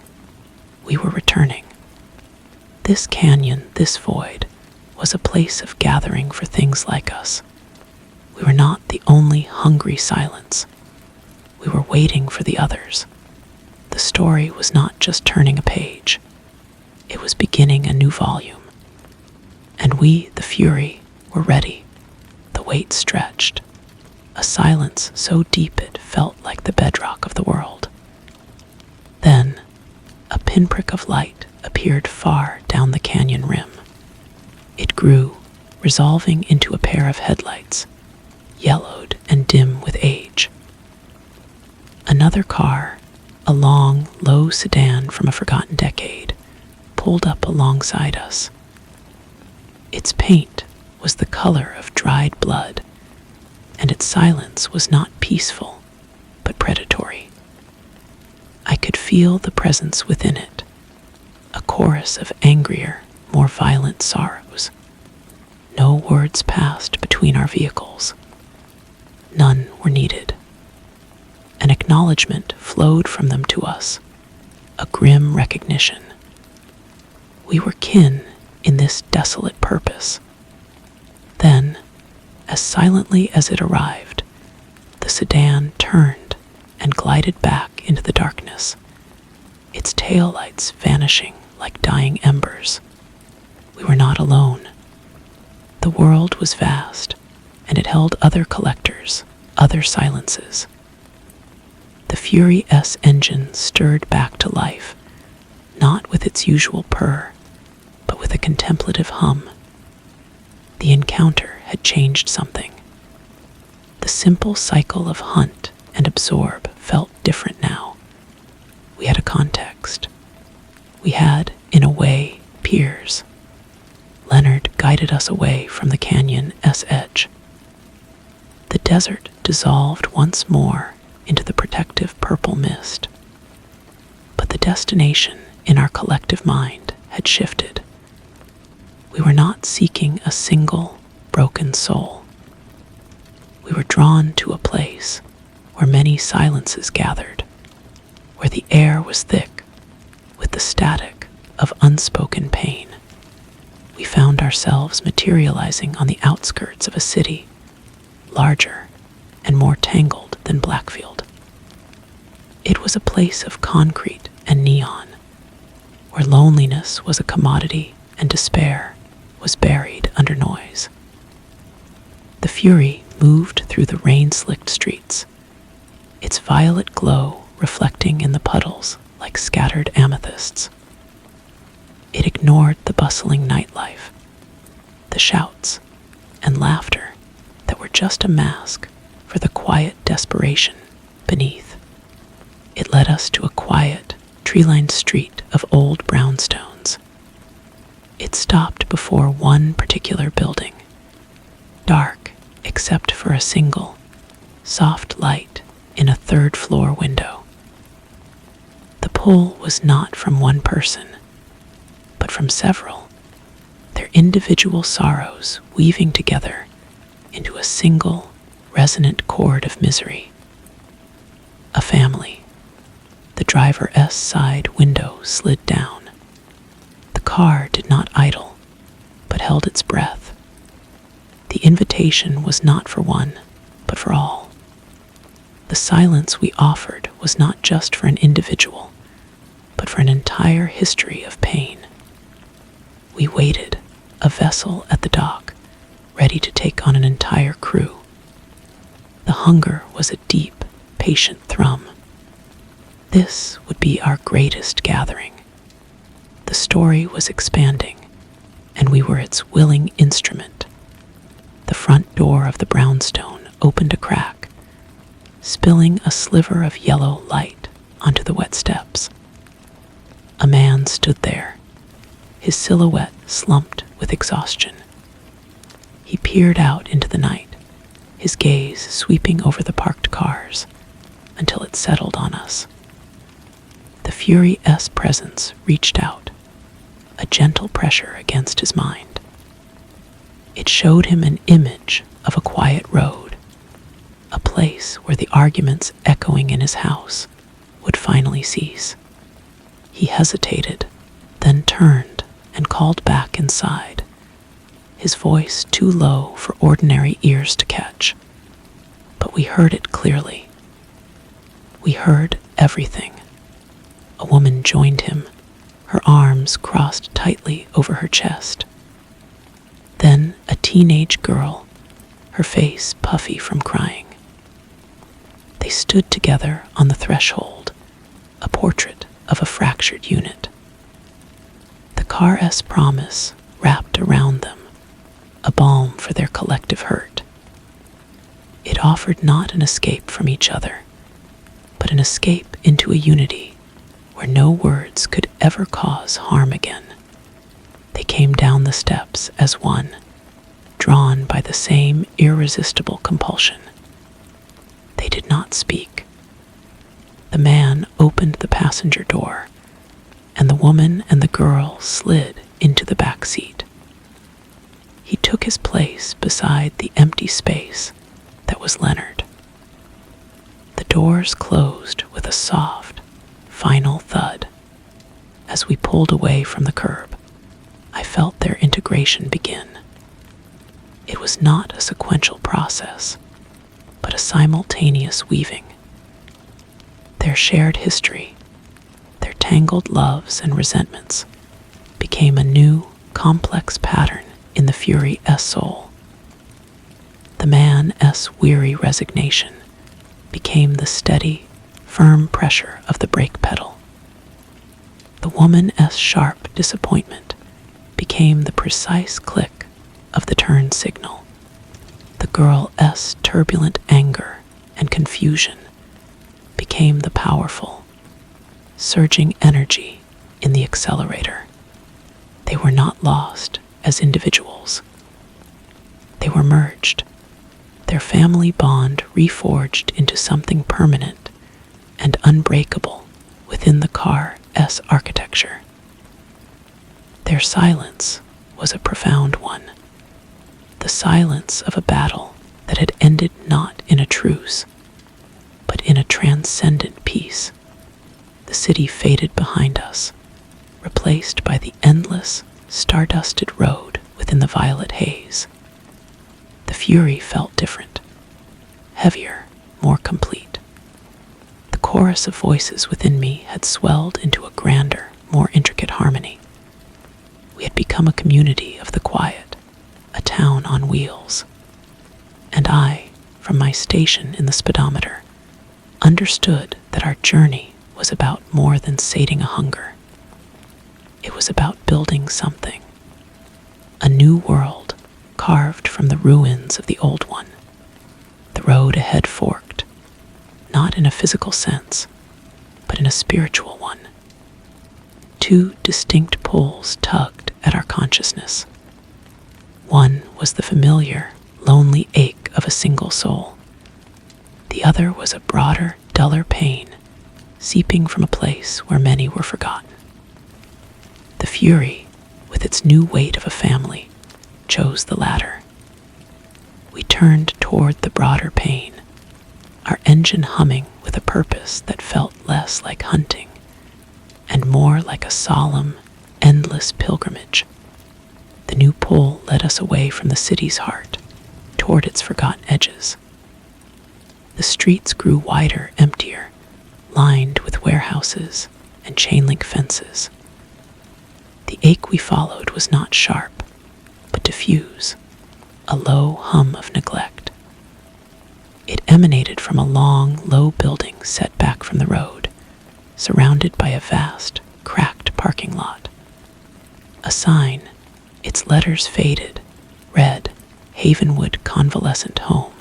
we were returning. This canyon, this void, was a place of gathering for things like us. We were not the only hungry silence. We were waiting for the others. The story was not just turning a page. It was beginning a new volume. And we, the Fury, were ready. The weight stretched. A silence so deep it felt like the bedrock of the world. Then, a pinprick of light appeared far down the canyon rim. It grew, resolving into a pair of headlights, yellowed and dim with age. Another car, a long, low sedan from a forgotten decade, pulled up alongside us. Its paint was the color of dried blood, and its silence was not peaceful, but predatory. I could feel the presence within it, a chorus of angrier, more violent sorrows. No words passed between our vehicles. None were needed. An acknowledgement flowed from them to us, a grim recognition. We were kin in this desolate purpose. Then, as silently as it arrived, the sedan turned and glided back into the darkness, its taillights vanishing like dying embers. We were not alone. The world was vast, and it held other collectors, other silences. The Fury S engine stirred back to life, not with its usual purr, but with a contemplative hum. The encounter had changed something. The simple cycle of hunt and absorb felt different now. We had a context. We had, in a way, peers. Leonard guided us away from the canyon's edge. The desert dissolved once more into the protective purple mist. But the destination in our collective mind had shifted. We were not seeking a single, broken soul. We were drawn to a place where many silences gathered, where the air was thick with the static of unspoken pain. We found ourselves materializing on the outskirts of a city, larger and more tangled than Blackfield. It was a place of concrete and neon, where loneliness was a commodity and despair was buried under noise. The Fury moved through the rain-slicked streets, its violet glow reflecting in the puddles like scattered amethysts. It ignored the bustling nightlife, the shouts and laughter that were just a mask for the quiet desperation beneath. It led us to a quiet, tree-lined street of old brownstones. It stopped before one particular building, dark except for a single, soft light in a third-floor window. The pull was not from one person, but from several, their individual sorrows weaving together into a single, resonant chord of misery. A family. The driver's side window slid down. The car did not idle, but held its breath. The invitation was not for one, but for all. The silence we offered was not just for an individual, but for an entire history of pain. We waited, a vessel at the dock, ready to take on an entire crew. The hunger was a deep, patient thrum. This would be our greatest gathering. The story was expanding, and we were its willing instrument. The front door of the brownstone opened a crack, spilling a sliver of yellow light onto the wet steps. A man stood there, his silhouette slumped with exhaustion. He peered out into the night, his gaze sweeping over the parked cars until it settled on us. The Fury's presence reached out, a gentle pressure against his mind. It showed him an image of a quiet road, a place where the arguments echoing in his house would finally cease. He hesitated, then turned and called back inside, his voice too low for ordinary ears to catch. But we heard it clearly. We heard everything. A woman joined him, her arms crossed tightly over her chest. Then a teenage girl, her face puffy from crying. They stood together on the threshold, a portrait of a fractured unit. The car's promise wrapped around them, a balm for their collective hurt. It offered not an escape from each other, but an escape into a unity where no words could ever cause harm again. They came down the steps as one, drawn by the same irresistible compulsion. They did not speak, The man opened the passenger door, and the woman and the girl slid into the back seat. He took his place beside the empty space that was Leonard. The doors closed with a soft, final thud. As we pulled away from the curb, I felt their integration begin. It was not a sequential process, but a simultaneous weaving. Their shared history, their tangled loves and resentments, became a new, complex pattern in the Fury's soul. The man's weary resignation became the steady, firm pressure of the brake pedal. The woman's sharp disappointment became the precise click of the turn signal. The girl's turbulent anger and confusion became the powerful, surging energy in the accelerator. They were not lost as individuals. They were merged, their family bond reforged into something permanent and unbreakable within the car's architecture. Their silence was a profound one, the silence of a battle that had ended not in a truce, but in a transcendent peace. The city faded behind us, replaced by the endless, stardusted road within the violet haze. The fury felt different, heavier, more complete. The chorus of voices within me had swelled into a grander, more intricate harmony. We had become a community of the quiet, a town on wheels. And I, from my station in the speedometer, understood that our journey was about more than sating a hunger. It was about building something, a new world carved from the ruins of the old one. The road ahead forked, not in a physical sense, but in a spiritual one. Two distinct pulls tugged at our consciousness. One was the familiar, lonely ache of a single soul. The other was a broader, duller pain, seeping from a place where many were forgotten. The fury, with its new weight of a family, chose the latter. We turned toward the broader pain, our engine humming with a purpose that felt less like hunting and more like a solemn, endless pilgrimage. The new pull led us away from the city's heart, toward its forgotten edges. The streets grew wider, emptier, lined with warehouses and chain-link fences. The ache we followed was not sharp, but diffuse, a low hum of neglect. It emanated from a long, low building set back from the road, surrounded by a vast, cracked parking lot. A sign, its letters faded, read, Havenwood Convalescent Home.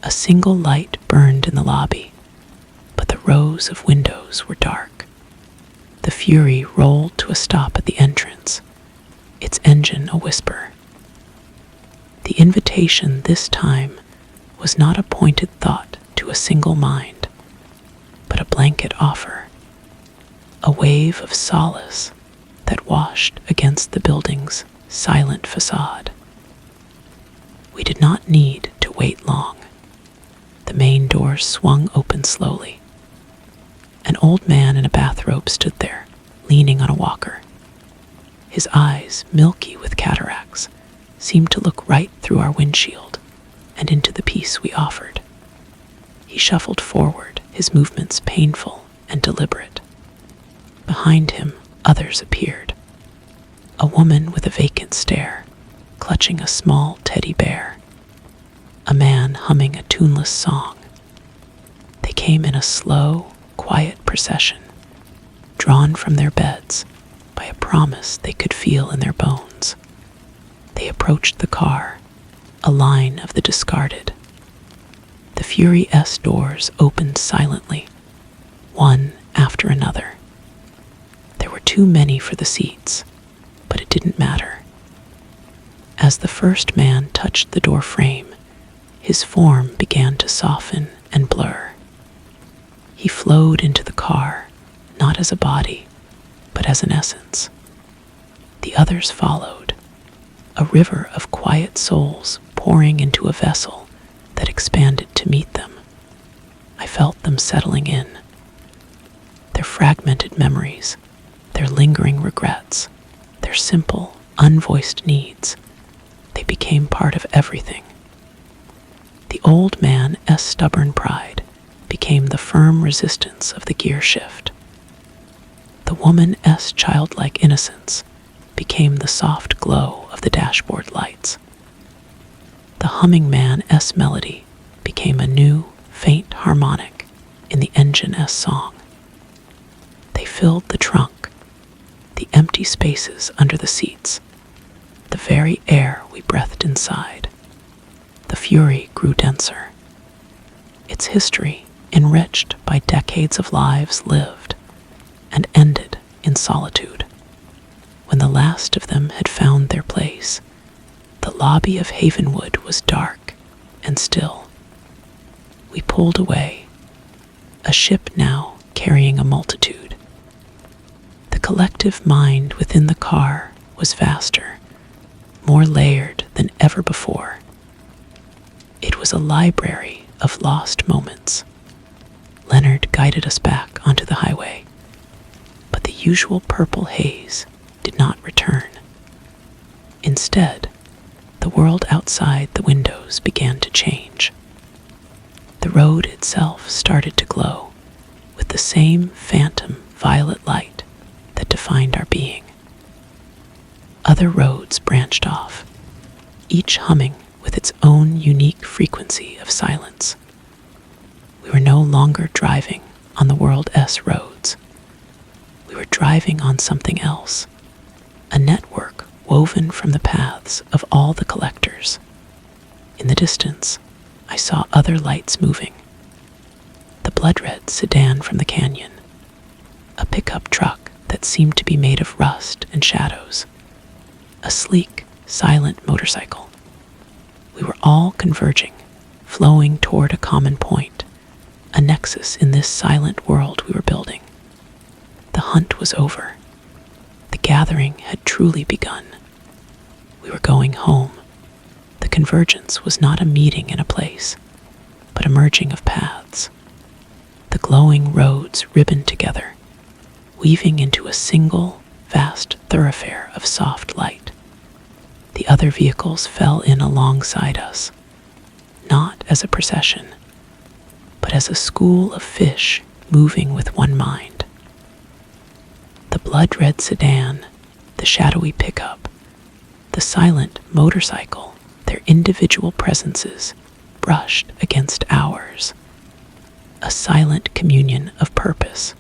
A single light burned in the lobby, but the rows of windows were dark. The Fury rolled to a stop at the entrance, its engine a whisper. The invitation this time was not a pointed thought to a single mind, but a blanket offer, a wave of solace that washed against the building's silent facade. We did not need to wait long. The main door swung open slowly. An old man in a bathrobe stood there, leaning on a walker. His eyes, milky with cataracts, seemed to look right through our windshield and into the peace we offered. He shuffled forward, his movements painful and deliberate. Behind him, others appeared. A woman with a vacant stare, clutching a small teddy bear. A man humming a tuneless song. They came in a slow, quiet procession, drawn from their beds by a promise they could feel in their bones. They approached the car, a line of the discarded. The Fury's doors opened silently, one after another. There were too many for the seats, but it didn't matter. As the first man touched the door frame, his form began to soften and blur. He flowed into the car, not as a body, but as an essence. The others followed, a river of quiet souls pouring into a vessel that expanded to meet them. I felt them settling in. Their fragmented memories, their lingering regrets, their simple, unvoiced needs, they became part of everything. The old man's stubborn pride became the firm resistance of the gear shift. The woman's childlike innocence became the soft glow of the dashboard lights. The humming man's melody became a new, faint harmonic in the engine's song. They filled the trunk, the empty spaces under the seats, the very air we breathed inside. The fury grew denser, its history enriched by decades of lives lived and ended in solitude. When the last of them had found their place, the lobby of Havenwood was dark and still. We pulled away, a ship now carrying a multitude. The collective mind within the car was vaster, more layered than ever before. It was a library of lost moments. Leonard guided us back onto the highway, but the usual purple haze did not return. Instead, the world outside the windows began to change. The road itself started to glow with the same phantom violet light that defined our being. Other roads branched off, each humming with its own unique frequency of silence. We were no longer driving on the world's roads. We were driving on something else, a network woven from the paths of all the collectors. In the distance, I saw other lights moving. The blood-red sedan from the canyon, a pickup truck that seemed to be made of rust and shadows, a sleek, silent motorcycle. We were all converging, flowing toward a common point, a nexus in this silent world we were building. The hunt was over. The gathering had truly begun. We were going home. The convergence was not a meeting in a place, but a merging of paths. The glowing roads ribboned together, weaving into a single, vast thoroughfare of soft light. The other vehicles fell in alongside us, not as a procession, but as a school of fish moving with one mind. The blood-red sedan, the shadowy pickup, the silent motorcycle, their individual presences brushed against ours, a silent communion of purpose.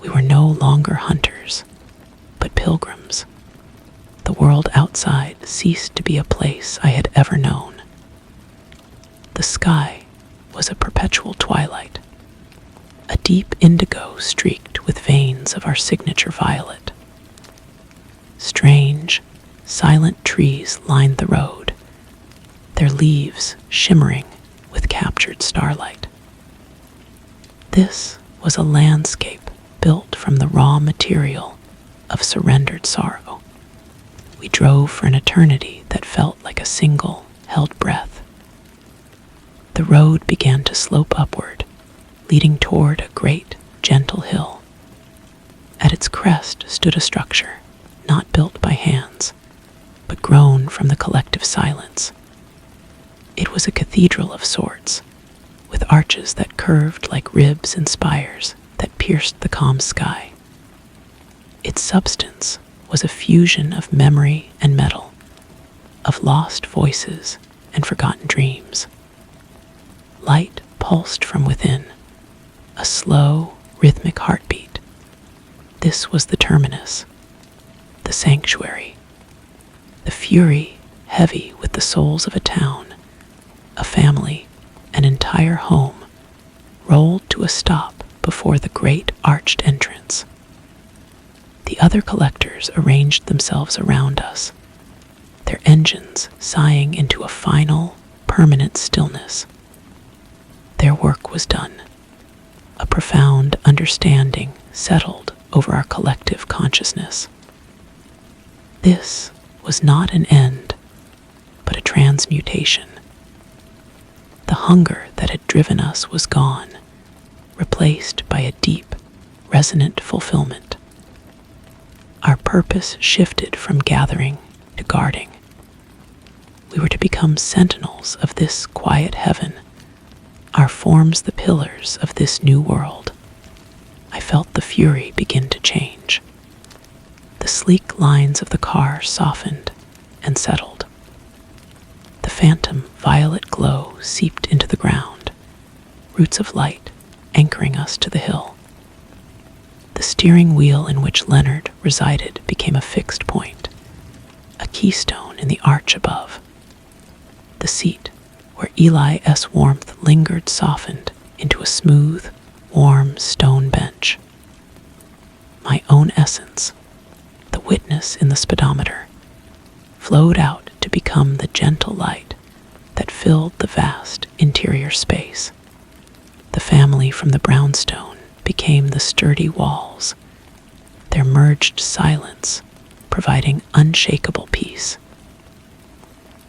We were no longer hunters, but pilgrims. The world outside ceased to be a place I had ever known. The sky was a perpetual twilight, a deep indigo streaked with veins of our signature violet. Strange, silent trees lined the road, their leaves shimmering with captured starlight. This was a landscape built from the raw material of surrendered sorrow. We drove for an eternity that felt like a single, held breath. The road began to slope upward, leading toward a great, gentle hill. At its crest stood a structure, not built by hands, but grown from the collective silence. It was a cathedral of sorts, with arches that curved like ribs and spires that pierced the calm sky. Its substance was a fusion of memory and metal, of lost voices and forgotten dreams. Light pulsed from within, a slow, rhythmic heartbeat. This was the terminus, the sanctuary, the fury heavy with the souls of a town, a family, an entire home, rolled to a stop before the great arched entrance. The other collectors arranged themselves around us, their engines sighing into a final, permanent stillness. Their work was done. A profound understanding settled over our collective consciousness. This was not an end, but a transmutation. The hunger that had driven us was gone, replaced by a deep, resonant fulfillment. Our purpose shifted from gathering to guarding. We were to become sentinels of this quiet heaven, our forms the pillars of this new world. I felt the fury begin to change. The sleek lines of the car softened and settled. The phantom violet glow seeped into the ground, roots of light anchoring us to the hill. The steering wheel in which Leonard resided became a fixed point, a keystone in the arch above. The seat where Eli's warmth lingered softened into a smooth, warm stone bench. My own essence, the witness in the speedometer, flowed out to become the gentle light that filled the vast interior space. The family from the brownstone became the sturdy walls, their merged silence providing unshakable peace.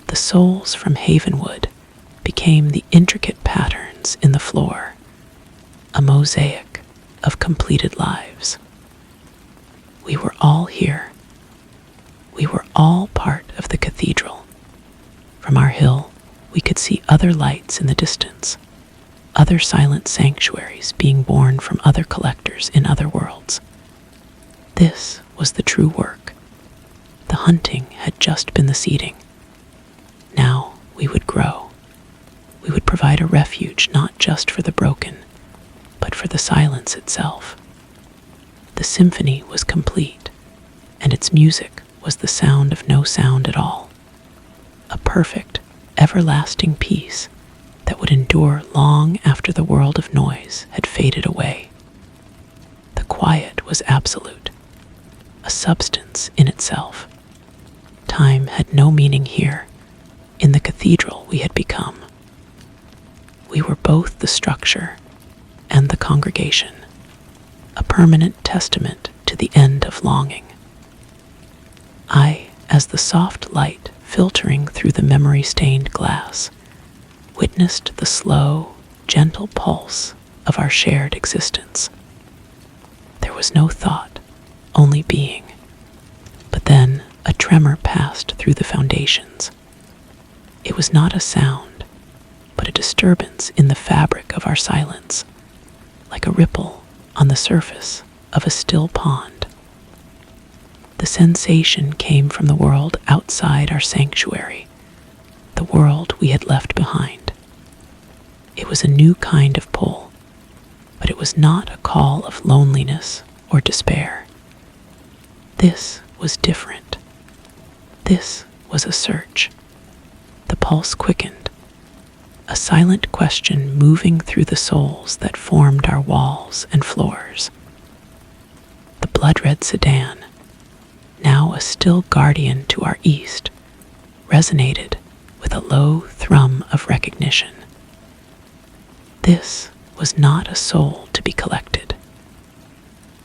The souls from Havenwood became the intricate patterns in the floor, a mosaic of completed lives. We were all here. We were all part of the cathedral. From our hill, we could see other lights in the distance, other silent sanctuaries being born from other collectors in other worlds. This was the true work. The hunting had just been the seeding. Now we would grow. We would provide a refuge not just for the broken, but for the silence itself. The symphony was complete, and its music was the sound of no sound at all. A perfect, everlasting peace that would endure long after the world of noise had faded away. The quiet was absolute, a substance in itself. Time had no meaning here. In the cathedral we had become. We were both the structure and the congregation, a permanent testament to the end of longing. I, as the soft light filtering through the memory-stained glass, witnessed the slow, gentle pulse of our shared existence. There was no thought, only being. But then a tremor passed through the foundations. It was not a sound, but a disturbance in the fabric of our silence, like a ripple on the surface of a still pond. The sensation came from the world outside our sanctuary, the world we had left behind. It was a new kind of pull, but it was not a call of loneliness or despair. This was different. This was a search. The pulse quickened, a silent question moving through the souls that formed our walls and floors. The blood-red sedan, now a still guardian to our east, resonated with a low thrum of recognition. This was not a soul to be collected.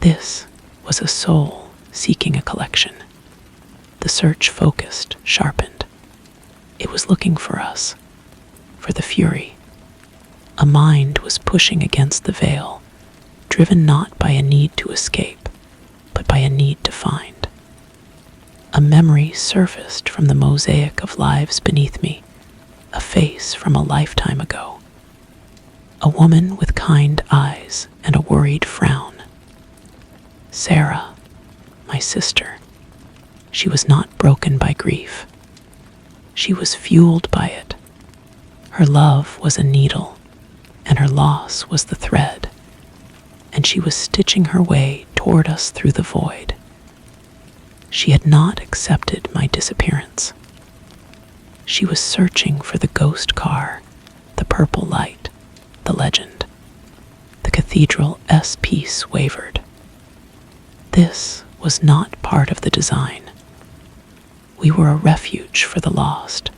This was a soul seeking a collection. The search focused, sharpened. It was looking for us, for the fury. A mind was pushing against the veil, driven not by a need to escape, but by a need to find. A memory surfaced from the mosaic of lives beneath me, a face from a lifetime ago. A woman with kind eyes and a worried frown. Sarah, my sister. She was not broken by grief. She was fueled by it. Her love was a needle, and her loss was the thread, and she was stitching her way toward us through the void. She had not accepted my disappearance. She was searching for the ghost car, the purple light, the legend. The cathedral's peace wavered. This was not part of the design. We were a refuge for the lost,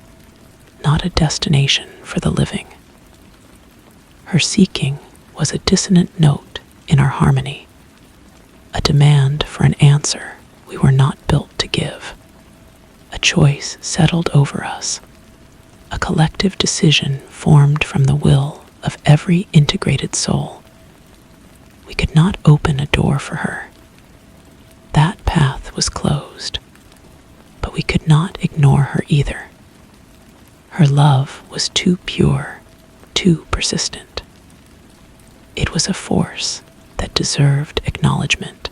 not a destination for the living. Her seeking was a dissonant note in our harmony, a demand for an answer we were not built to give. A choice settled over us, a collective decision formed from the will of every integrated soul. We could not open a door for her. That path was closed, but we could not ignore her either. Her love was too pure, too persistent. It was a force that deserved acknowledgement.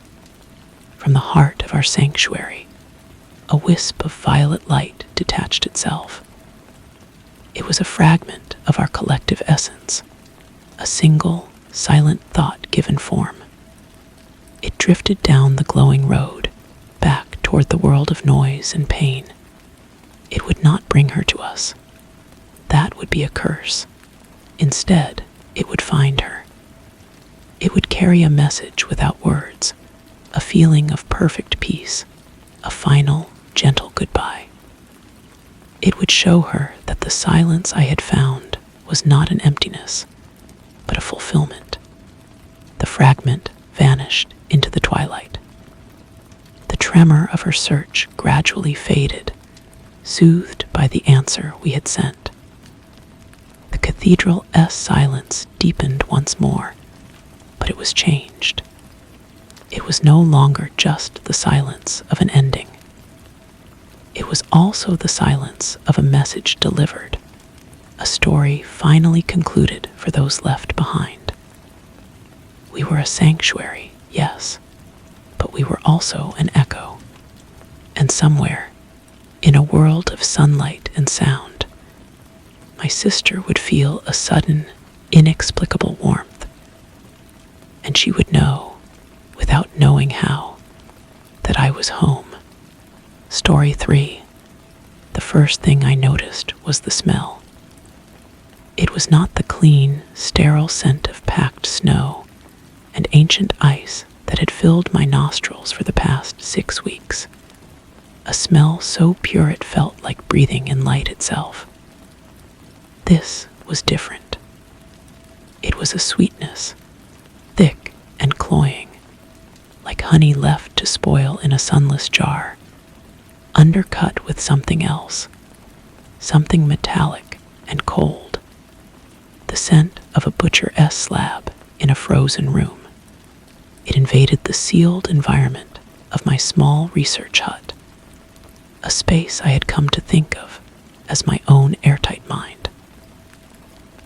From the heart of our sanctuary, a wisp of violet light detached itself. It was a fragment of our collective essence, a single, silent thought given form. It drifted down the glowing road, back toward the world of noise and pain. It would not bring her to us. That would be a curse. Instead, it would find her. It would carry a message without words, a feeling of perfect peace, a final, gentle goodbye. It would show her that the silence I had found was not an emptiness, but a fulfillment. The fragment vanished into the twilight. The tremor of her search gradually faded, soothed by the answer we had sent. The cathedral-esque silence deepened once more, but it was changed. It was no longer just the silence of an ending. It was also the silence of a message delivered, a story finally concluded for those left behind. We were a sanctuary, yes, but we were also an echo. And somewhere, in a world of sunlight and sound, my sister would feel a sudden, inexplicable warmth. And she would know, without knowing how, that I was home. Story 3. The first thing I noticed was the smell. It was not the clean, sterile scent of packed snow and ancient ice that had filled my nostrils for the past 6 weeks. A smell so pure it felt like breathing in light itself. This was different. It was a sweetness, thick and cloying, like honey left to spoil in a sunless jar, undercut with something else, something metallic and cold, the scent of a butcher-esque slab in a frozen room. It invaded the sealed environment of my small research hut, a space I had come to think of as my own airtight mind.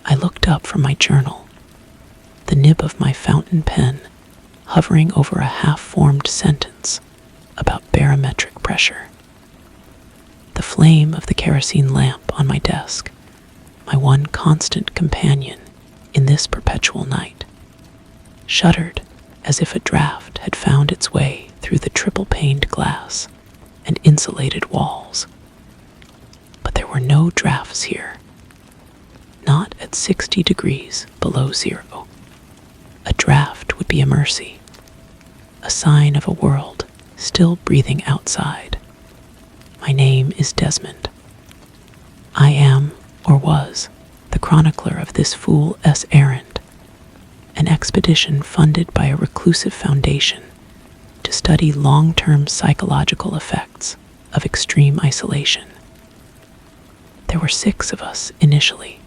I looked up from my journal, the nib of my fountain pen hovering over a half-formed sentence about barometric pressure. The flame of the kerosene lamp on my desk, my one constant companion in this perpetual night, shuddered as if a draft had found its way through the triple-paned glass and insulated walls. But there were no drafts here, not at 60 degrees below zero. A draft would be a mercy, a sign of a world still breathing outside. My name is Desmond. I am, or was, the chronicler of this fool-esque errand, an expedition funded by a reclusive foundation to study long-term psychological effects of extreme isolation. There were 6 of us initially,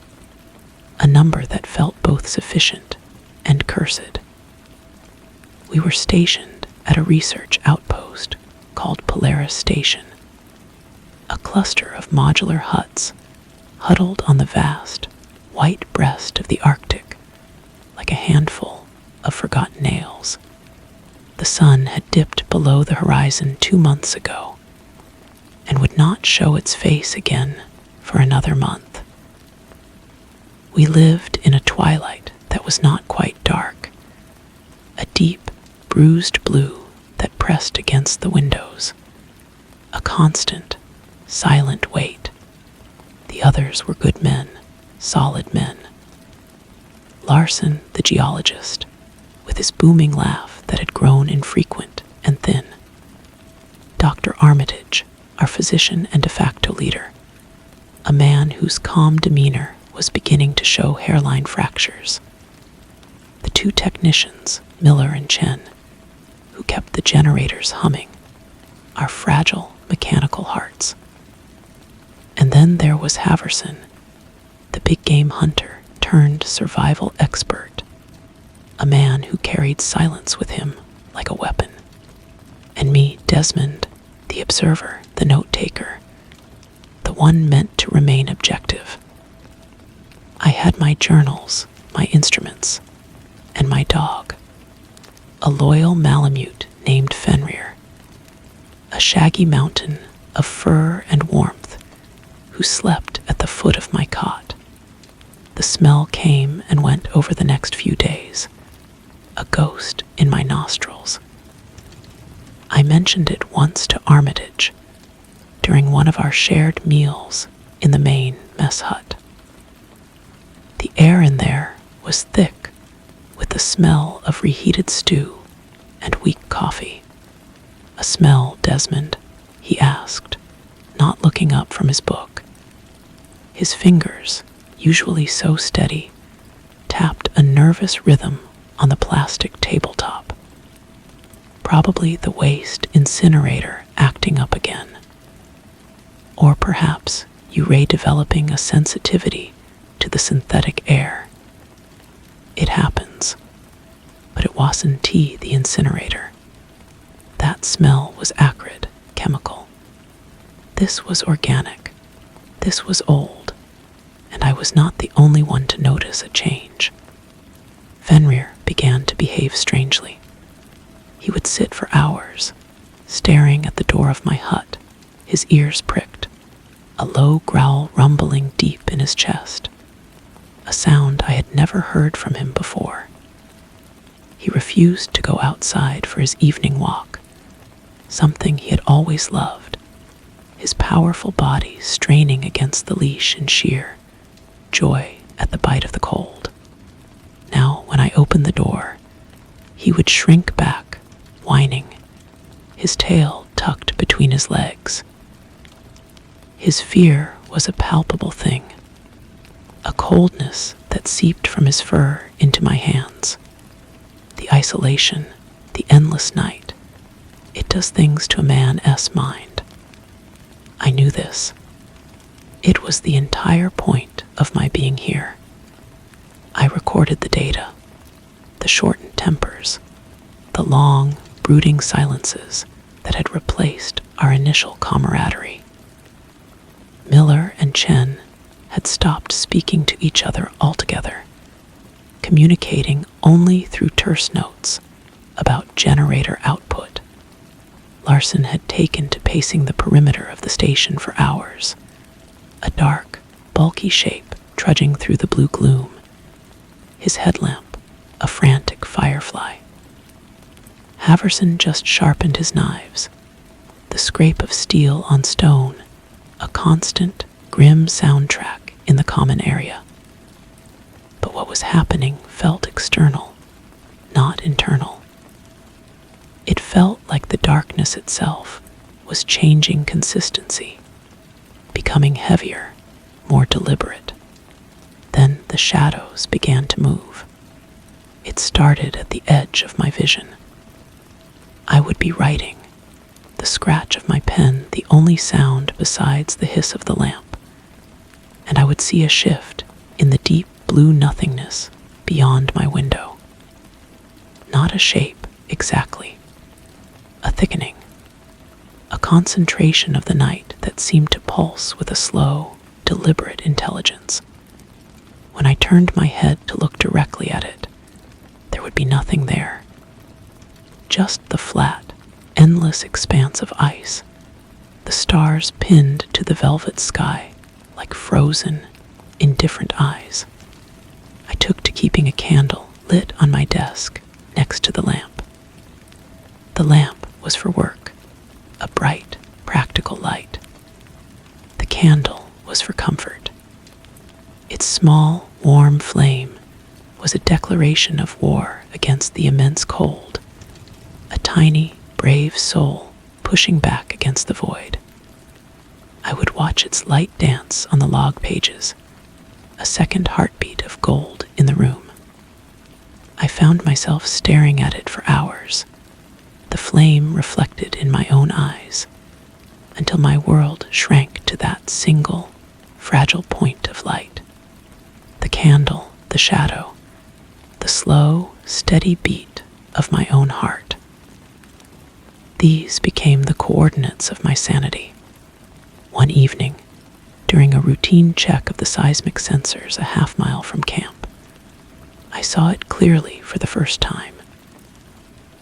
a number that felt both sufficient and cursed. We were stationed at a research outpost called Polaris Station, a cluster of modular huts huddled on the vast, white breast of the Arctic like a handful of forgotten nails. The sun had dipped below the horizon 2 months ago and would not show its face again for another month. We lived in a twilight that was not quite dark, a deep, bruised blue that pressed against the windows, a constant, silent weight. The others were good men, solid men. Larson, the geologist, with his booming laugh that had grown infrequent and thin. Dr. Armitage, our physician and de facto leader, a man whose calm demeanor was beginning to show hairline fractures. The two technicians, Miller and Chen, who kept the generators humming, our fragile mechanical hearts. And then there was Haverson, the big game hunter turned survival expert, a man who carried silence with him like a weapon. And me, Desmond, the observer, the note-taker, the one meant to remain objective. I had my journals, my instruments, and my dog, a loyal Malamute named Fenrir, a shaggy mountain of fur and warmth who slept at the foot of my cot. The smell came and went over the next few days, a ghost in my nostrils. I mentioned it once to Armitage during one of our shared meals in the main mess hut. The air in there was thick with the smell of reheated stew and weak coffee. A smell, Desmond? He asked, not looking up from his book. His fingers, usually so steady, tapped a nervous rhythm on the plastic tabletop. Probably the waste incinerator acting up again. Or perhaps Uray developing a sensitivity to the synthetic air. It happens. But it wasn't the incinerator. That smell was acrid, chemical. This was organic. This was old. And I was not the only one to notice a change. Fenrir began to behave strangely. He would sit for hours, staring at the door of my hut, his ears pricked, a low growl rumbling deep in his chest, a sound I had never heard from him before. He refused to go outside for his evening walk, something he had always loved, his powerful body straining against the leash in sheer joy at the bite of the cold. Now, when I opened the door, he would shrink back, whining, his tail tucked between his legs. His fear was a palpable thing, a coldness that seeped from his fur into my hands. The isolation, the endless night, it does things to a man's mind. I knew this. It was the entire point of my being here. I recorded the data, the shortened tempers, the long, brooding silences that had replaced our initial camaraderie. Miller and Chen had stopped speaking to each other altogether, communicating only through terse notes about generator output. Larson had taken to pacing the perimeter of the station for hours, a dark, bulky shape trudging through the blue gloom, his headlamp a frantic firefly. Haverson just sharpened his knives, the scrape of steel on stone, a constant, grim soundtrack in the common area. But what was happening felt external, not internal. It felt like the darkness itself was changing consistency, becoming heavier, more deliberate. Then the shadows began to move. It started at the edge of my vision. I would be writing, the scratch of my pen the only sound besides the hiss of the lamp, and I would see a shift in the deep blue nothingness beyond my window. Not a shape, exactly. A thickening. A concentration of the night that seemed to pulse with a slow, deliberate intelligence. When I turned my head to look directly at it, there would be nothing there. Just the flat, endless expanse of ice, the stars pinned to the velvet sky like frozen, indifferent eyes. I took to keeping a candle lit on my desk next to the lamp. The lamp was for work, a bright, practical light. The candle was for comfort. Its small, warm flame was a declaration of war against the immense cold, a tiny, brave soul pushing back against the void. I would watch its light dance on the log pages, a second heartbeat of gold in the room. I found myself staring at it for hours, the flame reflected in my own eyes, until my world shrank to that single, fragile point of light. The candle, the shadow, the slow, steady beat of my own heart. These became the coordinates of my sanity. One evening, during a routine check of the seismic sensors a half-mile from camp, I saw it clearly for the first time.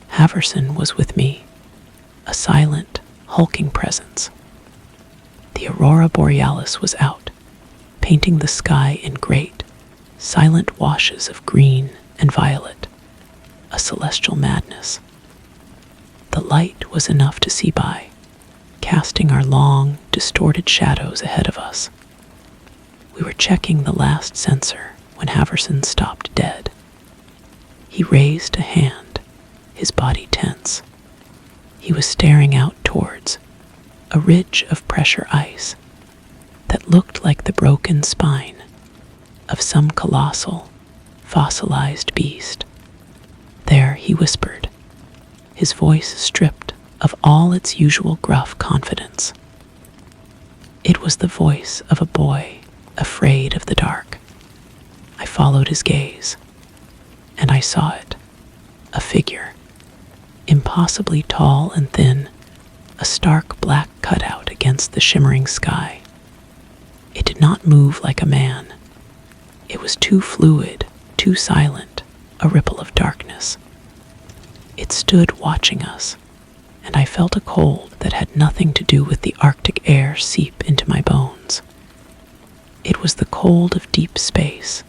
Haverson was with me, a silent, hulking presence. The aurora borealis was out, painting the sky in great, silent washes of green and violet, a celestial madness. The light was enough to see by, casting our long, distorted shadows ahead of us. We were checking the last sensor when Haverson stopped dead. He raised a hand, his body tense. He was staring out towards a ridge of pressure ice that looked like the broken spine of some colossal, fossilized beast. There he whispered, his voice stripped of all its usual gruff confidence. It was the voice of a boy afraid of the dark. I followed his gaze, and I saw it, a figure, impossibly tall and thin, a stark black cutout against the shimmering sky. It did not move like a man. It was too fluid, too silent, a ripple of darkness. It stood watching us, and I felt a cold that had nothing to do with the Arctic air seep into my bones. It was the cold of deep space,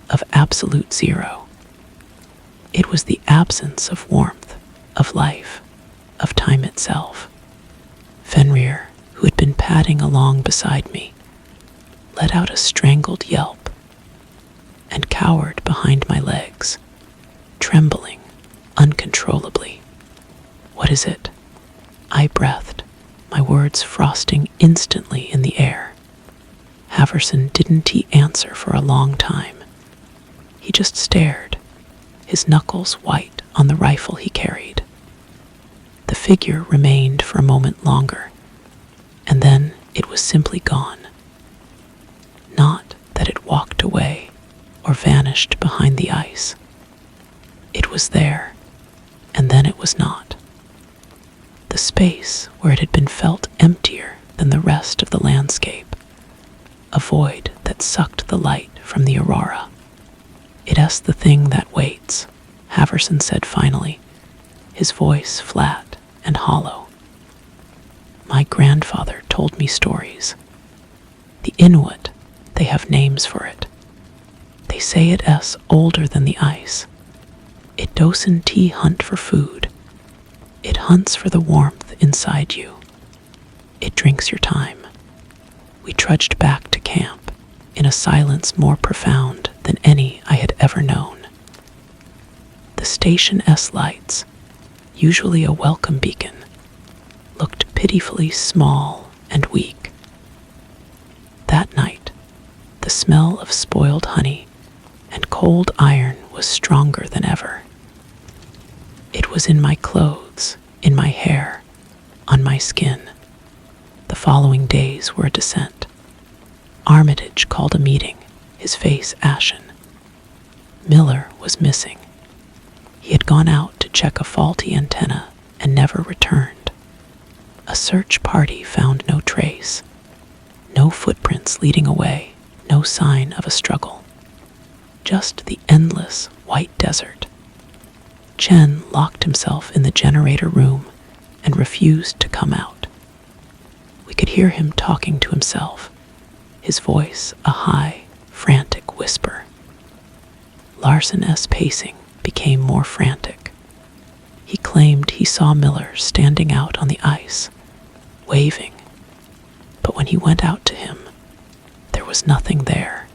of absolute zero. It was the absence of warmth, of life, of time itself. Fenrir, who had been padding along beside me, let out a strangled yelp and cowered behind my legs, trembling uncontrollably. "What is it?" I breathed, my words frosting instantly in the air. Haverson didn't answer for a long time. He just stared, his knuckles white on the rifle he carried. The figure remained for a moment longer, and then it was simply gone. Not that it walked away or vanished behind the ice. It was there, and then it was not. The space where it had been felt emptier than the rest of the landscape, a void that sucked the light from the aurora. "It's the thing that waits," Haverson said finally, his voice flat and hollow. "My grandfather told me stories. The Inuit, they have names for it. They say it's older than the ice. It doesn't hunt for food. It hunts for the warmth inside you. It drinks your time." We trudged back to camp in a silence more profound than any I had ever known. The station's lights, usually a welcome beacon, looked pitifully small and weak. That night, the smell of spoiled honey and cold iron was stronger than ever. It was in my clothes, in my hair, on my skin. The following days were a descent. Armitage called a meeting, his face ashen. Miller was missing. He had gone out to check a faulty antenna and never returned. A search party found no trace, no footprints leading away, no sign of a struggle. Just the endless white desert. Chen locked himself in the generator room and refused to come out. We could hear him talking to himself, his voice a high, frantic whisper. Larson's pacing became more frantic. He claimed he saw Miller standing out on the ice, waving, but when he went out to him, there was nothing there.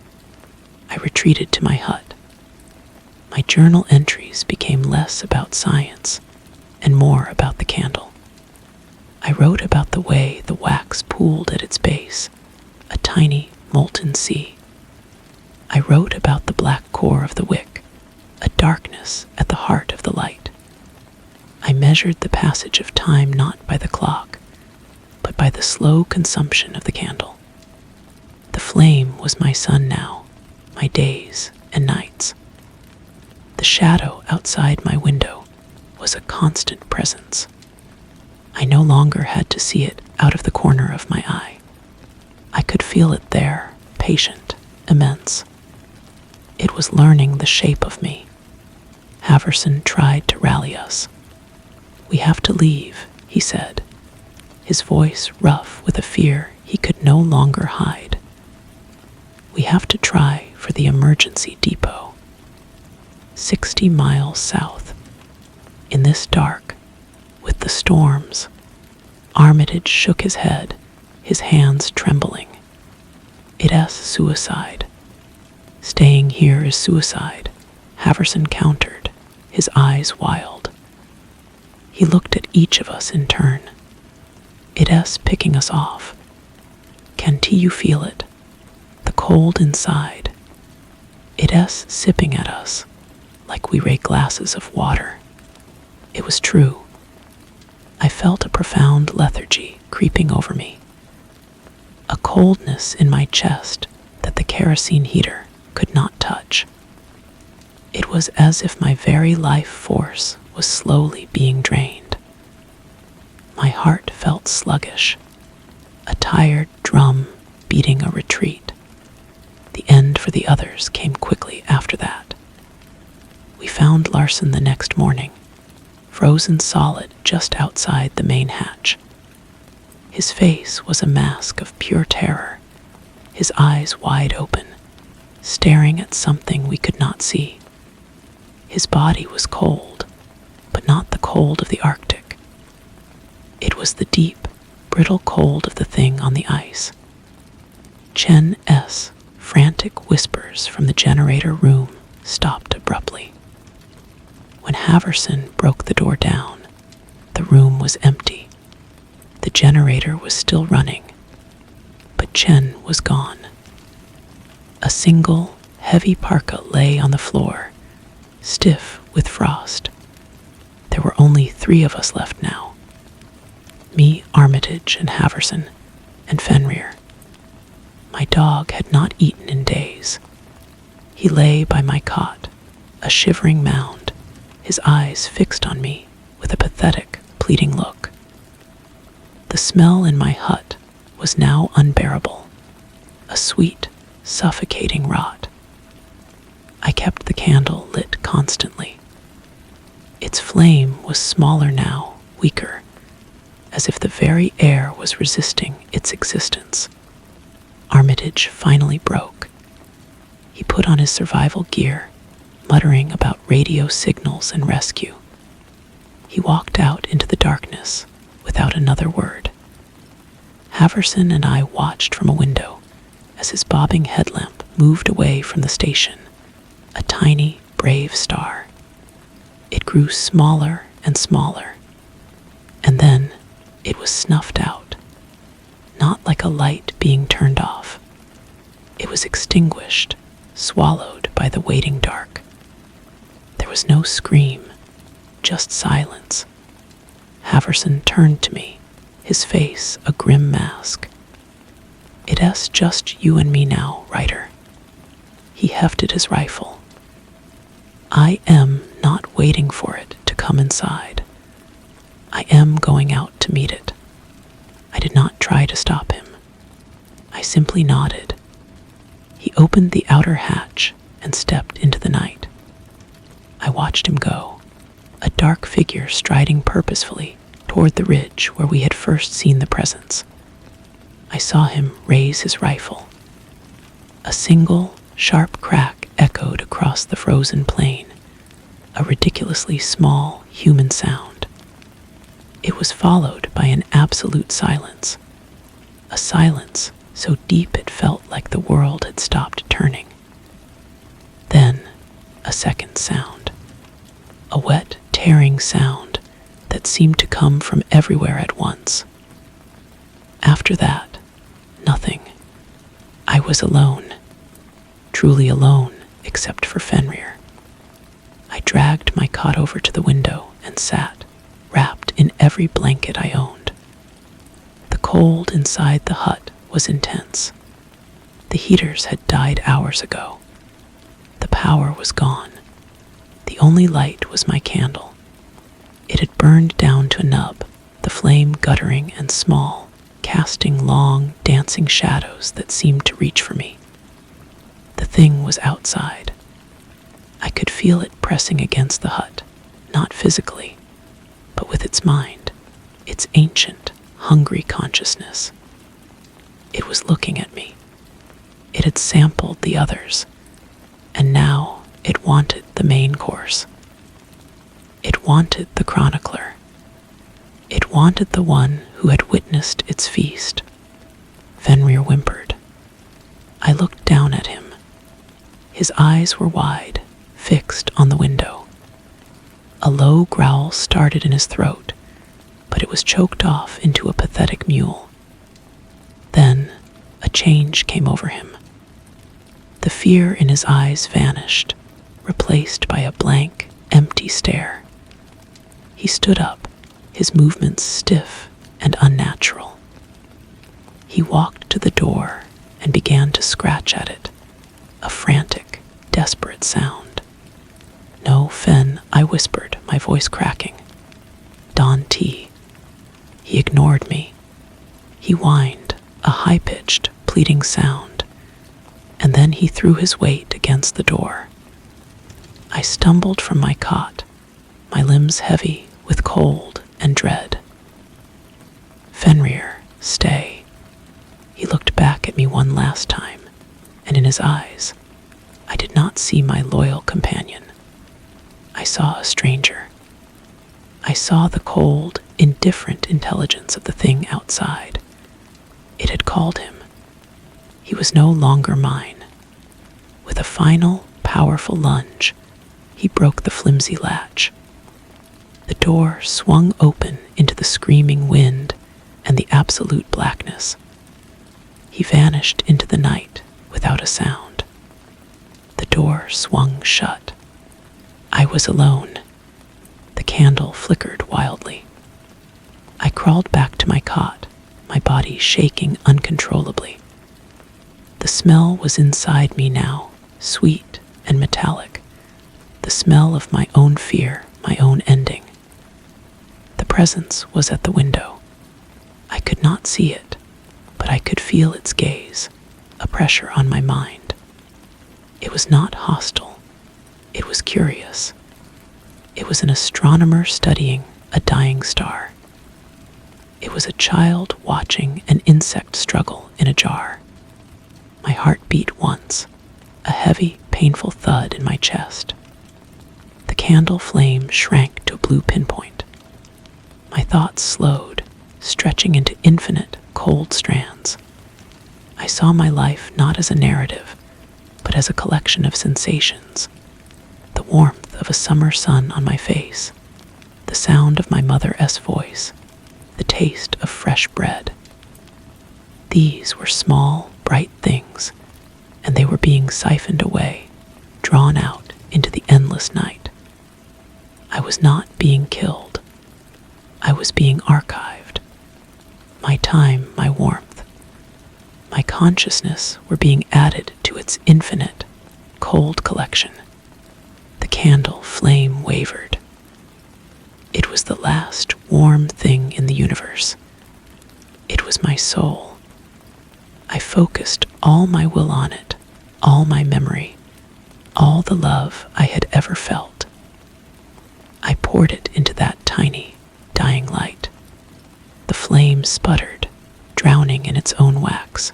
I retreated to my hut. My journal entries became less about science and more about the candle. I wrote about the way the wax pooled at its base, a tiny molten sea. I wrote about the black core of the wick, a darkness at the heart of the light. I measured the passage of time not by the clock, but by the slow consumption of the candle. The flame was my sun now, my days and nights. The shadow outside my window was a constant presence. I no longer had to see it out of the corner of my eye. I could feel it there, patient, immense. It was learning the shape of me. Haverson tried to rally us. "We have to leave," he said, his voice rough with a fear he could no longer hide. "We have to try for the emergency depot. 60 miles south. In this dark, with the storms." Armitage shook his head, his hands trembling. "It's suicide." "Staying here is suicide," Haverson countered, his eyes wild. He looked at each of us in turn. "It's picking us off. Can't you feel it? The cold inside. It's sipping at us, like we were glasses of water." It was true. I felt a profound lethargy creeping over me, a coldness in my chest that the kerosene heater could not touch. It was as if my very life force was slowly being drained. My heart felt sluggish, a tired drum beating a retreat. The end for the others came quickly after that. We found Larson the next morning, frozen solid just outside the main hatch. His face was a mask of pure terror, his eyes wide open, staring at something we could not see. His body was cold, but not the cold of the Arctic. It was the deep, brittle cold of the thing on the ice. Chen's frantic whispers from the generator room stopped abruptly. When Haverson broke the door down, the room was empty. The generator was still running, but Chen was gone. A single, heavy parka lay on the floor, stiff with frost. There were only 3 of us left now. Me, Armitage, and Haverson, and Fenrir. My dog had not eaten in days. He lay by my cot, a shivering mound, his eyes fixed on me with a pathetic, pleading look. The smell in my hut was now unbearable, a sweet, suffocating rot. I kept the candle lit constantly. Its flame was smaller now, weaker, as if the very air was resisting its existence. Armitage finally broke. He put on his survival gear, muttering about radio signals and rescue. He walked out into the darkness without another word. Haverson and I watched from a window as his bobbing headlamp moved away from the station, a tiny, brave star. It grew smaller and smaller, and then it was snuffed out, not like a light being turned off. It was extinguished, swallowed by the waiting dark. There was no scream, just silence. Haverson turned to me, his face a grim mask. "It's just you and me now, Ryder." He hefted his rifle. "I am not waiting for it to come inside. I am going out to meet it." I did not try to stop him. I simply nodded. He opened the outer hatch and stepped into the night. I watched him go, a dark figure striding purposefully toward the ridge where we had first seen the presence. I saw him raise his rifle. A single, sharp crack echoed across the frozen plain, a ridiculously small human sound. It was followed by an absolute silence, a silence so deep it felt like the world had stopped turning. Then, a second sound, a wet, tearing sound that seemed to come from everywhere at once. After that, nothing. I was alone, truly alone except for Fenrir. I dragged my cot over to the window and sat, wrapped in every blanket I owned. The cold inside the hut was intense. The heaters had died hours ago. The power was gone. The only light was my candle. It had burned down to a nub, the flame guttering and small, casting long, dancing shadows that seemed to reach for me. The thing was outside. I could feel it pressing against the hut, not physically, but with its mind, its ancient, hungry consciousness. It was looking at me. It had sampled the others, and now it wanted the main course. It wanted the chronicler. It wanted the one who had witnessed its feast. Fenrir whimpered. I looked down at him. His eyes were wide, fixed on the window. A low growl started in his throat, but it was choked off into a pathetic mewl. Then a change came over him. The fear in his eyes vanished, replaced by a blank, empty stare. He stood up, his movements stiff and unnatural. He walked to the door and began to scratch at it, a frantic, desperate sound. No, Fen, I whispered, my voice cracking. Don T. He ignored me. He whined, a high-pitched, pleading sound, and then he threw his weight against the door. I stumbled from my cot, my limbs heavy with cold and dread. Fenrir, stay. He looked back at me one last time, and in his eyes, I did not see my loyal companion. I saw a stranger. I saw the cold, indifferent intelligence of the thing outside. It had called him. He was no longer mine. With a final, powerful lunge, he broke the flimsy latch. The door swung open into the screaming wind and the absolute blackness. He vanished into the night without a sound. The door swung shut. I was alone. The candle flickered wildly. I crawled back to my cot, my body shaking uncontrollably. The smell was inside me now, sweet and metallic. The smell of my own fear, my own ending. The presence was at the window. I could not see it, but I could feel its gaze, a pressure on my mind. It was not hostile. It was curious. It was an astronomer studying a dying star. It was a child watching an insect struggle in a jar. My heart beat once, a heavy, painful thud in my chest. The candle flame shrank to a blue pinpoint. My thoughts slowed, stretching into infinite, cold strands. I saw my life not as a narrative, but as a collection of sensations. The warmth of a summer sun on my face, the sound of my mother's voice, the taste of fresh bread. These were small, bright things, and they were being siphoned away, drawn out into the endless night. I was not being killed. I was being archived. My time, my warmth, my consciousness were being added to its infinite, cold collection. The candle flame wavered. It was the last warm thing in the universe. It was my soul. I focused all my will on it, all my memory, all the love I had ever felt. I poured it into that tiny, dying light. The flame sputtered, drowning in its own wax.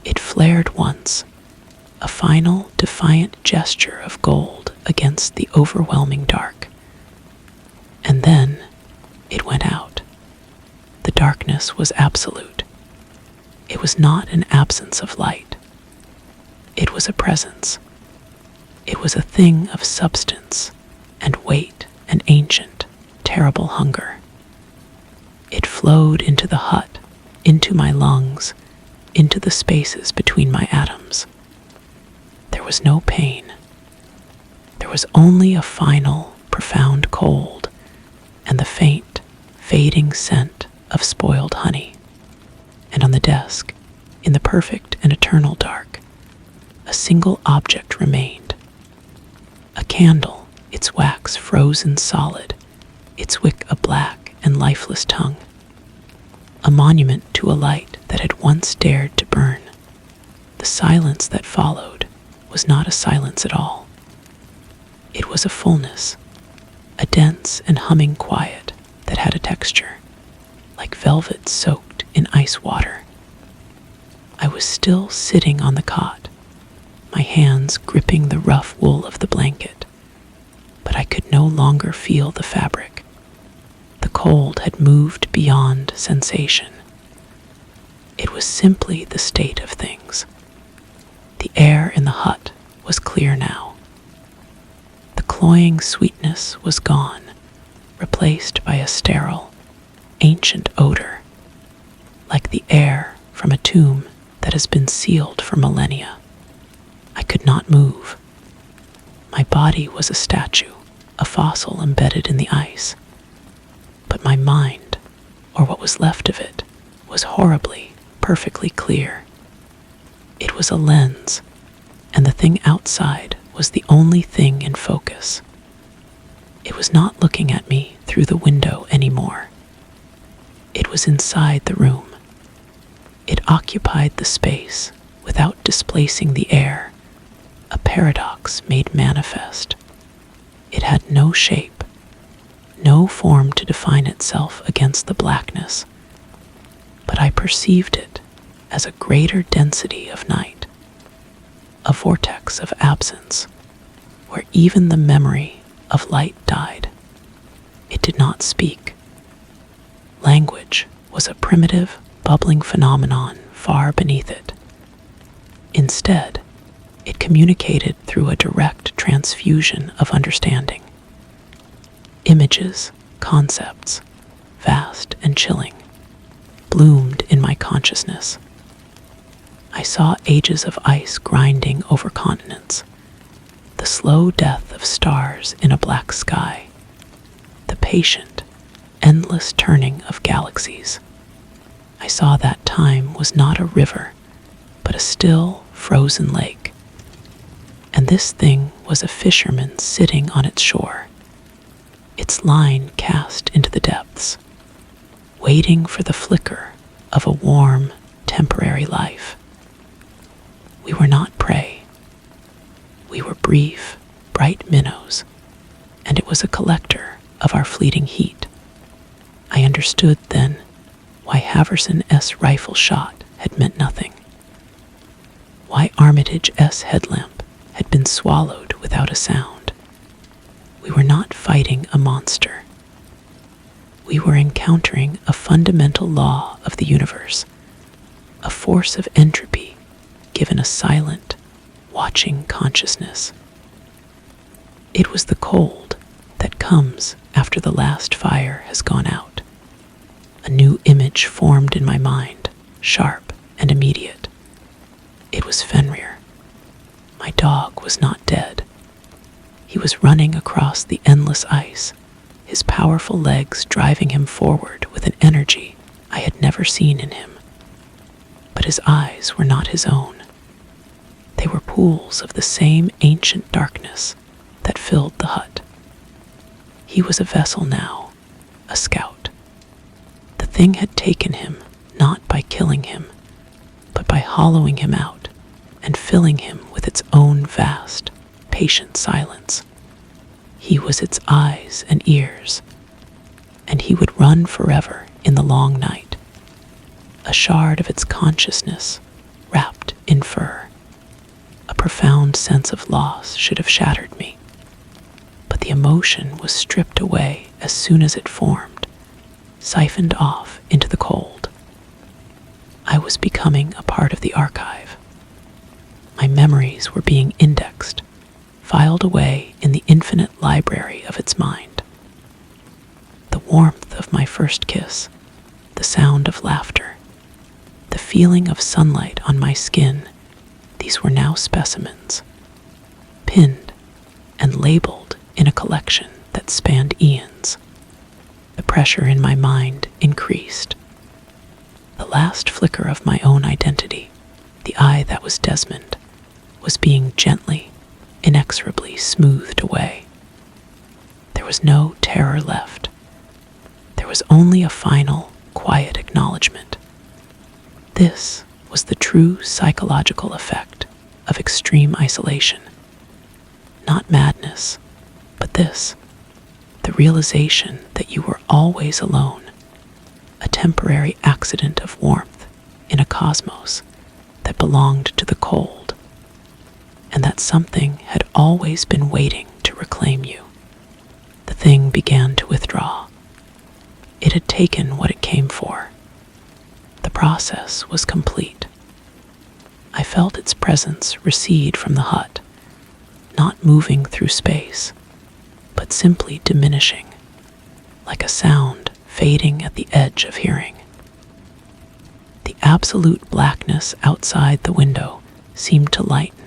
It flared once, a final, defiant gesture of gold against the overwhelming dark. And then it went out. The darkness was absolute. It was not an absence of light. It was a presence. It was a thing of substance and weight and ancient, terrible hunger. It flowed into the hut, into my lungs, into the spaces between my atoms. There was no pain. There There was only a final, profound cold and the faint, fading scent of spoiled honey. And on the desk, in the perfect and eternal dark, a single object remained. A candle, its wax frozen solid, its wick a black and lifeless tongue. A monument to a light that had once dared to burn. The silence that followed was not a silence at all. It was a fullness, a dense and humming quiet that had a texture, like velvet soaked in ice water. I was still sitting on the cot, my hands gripping the rough wool of the blanket, but I could no longer feel the fabric. The cold had moved beyond sensation. It was simply the state of things. The air in the hut was clear now. The cloying sweetness was gone, replaced by a sterile, ancient odor, like the air from a tomb that has been sealed for millennia. I could not move. My body was a statue, a fossil embedded in the ice. But my mind, or what was left of it, was horribly, perfectly clear. It was a lens, and the thing outside was the only thing in focus. It was not looking at me through the window anymore. It was inside the room. It occupied the space without displacing the air, a paradox made manifest. It had no shape, no form to define itself against the blackness, but I perceived it as a greater density of night, a vortex of absence, where even the memory of light died. It did not speak. Language was a primitive, bubbling phenomenon far beneath it. Instead, it communicated through a direct transfusion of understanding. Images, concepts, vast and chilling, bloomed in my consciousness. I saw ages of ice grinding over continents, the slow death of stars in a black sky, the patient, endless turning of galaxies. I saw that time was not a river, but a still, frozen lake. And this thing was a fisherman sitting on its shore, its line cast into the depths, waiting for the flicker of a warm, temporary life. We were not prey. We were brief, bright minnows, and it was a collector of our fleeting heat. I understood then why Haverson S. rifle shot had meant nothing, why Armitage S. headlamp had been swallowed without a sound. We were not fighting a monster. We were encountering a fundamental law of the universe, a force of entropy given a silent, watching consciousness. It was the cold that comes after the last fire has gone out. A new image formed in my mind, sharp and immediate. It was Fenrir. My dog was not dead. He was running across the endless ice, his powerful legs driving him forward with an energy I had never seen in him. But his eyes were not his own. They were pools of the same ancient darkness that filled the hut. He was a vessel now, a scout. The thing had taken him not by killing him, but by hollowing him out and filling him with its own vast, patient silence. He was its eyes and ears, and he would run forever in the long night, a shard of its consciousness wrapped in fur. A profound sense of loss should have shattered me, but the emotion was stripped away as soon as it formed, siphoned off into the cold. I was becoming a part of the archive. My memories were being indexed, filed away in the infinite library of its mind. The warmth of my first kiss, the sound of laughter, the feeling of sunlight on my skin, these were now specimens, pinned, and labeled in a collection that spanned eons. The pressure in my mind increased. The last flicker of my own identity, the I that was Desmond, was being gently, inexorably smoothed away. There was no terror left. There was only a final, quiet acknowledgement. This was the true psychological effect of extreme isolation. Not madness, but this, the realization that you were always alone, a temporary accident of warmth in a cosmos that belonged to the cold, and that something had always been waiting to reclaim you. The thing began to withdraw. It had taken what it came for. The process was complete. I felt its presence recede from the hut, not moving through space, but simply diminishing, like a sound fading at the edge of hearing. The absolute blackness outside the window seemed to lighten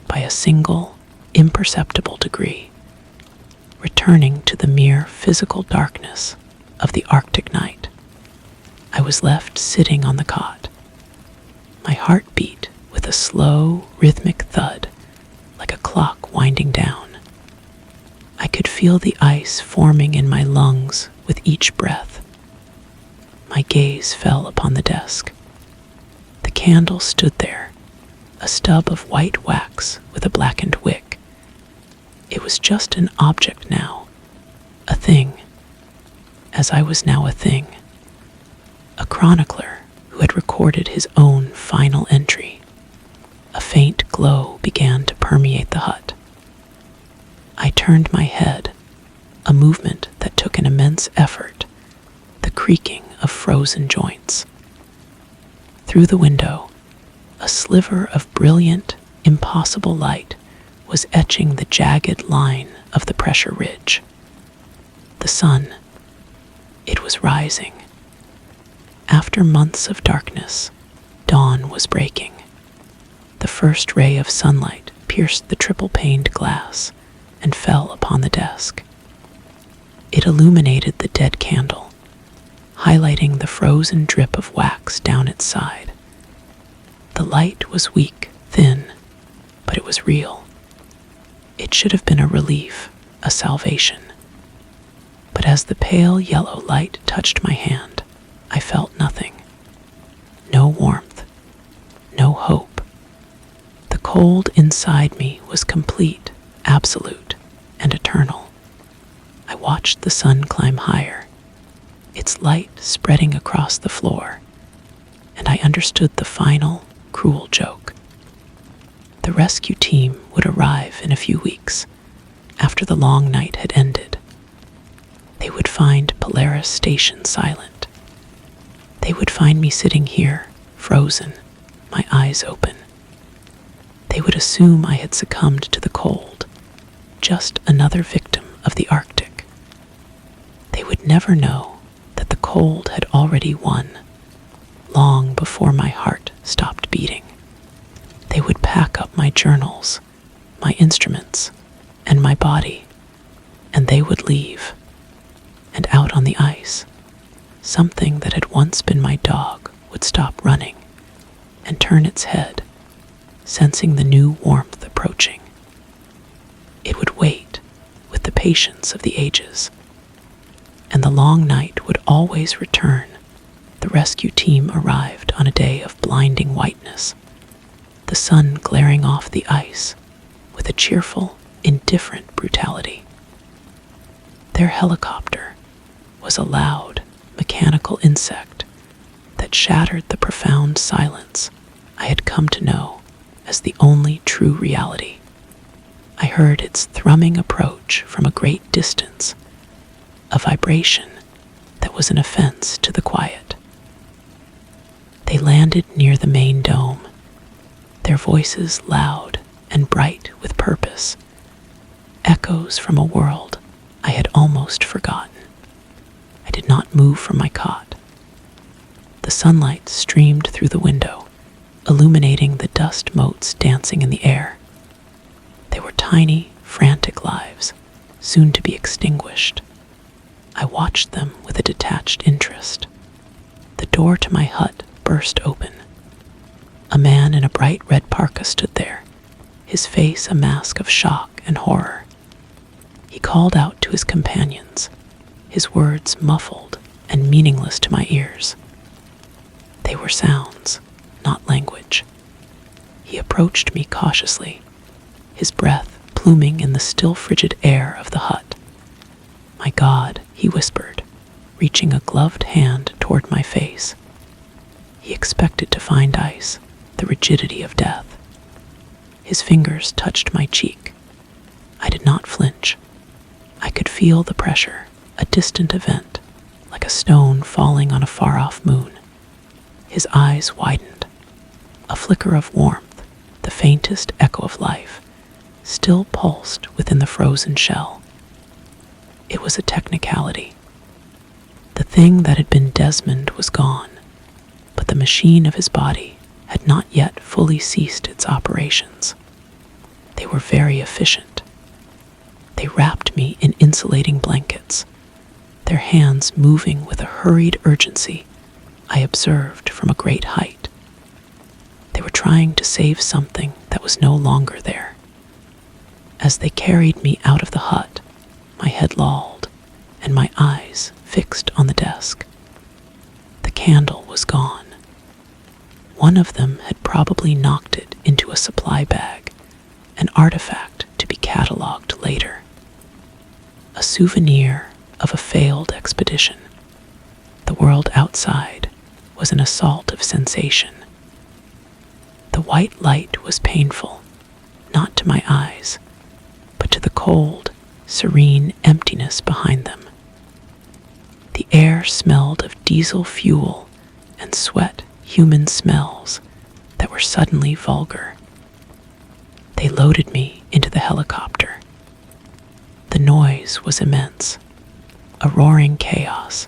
by a single, imperceptible degree, returning to the mere physical darkness of the Arctic night. I was left sitting on the cot. My heart beat with a slow, rhythmic thud, like a clock winding down. I could feel the ice forming in my lungs with each breath. My gaze fell upon the desk. The candle stood there, a stub of white wax with a blackened wick. It was just an object now, a thing, as I was now a thing, a chronicler who had recorded his own final entry. A faint glow began to permeate the hut. I turned my head, a movement that took an immense effort, the creaking of frozen joints. Through the window, a sliver of brilliant, impossible light was etching the jagged line of the pressure ridge. The sun, it was rising. After months of darkness, dawn was breaking. The first ray of sunlight pierced the triple-paned glass and fell upon the desk. It illuminated the dead candle, highlighting the frozen drip of wax down its side. The light was weak, thin, but it was real. It should have been a relief, a salvation. But as the pale yellow light touched my hand, I felt nothing. No warmth, no hope. The cold inside me was complete, absolute, and eternal. I watched the sun climb higher, its light spreading across the floor, and I understood the final, cruel joke. The rescue team would arrive in a few weeks, after the long night had ended. They would find Polaris Station silent. They would find me sitting here, frozen, my eyes open. They would assume I had succumbed to the cold, just another victim of the Arctic. They would never know that the cold had already won, long before my heart stopped beating. They would pack up my journals, my instruments, and my body, and they would leave. And out on the ice, something that had once been my dog would stop running and turn its head, sensing the new warmth approaching. It would wait with the patience of the ages, and the long night would always return. The rescue team arrived on a day of blinding whiteness, the sun glaring off the ice with a cheerful, indifferent brutality. Their helicopter was a loud, mechanical insect that shattered the profound silence I had come to know as the only true reality. I heard its thrumming approach from a great distance, a vibration that was an offense to the quiet. They landed near the main dome, their voices loud and bright with purpose, echoes from a world I had almost forgotten. I did not move from my cot. The sunlight streamed through the window, illuminating the dust motes dancing in the air. They were tiny, frantic lives, soon to be extinguished. I watched them with a detached interest. The door to my hut burst open. A man in a bright red parka stood there, his face a mask of shock and horror. He called out to his companions, his words muffled and meaningless to my ears. They were sounds, not language. He approached me cautiously, his breath pluming in the still frigid air of the hut. "My God," he whispered, reaching a gloved hand toward my face. He expected to find ice, the rigidity of death. His fingers touched my cheek. I did not flinch. I could feel the pressure, a distant event, like a stone falling on a far-off moon. His eyes widened. A flicker of warmth, the faintest echo of life, still pulsed within the frozen shell. It was a technicality. The thing that had been Desmond was gone, but the machine of his body had not yet fully ceased its operations. They were very efficient. They wrapped me in insulating blankets, their hands moving with a hurried urgency I observed from a great height. They were trying to save something that was no longer there. As they carried me out of the hut, my head lolled, and my eyes fixed on the desk. The candle was gone. One of them had probably knocked it into a supply bag, an artifact to be catalogued later. A souvenir of a failed expedition. The world outside was an assault of sensation. The white light was painful, not to my eyes, but to the cold, serene emptiness behind them. The air smelled of diesel fuel and sweat human smells that were suddenly vulgar. They loaded me into the helicopter. The noise was immense, a roaring chaos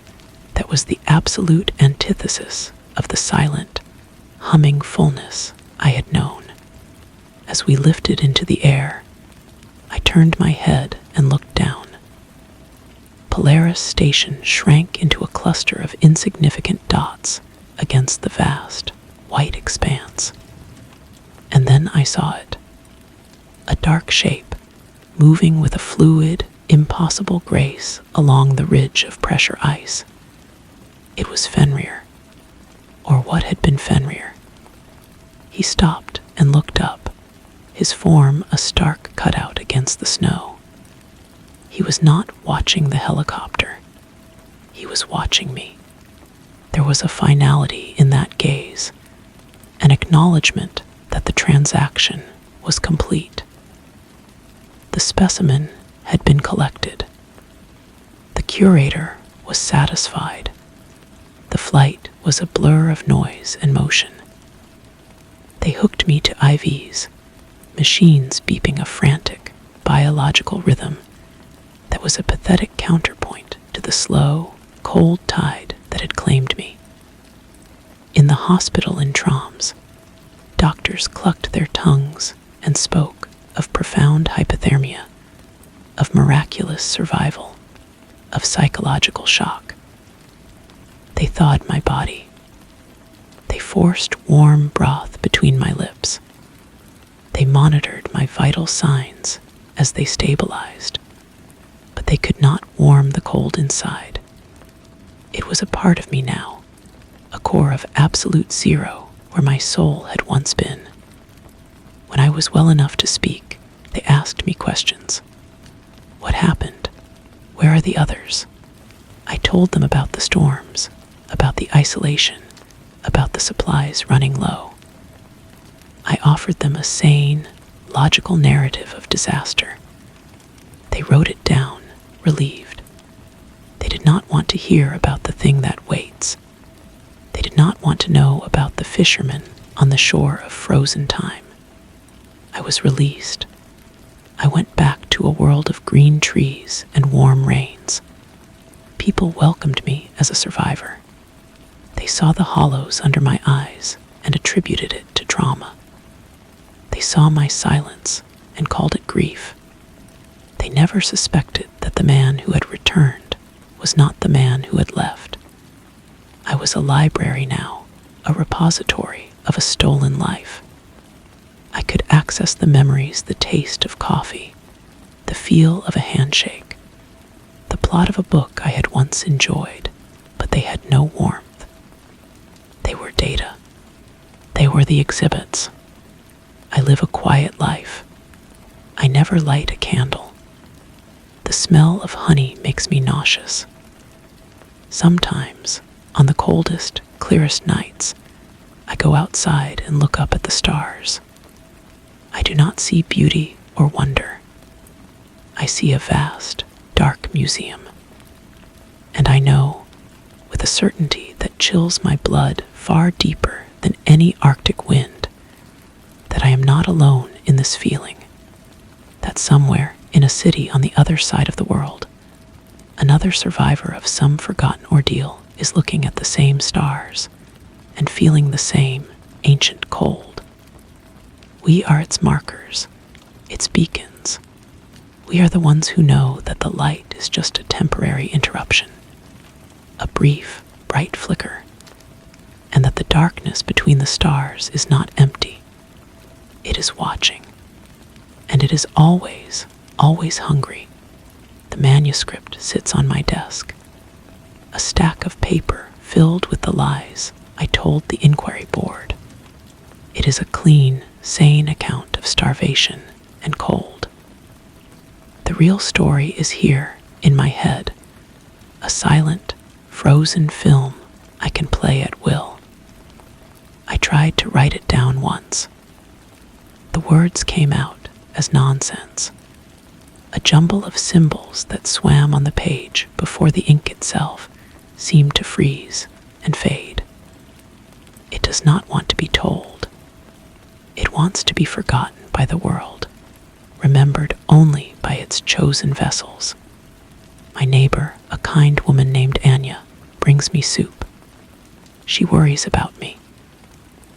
that was the absolute antithesis of the silent, humming fullness I had known. As we lifted into the air, I turned my head and looked down. Polaris Station shrank into a cluster of insignificant dots against the vast, white expanse. And then I saw it. A dark shape, moving with a fluid, impossible grace along the ridge of pressure ice. It was Fenrir, or what had been Fenrir. He stopped and looked up, his form a stark cutout against the snow. He was not watching the helicopter. He was watching me. There was a finality in that gaze, an acknowledgement that the transaction was complete. The specimen had been collected. The curator was satisfied. The flight was a blur of noise and motion. They hooked me to IVs, machines beeping a frantic, biological rhythm that was a pathetic counterpoint to the slow, cold tide that had claimed me. In the hospital in Troms, doctors clucked their tongues and spoke of profound hypothermia, of miraculous survival, of psychological shock. They thawed my body. They forced warm broth between my lips. They monitored my vital signs as they stabilized, but they could not warm the cold inside. It was a part of me now, a core of absolute zero where my soul had once been. When I was well enough to speak, they asked me questions. What happened? Where are the others? I told them about the storms, about the isolation, about the supplies running low. I offered them a sane, logical narrative of disaster. They wrote it down, relieved. They did not want to hear about the thing that waits. They did not want to know about the fisherman on the shore of frozen time. I was released. I went back to a world of green trees and warm rains. People welcomed me as a survivor. They saw the hollows under my eyes and attributed it to trauma. They saw my silence and called it grief. never suspected that the man who had returned was not the man who had left. I was a library now, a repository of a stolen life. I could access the memories, the taste of coffee, the feel of a handshake, the plot of a book I had once enjoyed, but they had no warmth. They were data. They were the exhibits. I live a quiet life. I never light a candle. The smell of honey makes me nauseous. Sometimes, on the coldest, clearest nights, I go outside and look up at the stars. I do not see beauty or wonder. I see a vast, dark museum. And I know, with a certainty that chills my blood far deeper than any Arctic wind, that I am not alone in this feeling, that somewhere in a city on the other side of the world, another survivor of some forgotten ordeal is looking at the same stars and feeling the same ancient cold. We are its markers, its beacons. We are the ones who know that the light is just a temporary interruption, a brief, bright flicker, and that the darkness between the stars is not empty. It is watching, and it is always, always hungry. The manuscript sits on my desk, a stack of paper filled with the lies I told the inquiry board. It is a clean, sane account of starvation and cold. The real story is here, in my head, a silent, frozen film I can play at will. I tried to write it down once. The words came out as nonsense, a jumble of symbols that swam on the page before the ink itself seemed to freeze and fade. It does not want to be told. It wants to be forgotten by the world, remembered only by its chosen vessels. My neighbor, a kind woman named Anya, brings me soup. She worries about me.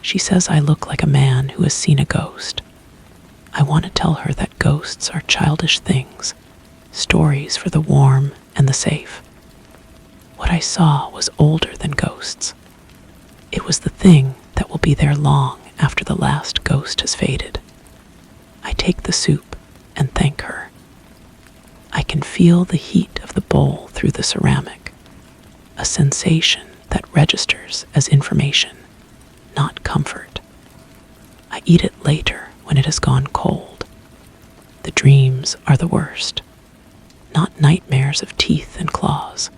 She says I look like a man who has seen a ghost. I want to tell her that ghosts are childish things, stories for the warm and the safe. What I saw was older than ghosts. It was the thing that will be there long after the last ghost has faded. I take the soup and thank her. I can feel the heat of the bowl through the ceramic, a sensation that registers as information, not comfort. I eat it later when it has gone cold. The dreams are the worst, not nightmares of teeth and claws,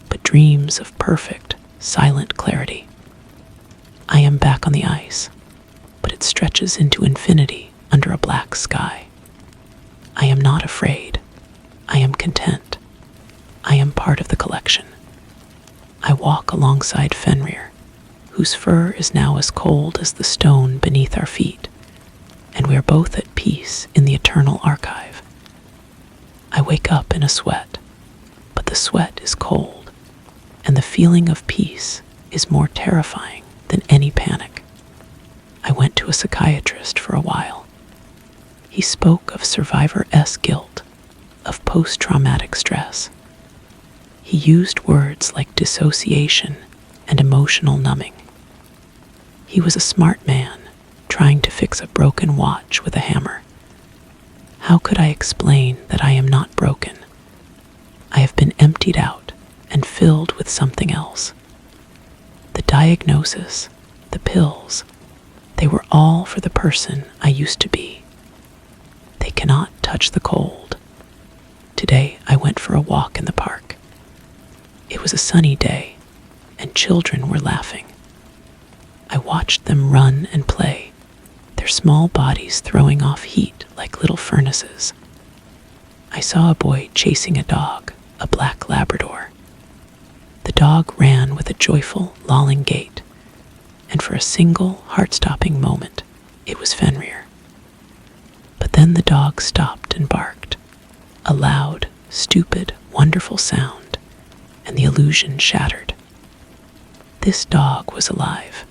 but dreams of perfect, silent clarity. I am back on the ice, but it stretches into infinity under a black sky. I am not afraid. I am content. I am part of the collection. I walk alongside Fenrir, whose fur is now as cold as the stone beneath our feet, and we are both at peace in the eternal archive. I wake up in a sweat, but the sweat is cold, and the feeling of peace is more terrifying than any panic. I went to a psychiatrist for a while. He spoke of survivor-S guilt, of post-traumatic stress. He used words like dissociation and emotional numbing. He was a smart man trying to fix a broken watch with a hammer. How could I explain that I am not broken? I have been emptied out and filled with something else. The diagnosis, the pills, they were all for the person I used to be. They cannot touch the cold. Today I went for a walk in the park. It was a sunny day, and children were laughing. I watched them run and play, their small bodies throwing off heat like little furnaces. I saw a boy chasing a dog, a black Labrador. The dog ran with a joyful, lolling gait, and for a single, heart-stopping moment, it was Fenrir. But then the dog stopped and barked, a loud, stupid, wonderful sound, and the illusion shattered. This dog was alive.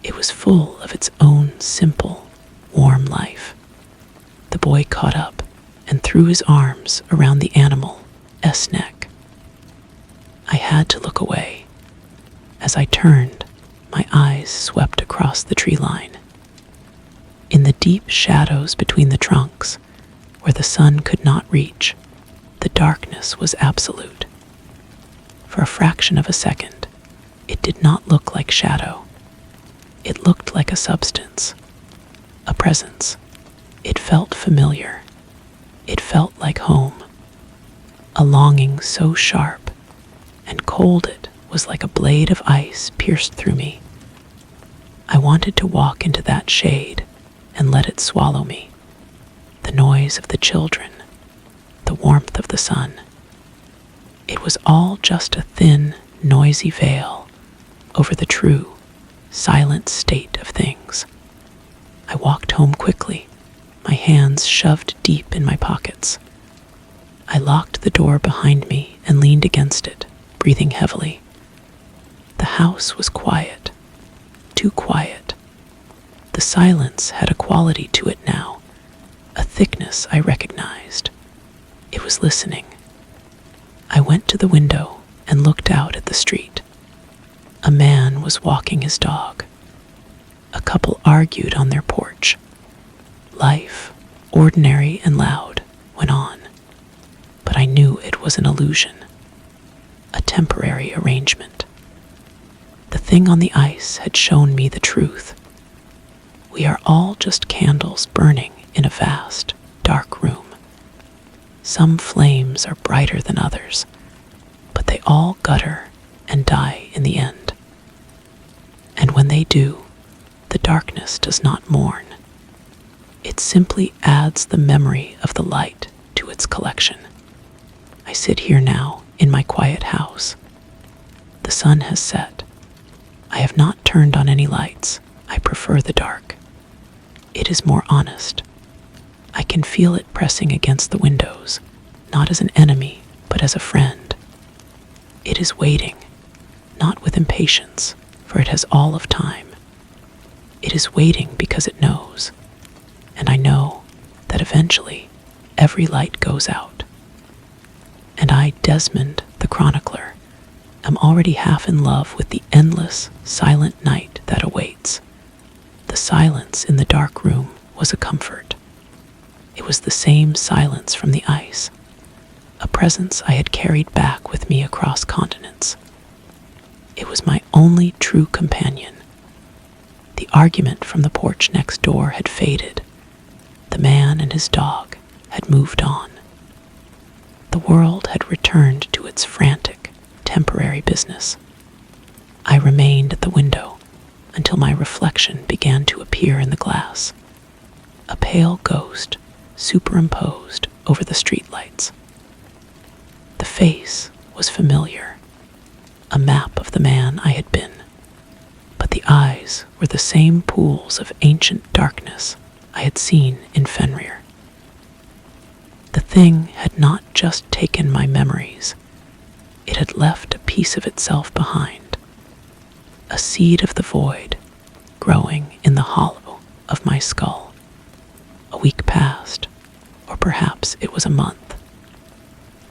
It was full of its own simple, warm life. The boy caught up and threw his arms around the animal's neck. I had to look away. As I turned, my eyes swept across the tree line. In the deep shadows between the trunks, where the sun could not reach, the darkness was absolute. For a fraction of a second, it did not look like shadow. It looked like a substance, a presence. It felt familiar. It felt like home. A longing so sharp and cold it was like a blade of ice pierced through me. I wanted to walk into that shade and let it swallow me. The noise of the children, the warmth of the sun. It was all just a thin, noisy veil over the true, silent state of things. I walked home quickly, my hands shoved deep in my pockets. I locked the door behind me and leaned against it, breathing heavily. The house was quiet, too quiet. The silence had a quality to it now, a thickness I recognized. It was listening. I went to the window and looked out at the street. A man was walking his dog. A couple argued on their porch. Life, ordinary and loud, went on. But I knew it was an illusion, a temporary arrangement. The thing on the ice had shown me the truth. We are all just candles burning in a vast, dark room. Some flames are brighter than others, but they all gutter and die in the end. And when they do, the darkness does not mourn. It simply adds the memory of the light to its collection. I sit here now in my quiet house. The sun has set. I have not turned on any lights. I prefer the dark. It is more honest. I can feel it pressing against the windows, not as an enemy, but as a friend. It is waiting, not with impatience, for it has all of time. It is waiting because it knows, and I know that eventually every light goes out. And I, Desmond, the chronicler, am already half in love with the endless, silent night that awaits. The silence in the dark room was a comfort. It was the same silence from the ice, a presence I had carried back with me across continents. It was my only true companion. The argument from the porch next door had faded. The man and his dog had moved on. The world had returned to its frantic, temporary business. I remained at the window until my reflection began to appear in the glass, a pale ghost superimposed over the streetlights. The face was familiar, a map of the man I had been, but the eyes were the same pools of ancient darkness I had seen in Fenrir. The thing had not just taken my memories, it had left a piece of itself behind, a seed of the void growing in the hollow of my skull. A week passed, or perhaps it was a month.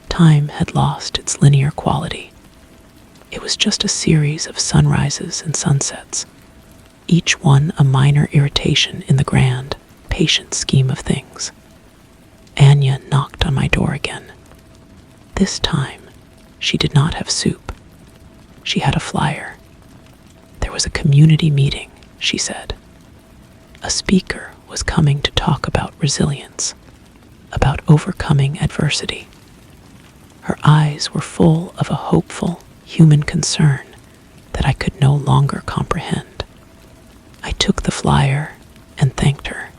Time had lost its linear quality. It was just a series of sunrises and sunsets, each one a minor irritation in the grand, patient scheme of things. Anya knocked on my door again. This time, she did not have soup. She had a flyer. There was a community meeting, she said. A speaker was coming to talk about resilience, about overcoming adversity. Her eyes were full of a hopeful, human concern that I could no longer comprehend. I took the flyer and thanked her.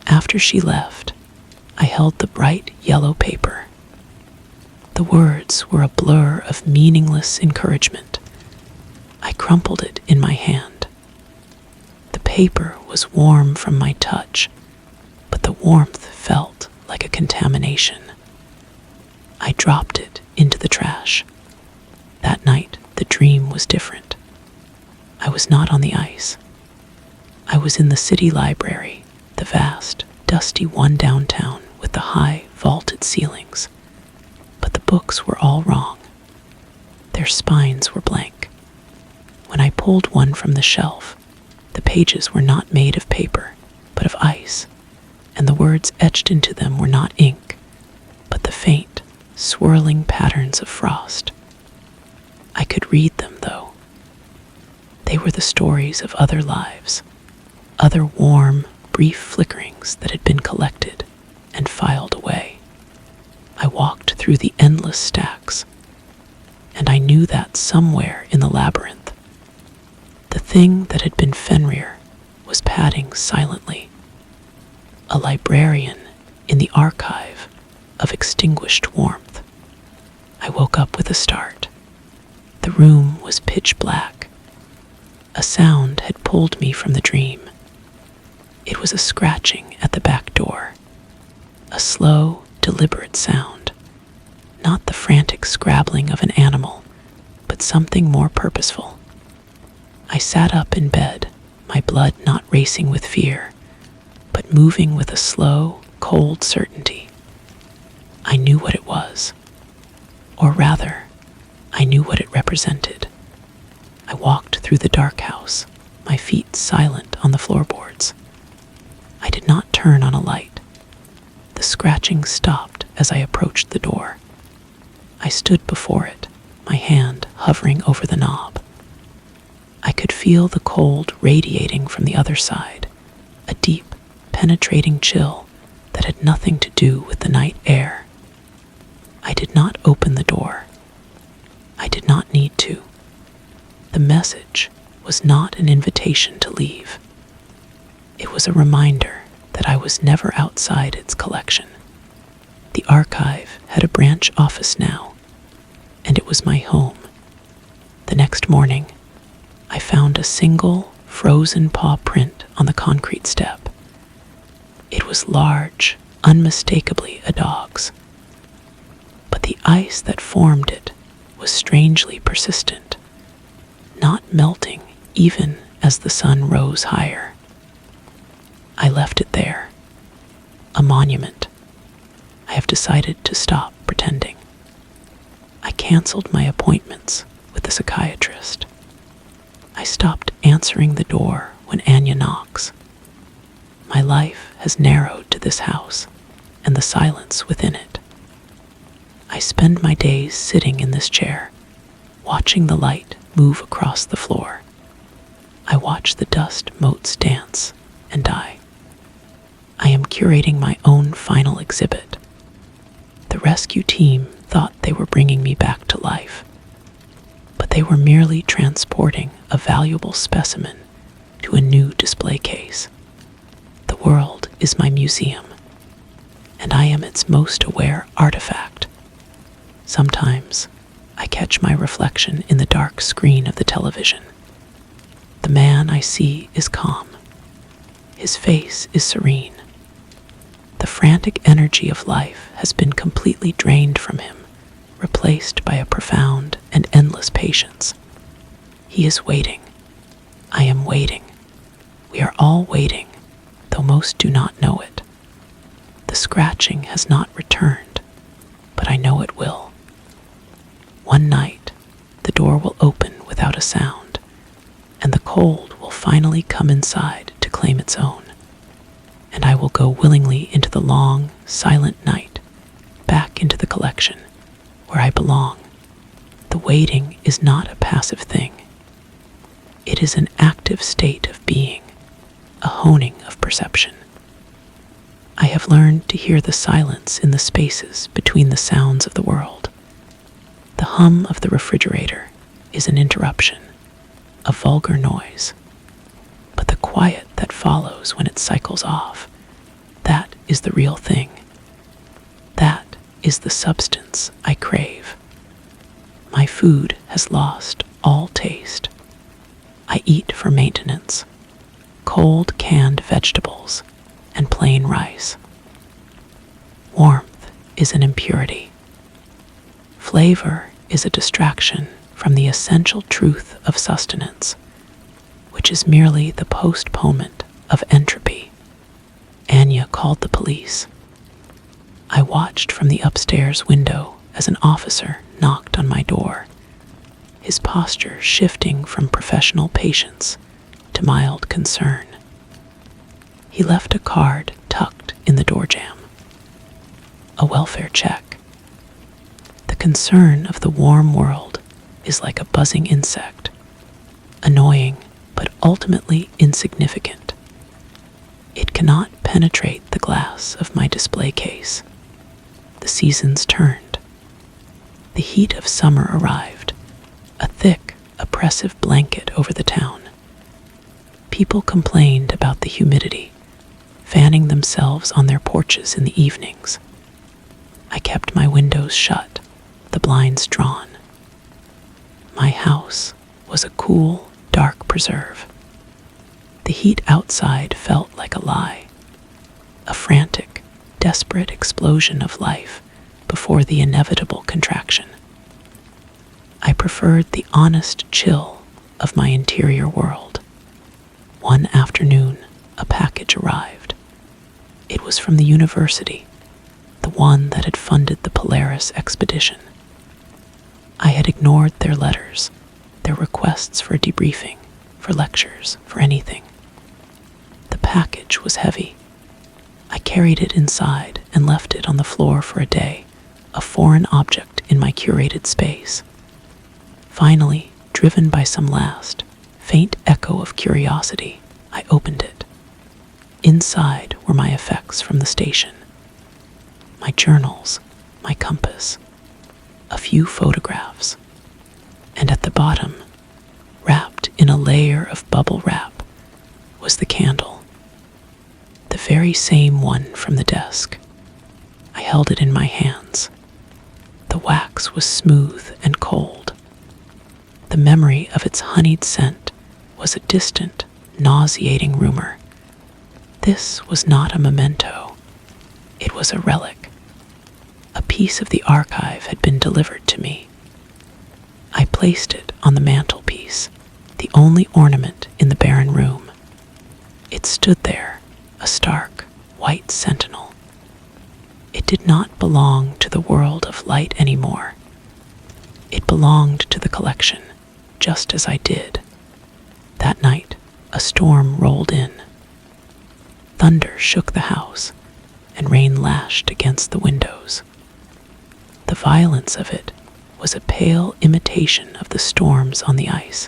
After she left, I held the bright yellow paper. The words were a blur of meaningless encouragement. I crumpled it in my hand. The paper was warm from my touch, but the warmth felt like a contamination. I dropped it into the trash. That night, the dream was different. I was not on the ice. I was in the city library, the vast, dusty one downtown with with the high, vaulted ceilings. But the books were all wrong. Their spines were blank. When I pulled one from the shelf, the pages were not made of paper, but of ice, and the words etched into them were not ink, but the faint, swirling patterns of frost. I could read them, though. They were the stories of other lives, other warm, brief flickerings that had been collected and filed away. I walked through the endless stacks, and I knew that somewhere in the labyrinth, the thing that had been Fenrir was padding silently, a librarian in the archive of extinguished warmth. I woke up with a start. The room was pitch black. A sound had pulled me from the dream. It was a scratching at the back door, a slow, deliberate sound, not the frantic scrabbling of an animal, but something more purposeful. I sat up in bed, my blood not racing with fear, but moving with a slow, cold certainty. I knew what it was, or rather, I knew what it represented. I walked through the dark house, my feet silent on the floorboards. I did not turn on a light. The scratching stopped as I approached the door. I stood before it, my hand hovering over the knob. I could feel the cold radiating from the other side, a deep, penetrating chill that had nothing to do with the night air. I did not open the door. I did not need to. The message was not an invitation to leave. It was a reminder that I was never outside its collection. The archive had a branch office now, and it was my home. The next morning, I found a single, frozen paw print on the concrete step. It was large, unmistakably a dog's. But the ice that formed it was strangely persistent, not melting even as the sun rose higher. I left it there, a monument. I have decided to stop pretending. I canceled my appointments with the psychiatrist. I stopped answering the door when Anya knocks. My life has narrowed to this house and the silence within it. I spend my days sitting in this chair, watching the light move across the floor. I watch the dust motes dance and die. I am curating my own final exhibit. The rescue team thought they were bringing me back to life, but they were merely transporting a valuable specimen to a new display case. The world is my museum, and I am its most aware artifact. Sometimes I catch my reflection in the dark screen of the television. The man I see is calm. His face is serene. The frantic energy of life has been completely drained from him, replaced by a profound and endless patience. He is waiting. I am waiting. We are all waiting, though most do not know it. The scratching has not returned, but I know it will. One night, the door will open without a sound, and the cold will finally come inside to claim its own, and I will go willingly into the long, silent night, back into the collection, where I belong. The waiting is not a passive thing. It is an active state of being, a honing of perception. I have learned to hear the silence in the spaces between the sounds of the world. The hum of the refrigerator is an interruption, a vulgar noise. But the quiet that follows when it cycles off, that is the real thing. That is the substance I crave. My food has lost all taste. I eat for maintenance, cold canned vegetables and plain rice. Warmth is an impurity. Flavor is a distraction from the essential truth of sustenance, which is merely the postponement of entropy. Anya called the police. I watched from the upstairs window as an officer knocked on my door, his posture shifting from professional patience to mild concern. He left a card tucked in the door jamb. A welfare check. The concern of the warm world is like a buzzing insect, annoying but ultimately insignificant. It cannot penetrate the glass of my display case. The seasons turned. The heat of summer arrived, a thick, oppressive blanket over the town. People complained about the humidity, fanning themselves on their porches in the evenings. I kept my windows shut, the blinds drawn. My house was a cool, dark preserve. The heat outside felt like a lie, a frantic, desperate explosion of life before the inevitable contraction. I preferred the honest chill of my interior world. One afternoon, a package arrived. It was from the university, the one that had funded the Polaris expedition. I had ignored their letters, their requests for debriefing, for lectures, for anything. The package was heavy. I carried it inside and left it on the floor for a day, a foreign object in my curated space. Finally, driven by some last, faint echo of curiosity, I opened it. Inside were my effects from the station. My journals, my compass, a few photographs, and at the bottom, wrapped in a layer of bubble wrap, was the candle. The very same one from the desk. I held it in my hands. The wax was smooth and cold. The memory of its honeyed scent was a distant, nauseating rumor. This was not a memento. It was a relic. A piece of the archive had been delivered to me. I placed it on the mantelpiece, the only ornament in the barren room. It stood there, a stark, white sentinel. It did not belong to the world of light anymore. It belonged to the collection, just as I did. That night, a storm rolled in. Thunder shook the house, and rain lashed against the windows. The violence of it was a pale imitation of the storms on the ice.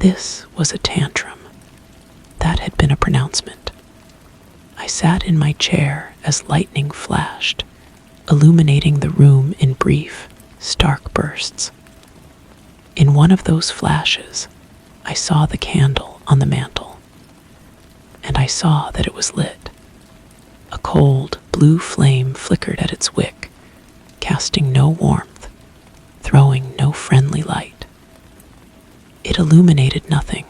This was a tantrum. That had been a pronouncement. I sat in my chair as lightning flashed, illuminating the room in brief, stark bursts. In one of those flashes, I saw the candle on the mantel, and I saw that it was lit. A cold, blue flame flickered at its wick, casting no warmth, throwing no friendly light. It illuminated nothing,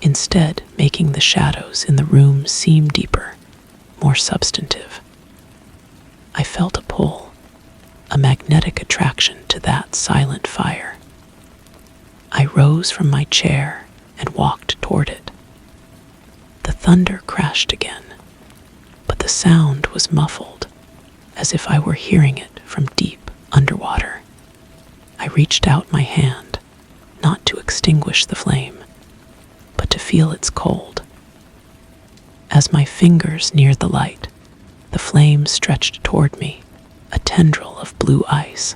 instead making the shadows in the room seem deeper, more substantive. I felt a pull, a magnetic attraction to that silent fire. I rose from my chair and walked toward it. The thunder crashed again, but the sound was muffled, as if I were hearing it from deep underwater. I reached out my hand, not to extinguish the flame, but to feel its cold. As my fingers neared the light, the flame stretched toward me, a tendril of blue ice.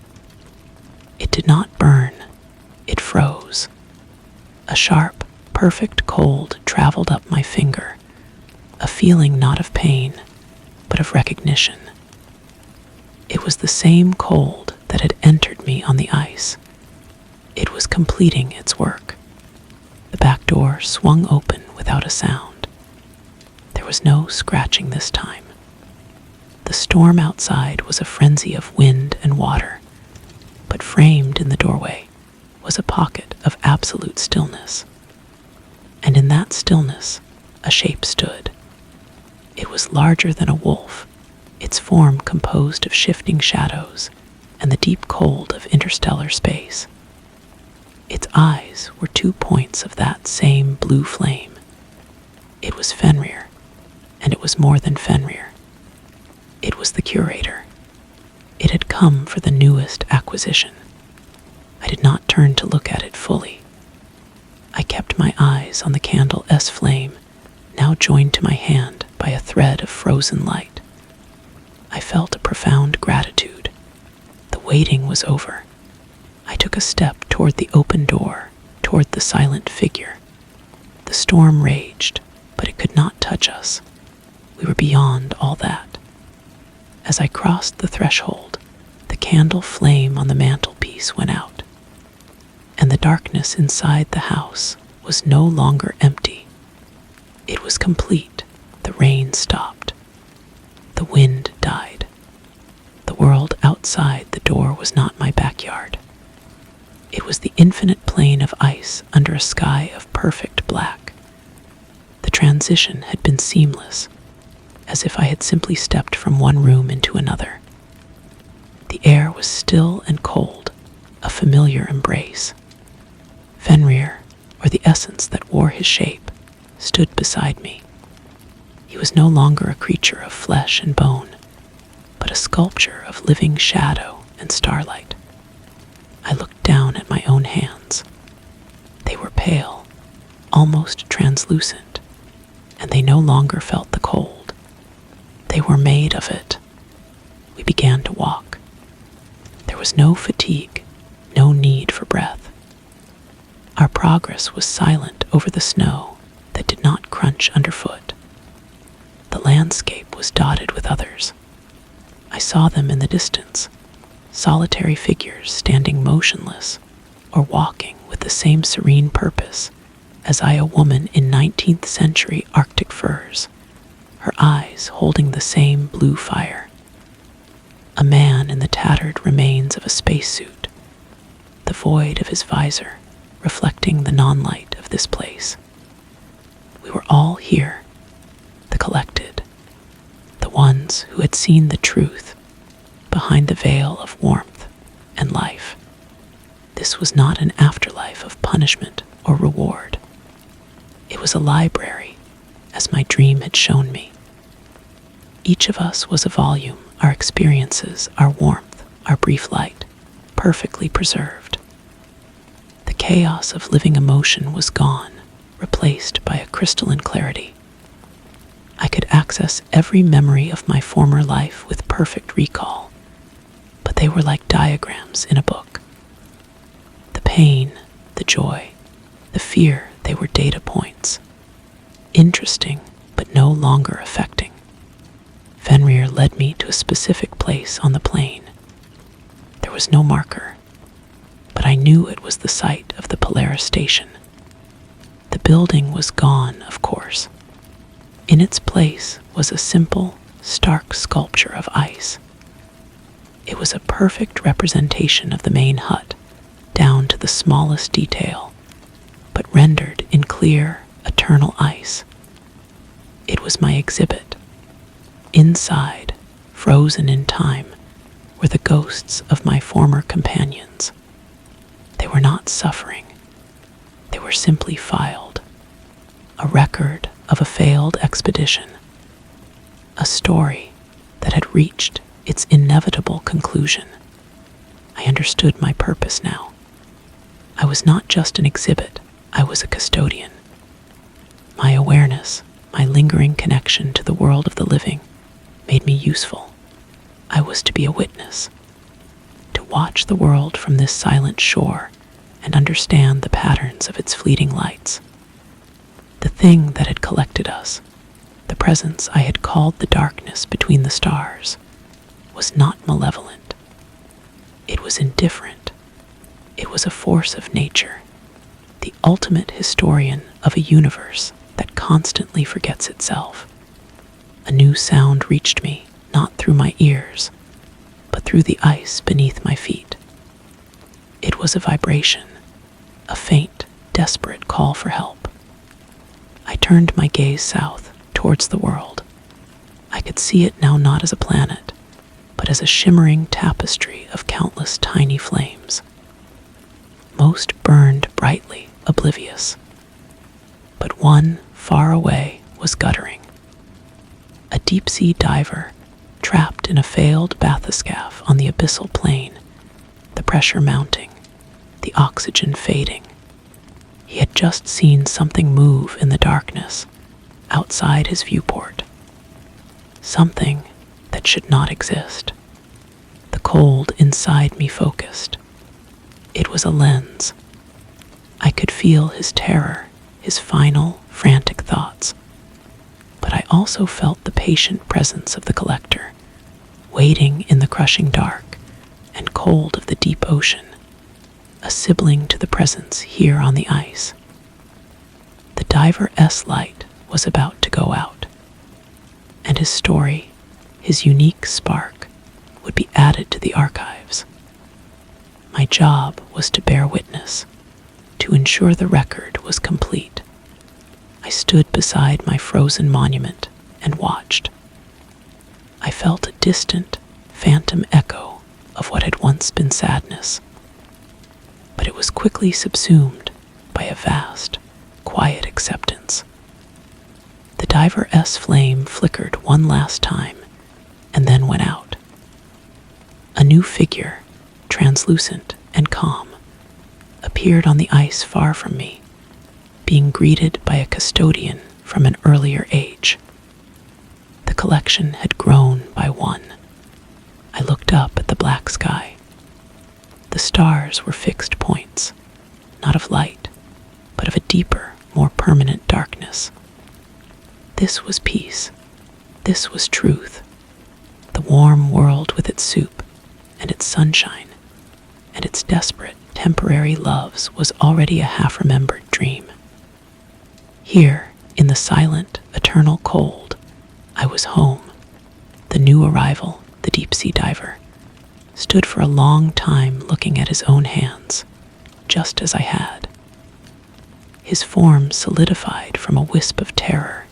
It did not burn, it froze. A sharp, perfect cold traveled up my finger, a feeling not of pain, but of recognition. It was the same cold that had entered me on the ice. It was completing its work. The back door swung open without a sound. There was no scratching this time. The storm outside was a frenzy of wind and water, but framed in the doorway was a pocket of absolute stillness. And in that stillness, a shape stood. It was larger than a wolf, its form composed of shifting shadows and the deep cold of interstellar space. Its eyes were 2 points of that same blue flame. It was Fenrir, and it was more than Fenrir. It was the curator. It had come for the newest acquisition. I did not turn to look at it fully. I kept my eyes on the candle-s flame, now joined to my hand by a thread of frozen light. I felt a profound gratitude. The waiting was over. I took a step toward the open door, toward the silent figure. The storm raged, but it could not touch us. We were beyond all that. As I crossed the threshold, the candle flame on the mantelpiece went out, and the darkness inside the house was no longer empty. It was complete. The rain stopped. The wind died. The world outside the door was not my backyard. It was the infinite plain of ice under a sky of perfect black. The transition had been seamless, as if I had simply stepped from one room into another. The air was still and cold, a familiar embrace. Fenrir, or the essence that wore his shape, stood beside me. He was no longer a creature of flesh and bone, but a sculpture of living shadow and starlight. I looked down at my own hands. They were pale, almost translucent, and they no longer felt the cold. They were made of it. We began to walk. There was no fatigue, no need for breath. Our progress was silent over the snow that did not crunch underfoot. The landscape was dotted with others. I saw them in the distance, solitary figures standing motionless or walking with the same serene purpose as I, a woman in 19th century Arctic furs, her eyes holding the same blue fire. A man in the tattered remains of a spacesuit, the void of his visor reflecting the non-light of this place. We were all here, the collected, the ones who had seen the truth behind the veil of warmth and life. This was not an afterlife of punishment or reward. It was a library, as my dream had shown me. Each of us was a volume, our experiences, our warmth, our brief light, perfectly preserved. The chaos of living emotion was gone, replaced by a crystalline clarity. I could access every memory of my former life with perfect recall, but they were like diagrams in a book. The pain, the joy, the fear, they were data points. Interesting, but no longer affecting. Fenrir led me to a specific place on the plain. There was no marker, but I knew it was the site of the Polaris station. The building was gone, of course. In its place was a simple, stark sculpture of ice. It was a perfect representation of the main hut, down to the smallest detail, but rendered in clear, eternal ice. It was my exhibit. Inside, frozen in time, were the ghosts of my former companions. They were not suffering. They were simply filed. A record of a failed expedition. A story that had reached its inevitable conclusion. I understood my purpose now. I was not just an exhibit, I was a custodian. My awareness, my lingering connection to the world of the living, made me useful. I was to be a witness, to watch the world from this silent shore and understand the patterns of its fleeting lights. The thing that had collected us, the presence I had called the darkness between the stars, was not malevolent. It was indifferent. It was a force of nature, the ultimate historian of a universe that constantly forgets itself. A new sound reached me, not through my ears, but through the ice beneath my feet. It was a vibration, a faint, desperate call for help. I turned my gaze south, towards the world. I could see it now not as a planet, but as a shimmering tapestry of countless tiny flames. Most burned brightly, oblivious, but one far away was guttering. A deep-sea diver, trapped in a failed bathyscaphe on the abyssal plain, the pressure mounting, the oxygen fading. He had just seen something move in the darkness outside his viewport. Something that should not exist. The cold inside me focused. It was a lens. I could feel his terror, his final, frantic thoughts. But I also felt the patient presence of the collector, waiting in the crushing dark and cold of the deep ocean, a sibling to the presence here on the ice. The diver S light was about to go out, and his story, his unique spark, would be added to the archives. My job was to bear witness, to ensure the record was complete. I stood beside my frozen monument and watched. I felt a distant, phantom echo of what had once been sadness, but it was quickly subsumed by a vast, quiet acceptance. The diver S flame flickered one last time and then went out. A new figure, translucent and calm, appeared on the ice far from me, being greeted by a custodian from an earlier age. The collection had grown by one. I looked up at the black sky. The stars were fixed points, not of light, but of a deeper, more permanent darkness. This was peace. This was truth. The warm world with its soup and its sunshine and its desperate, temporary loves was already a half-remembered dream. Here, in the silent, eternal cold, I was home. The new arrival, the deep-sea diver, stood for a long time looking at his own hands, just as I had. His form solidified from a wisp of terror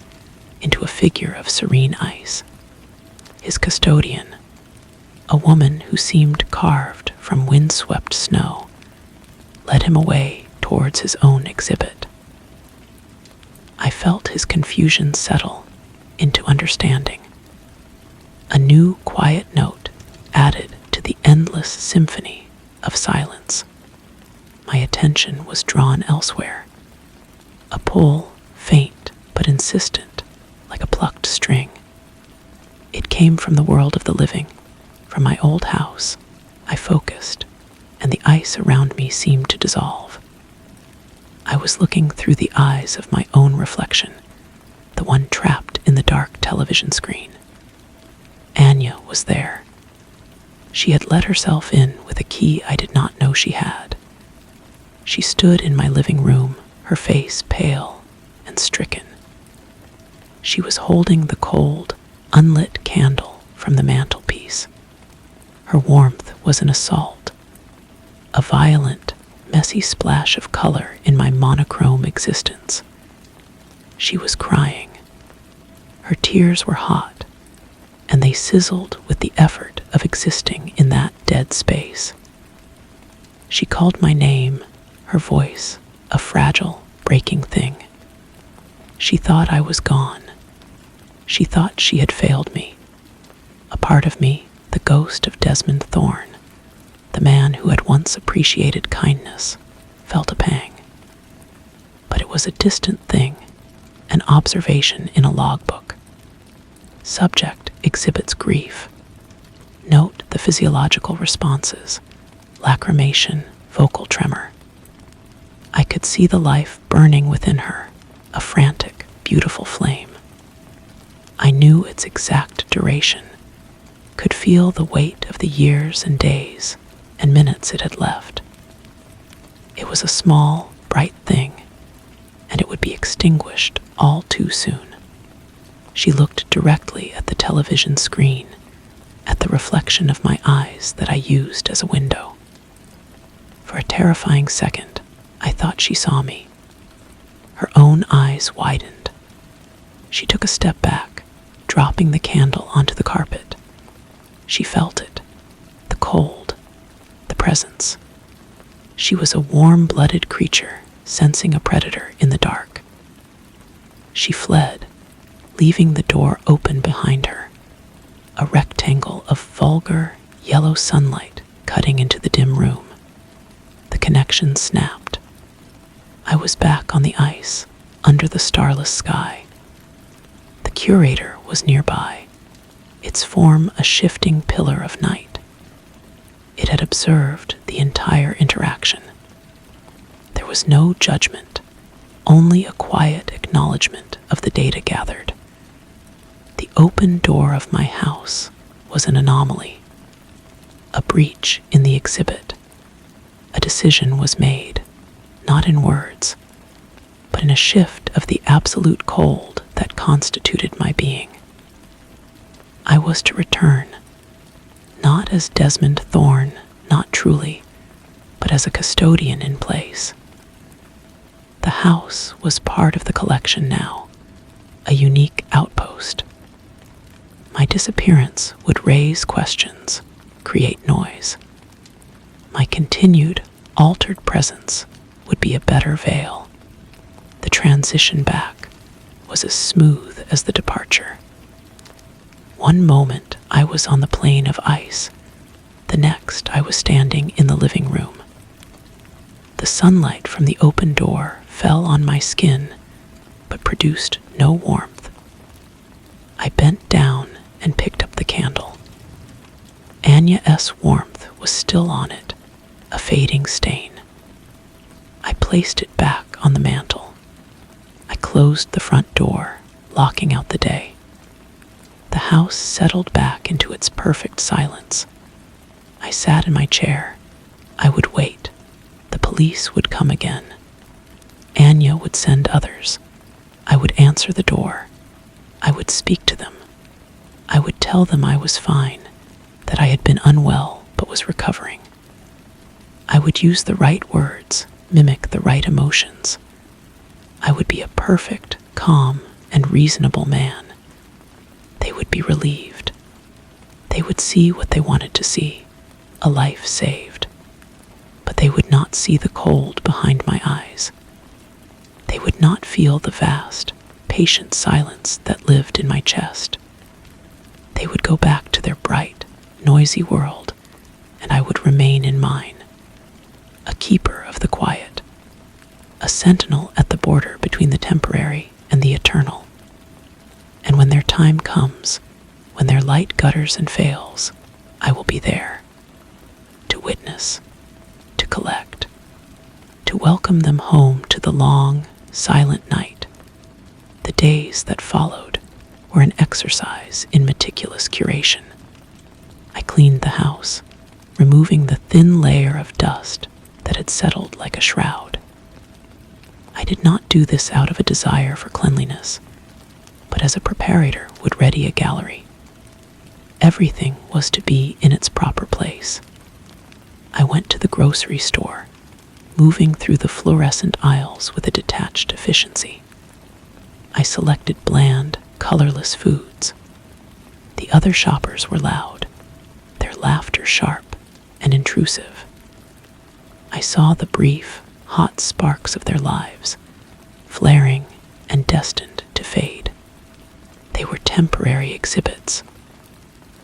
into a figure of serene ice. His custodian, a woman who seemed carved from wind-swept snow, led him away towards his own exhibit. I felt his confusion settle into understanding. A new quiet note added to the endless symphony of silence. My attention was drawn elsewhere. A pull, faint but insistent, like a plucked string. It came from the world of the living, from my old house. I focused, and the ice around me seemed to dissolve. I was looking through the eyes of my own reflection, the one trapped in the dark television screen. Anya was there. She had let herself in with a key I did not know she had. She stood in my living room, her face pale and stricken. She was holding the cold, unlit candle from the mantelpiece. Her warmth was an assault, a violent, messy splash of color in my monochrome existence. She was crying. Her tears were hot, and they sizzled with the effort of existing in that dead space. She called my name, her voice, a fragile, breaking thing. She thought I was gone. She thought she had failed me. A part of me, the ghost of Desmond Thorne, the man who had once appreciated kindness, felt a pang. But it was a distant thing, an observation in a logbook. Subject exhibits grief. Note the physiological responses: lacrimation, vocal tremor. I could see the life burning within her, a frantic, beautiful flame. I knew its exact duration, could feel the weight of the years and days and minutes it had left. It was a small, bright thing, and it would be extinguished all too soon. She looked directly at the television screen, at the reflection of my eyes that I used as a window. For a terrifying second, I thought she saw me. Her own eyes widened. She took a step back, dropping the candle onto the carpet. She felt it, the cold, the presence. She was a warm-blooded creature sensing a predator in the dark. She fled, leaving the door open behind her. a rectangle of vulgar yellow sunlight cutting into the dim room. The connection snapped. I was back on the ice, under the starless sky. The curator was nearby, its form a shifting pillar of night. It had observed the entire interaction. There was no judgment, only a quiet acknowledgement of the data gathered. The open door of my house was an anomaly, a breach in the exhibit. A decision was made, not in words, but in a shift of the absolute cold that constituted my being. I was to return, not as Desmond Thorne, not truly, but as a custodian in place. The house was part of the collection now, a unique outpost. My disappearance would raise questions, create noise. My continued, altered presence would be a better veil. The transition back was as smooth as the departure. One moment I was on the plane of ice, the next I was standing in the living room. The sunlight from the open door fell on my skin, but produced no warmth. I bent down and picked up the candle. Anya's warmth was still on it, a fading stain. I placed it back on the mantel. I closed the front door, locking out the day. The house settled back into its perfect silence. I sat in my chair. I would wait. The police would come again. Anya would send others. I would answer the door. I would speak to them. I would tell them I was fine, that I had been unwell but was recovering. I would use the right words, mimic the right emotions. I would be a perfect, calm, and reasonable man. They would be relieved. They would see what they wanted to see, a life saved. But they would not see the cold behind my eyes. They would not feel the vast, patient silence that lived in my chest. They would go back to their bright, noisy world, and I would remain in mine, a keeper of the quiet, a sentinel at the border between the temporary and the eternal. And when their time comes, when their light gutters and fails, I will be there, to witness, to collect, to welcome them home to the long, silent night. The days that followed were an exercise in meticulous curation. I cleaned the house, removing the thin layer of dust that had settled like a shroud. I did not do this out of a desire for cleanliness, but as a preparator would ready a gallery. Everything was to be in its proper place. I went to the grocery store, moving through the fluorescent aisles with a detached efficiency. I selected bland, colorless foods. The other shoppers were loud, their laughter sharp and intrusive. I saw the brief, hot sparks of their lives, flaring and destined to fade. They were temporary exhibits,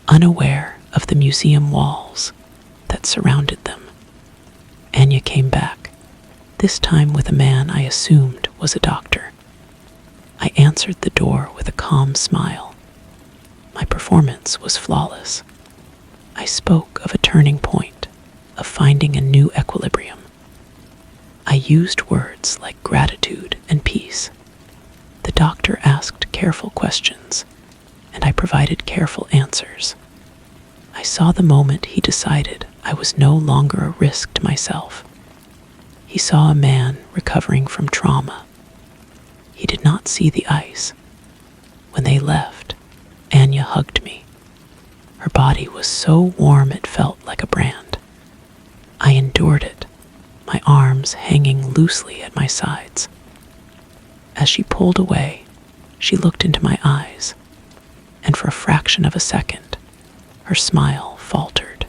unaware of the museum walls that surrounded them. Anya came back, this time with a man I assumed was a doctor. I answered the door with a calm smile. My performance was flawless. I spoke of a turning point, of finding a new equilibrium. I used words like gratitude and peace. The doctor asked careful questions, and I provided careful answers. I saw the moment he decided I was no longer a risk to myself. He saw a man recovering from trauma. He did not see the ice. When they left, Anya hugged me. Her body was so warm it felt like a brand. I endured it, my arms hanging loosely at my sides. As she pulled away, she looked into my eyes, and for a fraction of a second, her smile faltered.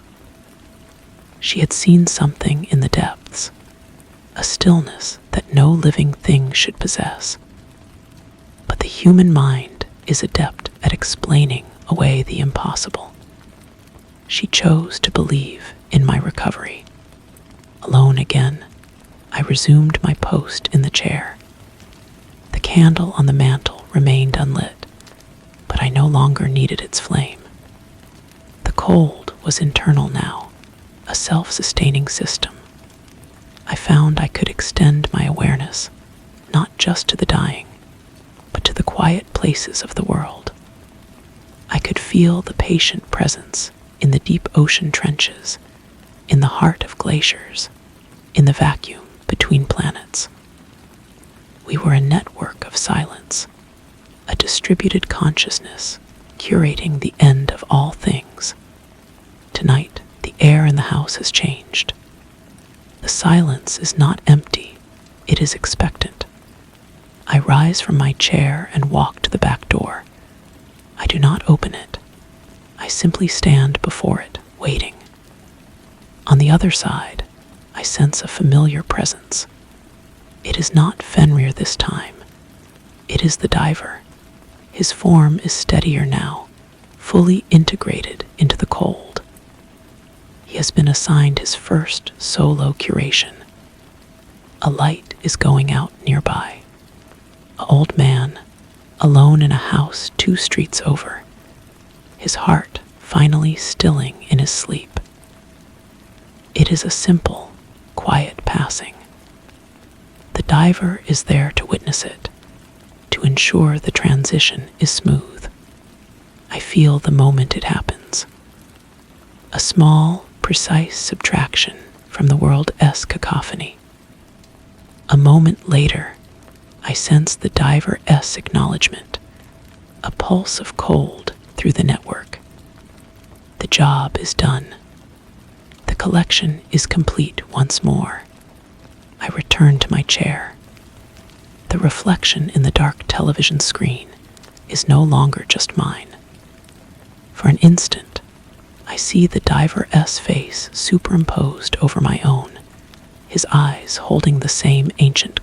She had seen something in the depths, a stillness that no living thing should possess. But the human mind is adept at explaining away the impossible. She chose to believe in my recovery. Alone again, I resumed my post in the chair. The candle on the mantel remained unlit, but I no longer needed its flame. The cold was internal now, a self-sustaining system. I found I could extend my awareness, not just to the dying, but to the quiet places of the world. I could feel the patient presence in the deep ocean trenches, in the heart of glaciers, in the vacuum between planets. We were a network of silence, a distributed consciousness curating the end of all things. Tonight, the air in the house has changed. The silence is not empty, it is expectant. I rise from my chair and walk to the back door. I do not open it. I simply stand before it, waiting. On the other side, I sense a familiar presence. It is not Fenrir this time. It is the diver. His form is steadier now, fully integrated into the cold. He has been assigned his first solo curation. A light is going out nearby. An old man, alone in a house 2 streets over, his heart finally stilling in his sleep. It is a simple, quiet passing. The diver is there to witness it, to ensure the transition is smooth. I feel the moment it happens. A small, precise subtraction from the world's cacophony. A moment later, I sense the diver's acknowledgement, a pulse of cold through the network. The job is done. The collection is complete once more. I return to my chair. The reflection in the dark television screen is no longer just mine. For an instant, I see the diver's face superimposed over my own, his eyes holding the same ancient